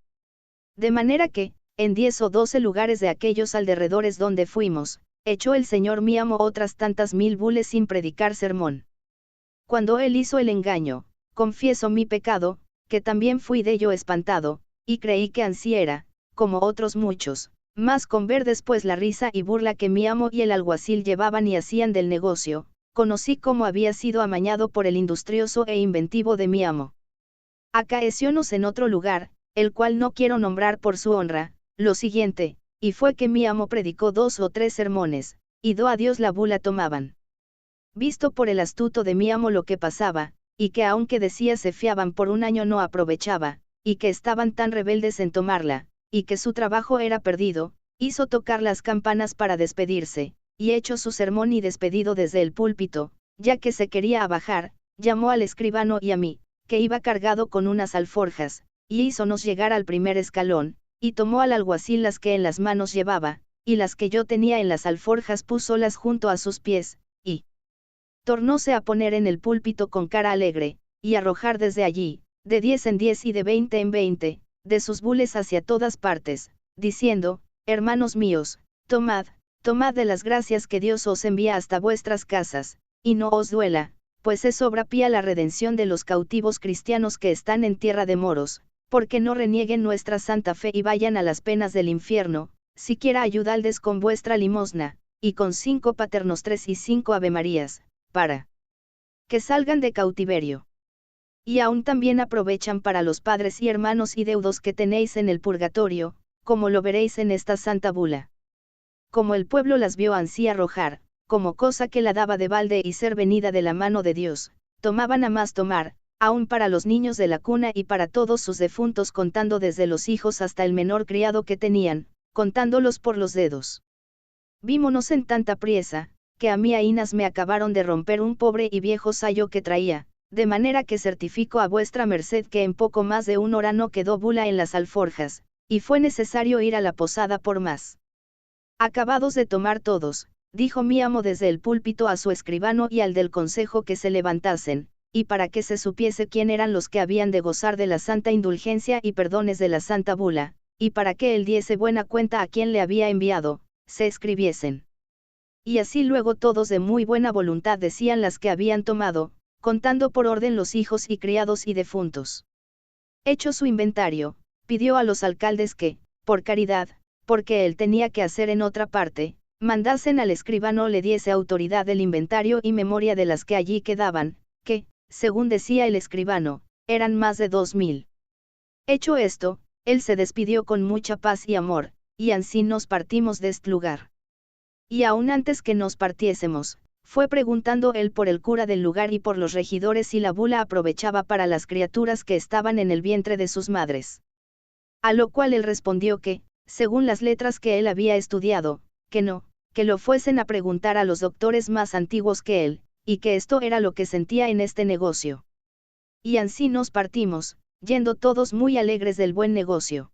[SPEAKER 1] De manera que, en 10 o 12 lugares de aquellos alrededores donde fuimos, echó el señor mi amo otras tantas 1000 bules sin predicar sermón. Cuando él hizo el engaño, confieso mi pecado, que también fui de ello espantado, y creí que ansí era, como otros muchos, mas con ver después la risa y burla que mi amo y el alguacil llevaban y hacían del negocio, conocí cómo había sido amañado por el industrioso e inventivo de mi amo. Acaeciónos en otro lugar, el cual no quiero nombrar por su honra, lo siguiente, y fue que mi amo predicó 2 o 3 sermones, y do a Dios la bula tomaban. Visto por el astuto de mi amo lo que pasaba, y que aunque decía se fiaban por un año no aprovechaba, y que estaban tan rebeldes en tomarla, y que su trabajo era perdido, hizo tocar las campanas para despedirse, y hecho su sermón y despedido desde el púlpito, ya que se quería abajar, llamó al escribano y a mí, que iba cargado con unas alforjas, y hízonos llegar al primer escalón, y tomó al alguacil las que en las manos llevaba, y las que yo tenía en las alforjas púsolas junto a sus pies, y tornóse a poner en el púlpito con cara alegre, y arrojar desde allí, de 10 en 10 y de 20 en 20, de sus bules hacia todas partes, diciendo, hermanos míos, tomad, tomad de las gracias que Dios os envía hasta vuestras casas, y no os duela, pues es obra pía la redención de los cautivos cristianos que están en tierra de moros, porque no renieguen nuestra santa fe y vayan a las penas del infierno, siquiera ayudaldes con vuestra limosna, y con 5 paternosters y 5 avemarías, para que salgan de cautiverio. Y aún también aprovechan para los padres y hermanos y deudos que tenéis en el purgatorio, como lo veréis en esta santa bula. Como el pueblo las vio ansí arrojar, como cosa que la daba de balde y ser venida de la mano de Dios, tomaban a más tomar, aún para los niños de la cuna y para todos sus defuntos contando desde los hijos hasta el menor criado que tenían, contándolos por los dedos. Vímonos en tanta priesa, que a mí ainas me acabaron de romper un pobre y viejo sayo que traía, de manera que certifico a vuestra merced que en poco más de 1 hora no quedó bula en las alforjas, y fue necesario ir a la posada por más. Acabados de tomar todos, dijo mi amo desde el púlpito a su escribano y al del consejo que se levantasen, y para que se supiese quién eran los que habían de gozar de la santa indulgencia y perdones de la santa bula, y para que él diese buena cuenta a quien le había enviado, se escribiesen. Y así luego todos de muy buena voluntad decían las que habían tomado, contando por orden los hijos y criados y defuntos. Hecho su inventario, pidió a los alcaldes que, por caridad, porque él tenía que hacer en otra parte, mandasen al escribano le diese autoridad del inventario y memoria de las que allí quedaban, que, según decía el escribano, eran más de 2000. Hecho esto, él se despidió con mucha paz y amor, y ansí nos partimos de este lugar. Y aún antes que nos partiésemos, fue preguntando él por el cura del lugar y por los regidores si la bula aprovechaba para las criaturas que estaban en el vientre de sus madres. A lo cual él respondió que, según las letras que él había estudiado, que no, que lo fuesen a preguntar a los doctores más antiguos que él, y que esto era lo que sentía en este negocio. Y ansí nos partimos, yendo todos muy alegres del buen negocio.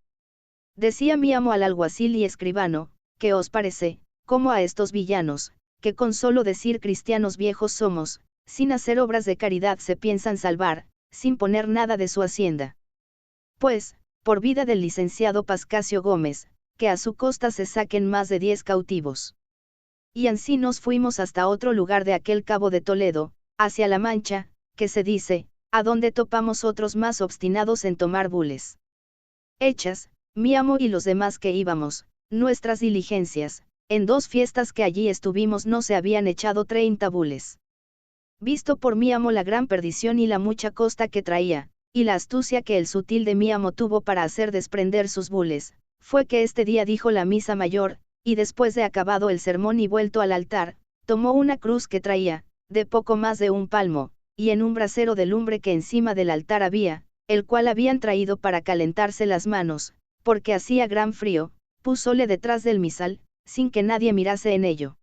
[SPEAKER 1] Decía mi amo al alguacil y escribano, ¿qué os parece, como a estos villanos, que con solo decir cristianos viejos somos, sin hacer obras de caridad se piensan salvar, sin poner nada de su hacienda? Pues, por vida del licenciado Pascasio Gómez, que a su costa se saquen más de 10 cautivos. Y ansí nos fuimos hasta otro lugar de aquel cabo de Toledo, hacia La Mancha, que se dice, a donde topamos otros más obstinados en tomar bules. Hechas, mi amo y los demás que íbamos, nuestras diligencias, en 2 fiestas que allí estuvimos no se habían echado 30 bules. Visto por mi amo la gran perdición y la mucha costa que traía, y la astucia que el sutil de mi amo tuvo para hacer desprender sus bules, fue que este día dijo la misa mayor, y después de acabado el sermón y vuelto al altar, tomó una cruz que traía, de poco más de 1 palmo, y en un brasero de lumbre que encima del altar había, el cual habían traído para calentarse las manos, porque hacía gran frío, púsole detrás del misal, sin que nadie mirase en ello.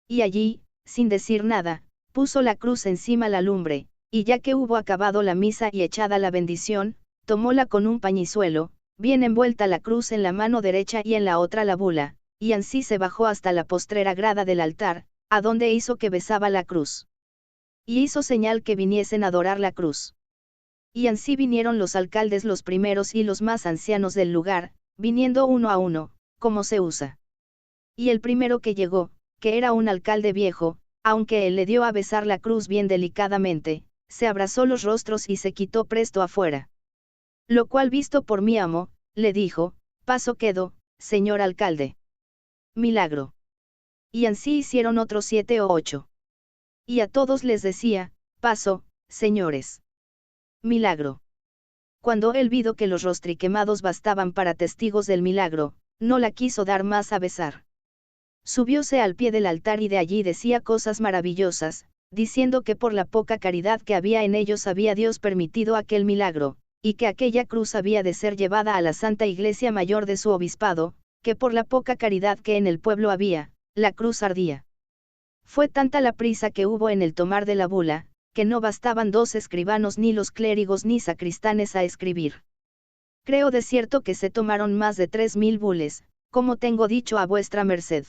[SPEAKER 1] Y allí, sin decir nada, puso la cruz encima la lumbre, y ya que hubo acabado la misa y echada la bendición, tomóla con un pañizuelo, bien envuelta la cruz en la mano derecha y en la otra la bula, y ansí se bajó hasta la postrera grada del altar, a donde hizo que besaba la cruz. Y hizo señal que viniesen a adorar la cruz. Y ansí vinieron los alcaldes los primeros y los más ancianos del lugar, viniendo uno a uno, como se usa. Y el primero que llegó, que era un alcalde viejo, aunque él le dio a besar la cruz bien delicadamente, se abrazó los rostros y se quitó presto afuera. Lo cual visto por mi amo, le dijo, paso quedo, señor alcalde. Milagro. Y ansí hicieron otros 7 o 8. Y a todos les decía, paso, señores. Milagro. Cuando él vido que los rostriquemados bastaban para testigos del milagro, no la quiso dar más a besar. Subióse al pie del altar y de allí decía cosas maravillosas, diciendo que por la poca caridad que había en ellos había Dios permitido aquel milagro, y que aquella cruz había de ser llevada a la Santa Iglesia Mayor de su obispado, que por la poca caridad que en el pueblo había, la cruz ardía. Fue tanta la prisa que hubo en el tomar de la bula, que no bastaban 2 escribanos ni los clérigos ni sacristanes a escribir. Creo de cierto que se tomaron más de 3000 bules, como tengo dicho a vuestra merced.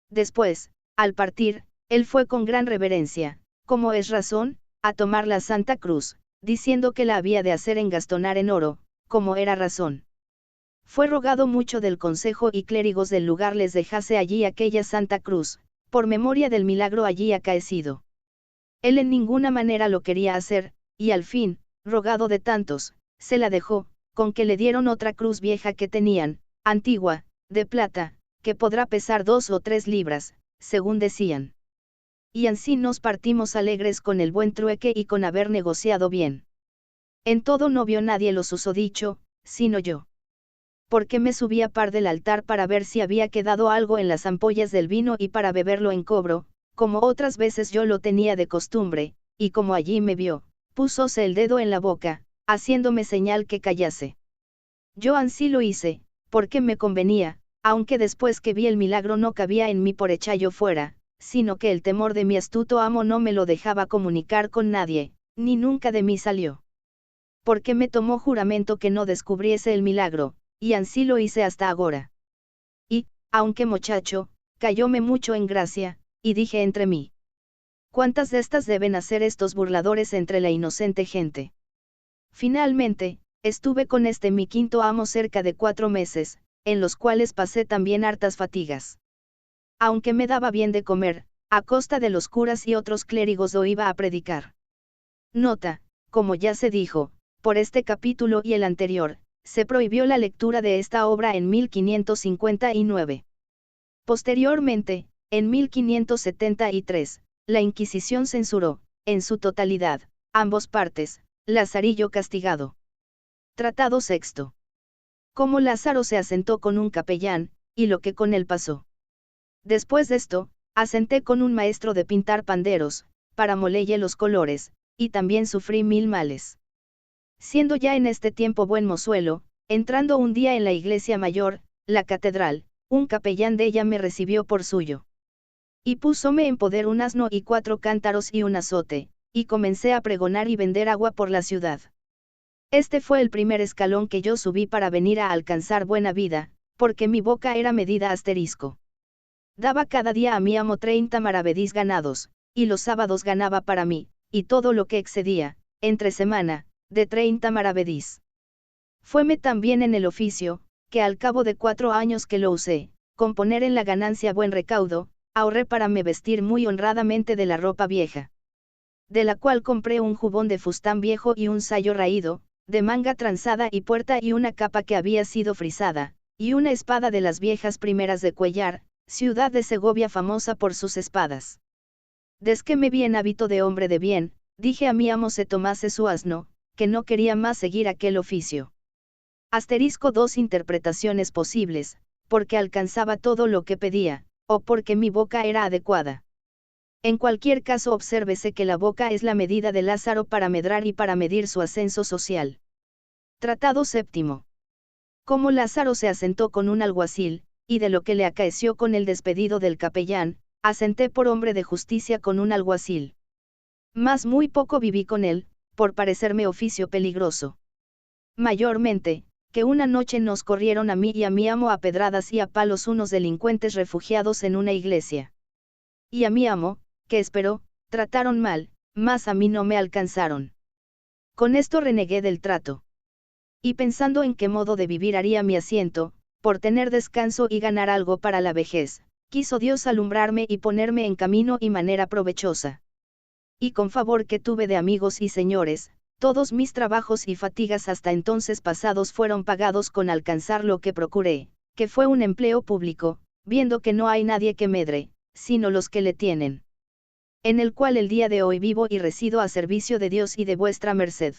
[SPEAKER 1] Después, al partir, él fue con gran reverencia, como es razón, a tomar la Santa Cruz, diciendo que la había de hacer engastonar en oro, como era razón. Fue rogado mucho del consejo y clérigos del lugar les dejase allí aquella Santa Cruz, por memoria del milagro allí acaecido. Él en ninguna manera lo quería hacer, y al fin, rogado de tantos, se la dejó, con que le dieron otra cruz vieja que tenían, antigua, de plata, que podrá pesar 2 o 3 libras, según decían. Y ansí nos partimos alegres con el buen trueque y con haber negociado bien. En todo no vio nadie lo susodicho, sino yo. Porque me subí a par del altar para ver si había quedado algo en las ampollas del vino y para beberlo en cobro, como otras veces yo lo tenía de costumbre, y como allí me vio, púsose el dedo en la boca, haciéndome señal que callase. Yo ansí lo hice, porque me convenía, aunque después que vi el milagro no cabía en mí por echallo fuera, sino que el temor de mi astuto amo no me lo dejaba comunicar con nadie, ni nunca de mí salió. Porque me tomó juramento que no descubriese el milagro, y ansí lo hice hasta agora. Y, aunque muchacho, cayóme mucho en gracia, y dije entre mí. ¿Cuántas de estas deben hacer estos burladores entre la inocente gente? Finalmente, estuve con este mi quinto amo cerca de 4 meses, en los cuales pasé también hartas fatigas. Aunque me daba bien de comer, a costa de los curas y otros clérigos o iba a predicar. Nota, como ya se dijo, por este capítulo y el anterior, se prohibió la lectura de esta obra en 1559. Posteriormente, en 1573, la Inquisición censuró, en su totalidad, ambos partes, Lazarillo castigado. Tratado sexto. Cómo Lázaro se asentó con un capellán, y lo que con él pasó. Después de esto, asenté con un maestro de pintar panderos, para molelle los colores, y también sufrí 1000 males. Siendo ya en este tiempo buen mozuelo, entrando un día en la iglesia mayor, la catedral, un capellán de ella me recibió por suyo. Y púsome en poder un asno y 4 cántaros y un azote, y comencé a pregonar y vender agua por la ciudad. Este fue el primer escalón que yo subí para venir a alcanzar buena vida, porque mi boca era medida asterisco. Daba cada día a mi amo 30 maravedís ganados, y los sábados ganaba para mí, y todo lo que excedía, entre semana, de 30 maravedís. Fueme tan bien en el oficio, que al cabo de 4 años que lo usé, con poner en la ganancia buen recaudo, ahorré para me vestir muy honradamente de la ropa vieja. De la cual compré un jubón de fustán viejo y un sayo raído, de manga tranzada y puerta y una capa que había sido frisada, y una espada de las viejas primeras de Cuellar, ciudad de Segovia famosa por sus espadas. Des que me vi en hábito de hombre de bien, dije a mi amo se tomase su asno, que no quería más seguir aquel oficio. Asterisco 2 interpretaciones posibles, porque alcanzaba todo lo que pedía, o porque mi boca era adecuada. En cualquier caso obsérvese que la boca es la medida de Lázaro para medrar y para medir su ascenso social. Tratado séptimo. Cómo Lázaro se asentó con un alguacil, y de lo que le acaeció con el despedido del capellán, asenté por hombre de justicia con un alguacil. Mas muy poco viví con él, por parecerme oficio peligroso. Mayormente, que una noche nos corrieron a mí y a mi amo a pedradas y a palos unos delincuentes refugiados en una iglesia. Y a mi amo, que esperó, trataron mal, mas a mí no me alcanzaron. Con esto renegué del trato. Y pensando en qué modo de vivir haría mi asiento, por tener descanso y ganar algo para la vejez, quiso Dios alumbrarme y ponerme en camino y manera provechosa. Y con favor que tuve de amigos y señores, todos mis trabajos y fatigas hasta entonces pasados fueron pagados con alcanzar lo que procuré, que fue un empleo público, viendo que no hay nadie que medre, sino los que le tienen. En el cual el día de hoy vivo y resido a servicio de Dios y de vuestra merced.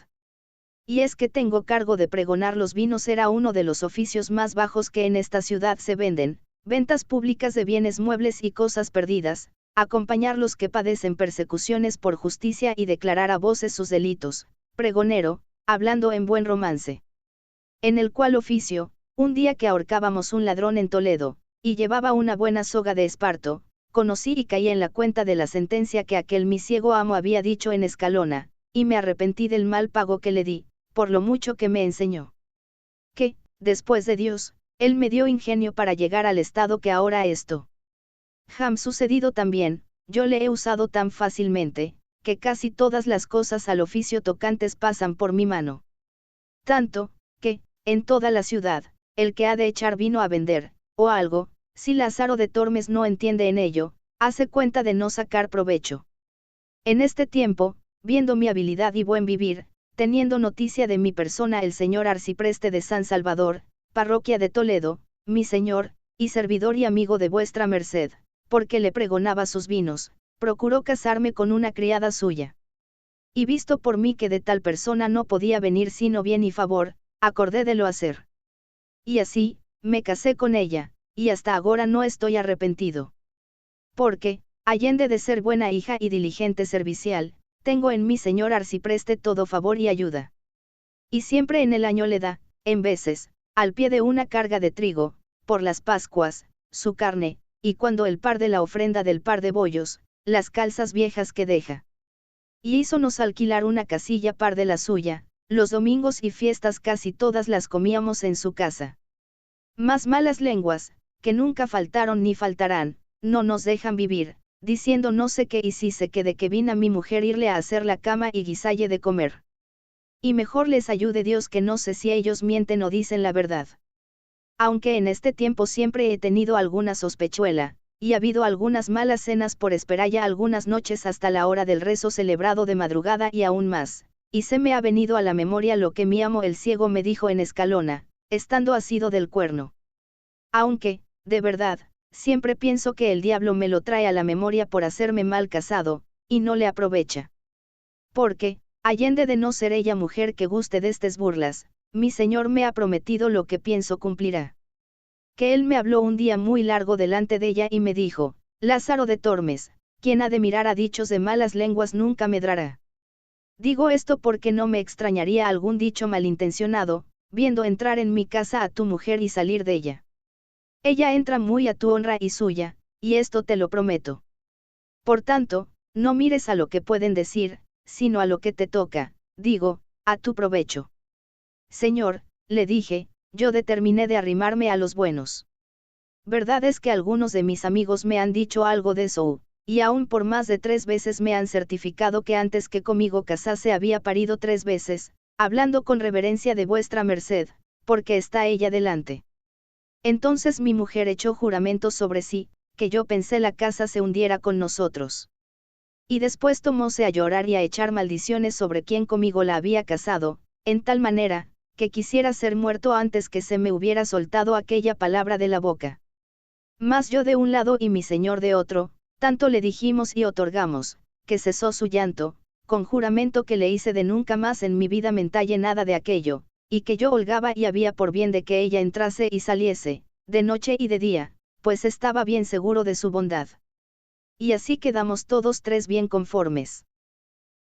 [SPEAKER 1] Y es que tengo cargo de pregonar los vinos era uno de los oficios más bajos que en esta ciudad se venden, ventas públicas de bienes muebles y cosas perdidas, acompañar los que padecen persecuciones por justicia y declarar a voces sus delitos, pregonero, hablando en buen romance. En el cual oficio, un día que ahorcábamos un ladrón en Toledo, y llevaba una buena soga de esparto, conocí y caí en la cuenta de la sentencia que aquel mi ciego amo había dicho en Escalona, y me arrepentí del mal pago que le di, por lo mucho que me enseñó. Que, después de Dios, él me dio ingenio para llegar al estado que ahora esto. Jam sucedido también, yo le he usado tan fácilmente, que casi todas las cosas al oficio tocantes pasan por mi mano. Tanto, que, en toda la ciudad, el que ha de echar vino a vender, o algo, si Lázaro de Tormes no entiende en ello, hace cuenta de no sacar provecho. En este tiempo, viendo mi habilidad y buen vivir, teniendo noticia de mi persona el señor arcipreste de San Salvador, parroquia de Toledo, mi señor, y servidor y amigo de vuestra merced, porque le pregonaba sus vinos, procuró casarme con una criada suya. Y visto por mí que de tal persona no podía venir sino bien y favor, acordé de lo hacer. Y así, me casé con ella, y hasta ahora no estoy arrepentido. Porque, allende de ser buena hija y diligente servicial, tengo en mi señor arcipreste todo favor y ayuda. Y siempre en el año le da, en veces, al pie de una carga de trigo, por las Pascuas, su carne, y cuando el par de la ofrenda del par de bollos, las calzas viejas que deja. Y hízonos alquilar una casilla par de la suya, los domingos y fiestas casi todas las comíamos en su casa. Más malas lenguas, que nunca faltaron ni faltarán, no nos dejan vivir, diciendo no sé qué y si sé que de que vino a mi mujer irle a hacer la cama y guisalle de comer. Y mejor les ayude Dios que no sé si ellos mienten o dicen la verdad. Aunque en este tiempo siempre he tenido alguna sospechuela, y ha habido algunas malas cenas por esperalla algunas noches hasta la hora del rezo celebrado de madrugada y aún más, y se me ha venido a la memoria lo que mi amo el ciego me dijo en Escalona, estando asido del cuerno. Aunque, de verdad, siempre pienso que el diablo me lo trae a la memoria por hacerme mal casado, y no le aprovecha. Porque, allende de no ser ella mujer que guste de estas burlas, mi señor me ha prometido lo que pienso cumplirá. Que él me habló un día muy largo delante de ella y me dijo, Lázaro de Tormes, quien ha de mirar a dichos de malas lenguas nunca medrará. Digo esto porque no me extrañaría algún dicho malintencionado, viendo entrar en mi casa a tu mujer y salir de ella. Ella entra muy a tu honra y suya, y esto te lo prometo. Por tanto, no mires a lo que pueden decir, sino a lo que te toca, digo, a tu provecho. Señor, le dije, yo determiné de arrimarme a los buenos. Verdad es que algunos de mis amigos me han dicho algo de eso, y aún por más de 3 veces me han certificado que antes que conmigo casase había parido 3 veces, hablando con reverencia de vuestra merced, porque está ella delante. Entonces mi mujer echó juramento sobre sí, que yo pensé la casa se hundiera con nosotros. Y después tomóse a llorar y a echar maldiciones sobre quien conmigo la había casado, en tal manera, que quisiera ser muerto antes que se me hubiera soltado aquella palabra de la boca. Mas yo de un lado y mi señor de otro, tanto le dijimos y otorgamos, que cesó su llanto, con juramento que le hice de nunca más en mi vida mentalle nada de aquello, y que yo holgaba y había por bien de que ella entrase y saliese, de noche y de día, pues estaba bien seguro de su bondad. Y así quedamos todos 3 bien conformes.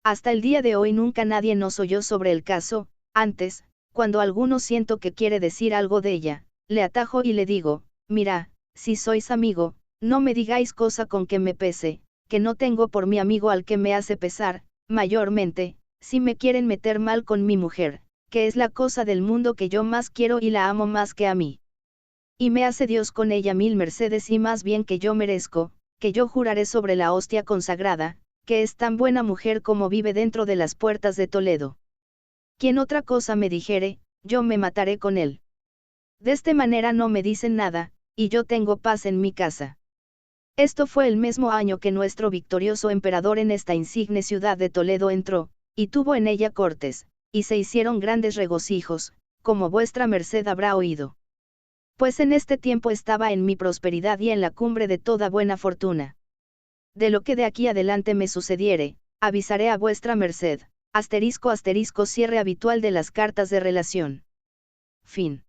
[SPEAKER 1] Hasta el día de hoy nunca nadie nos oyó sobre el caso, antes, cuando alguno siento que quiere decir algo de ella, le atajo y le digo, mira, si sois amigo, no me digáis cosa con que me pese, que no tengo por mi amigo al que me hace pesar, mayormente, si me quieren meter mal con mi mujer, que es la cosa del mundo que yo más quiero y la amo más que a mí. Y me hace Dios con ella 1000 mercedes y más bien que yo merezco, que yo juraré sobre la hostia consagrada, que es tan buena mujer como vive dentro de las puertas de Toledo. Quien otra cosa me dijere, yo me mataré con él. De esta manera no me dicen nada, y yo tengo paz en mi casa. Esto fue el mismo año que nuestro victorioso emperador en esta insigne ciudad de Toledo entró, y tuvo en ella cortes, y se hicieron grandes regocijos, como vuestra merced habrá oído. Pues en este tiempo estaba en mi prosperidad y en la cumbre de toda buena fortuna. De lo que de aquí adelante me sucediere, avisaré a vuestra merced, ***, cierre habitual de las cartas de relación. Fin.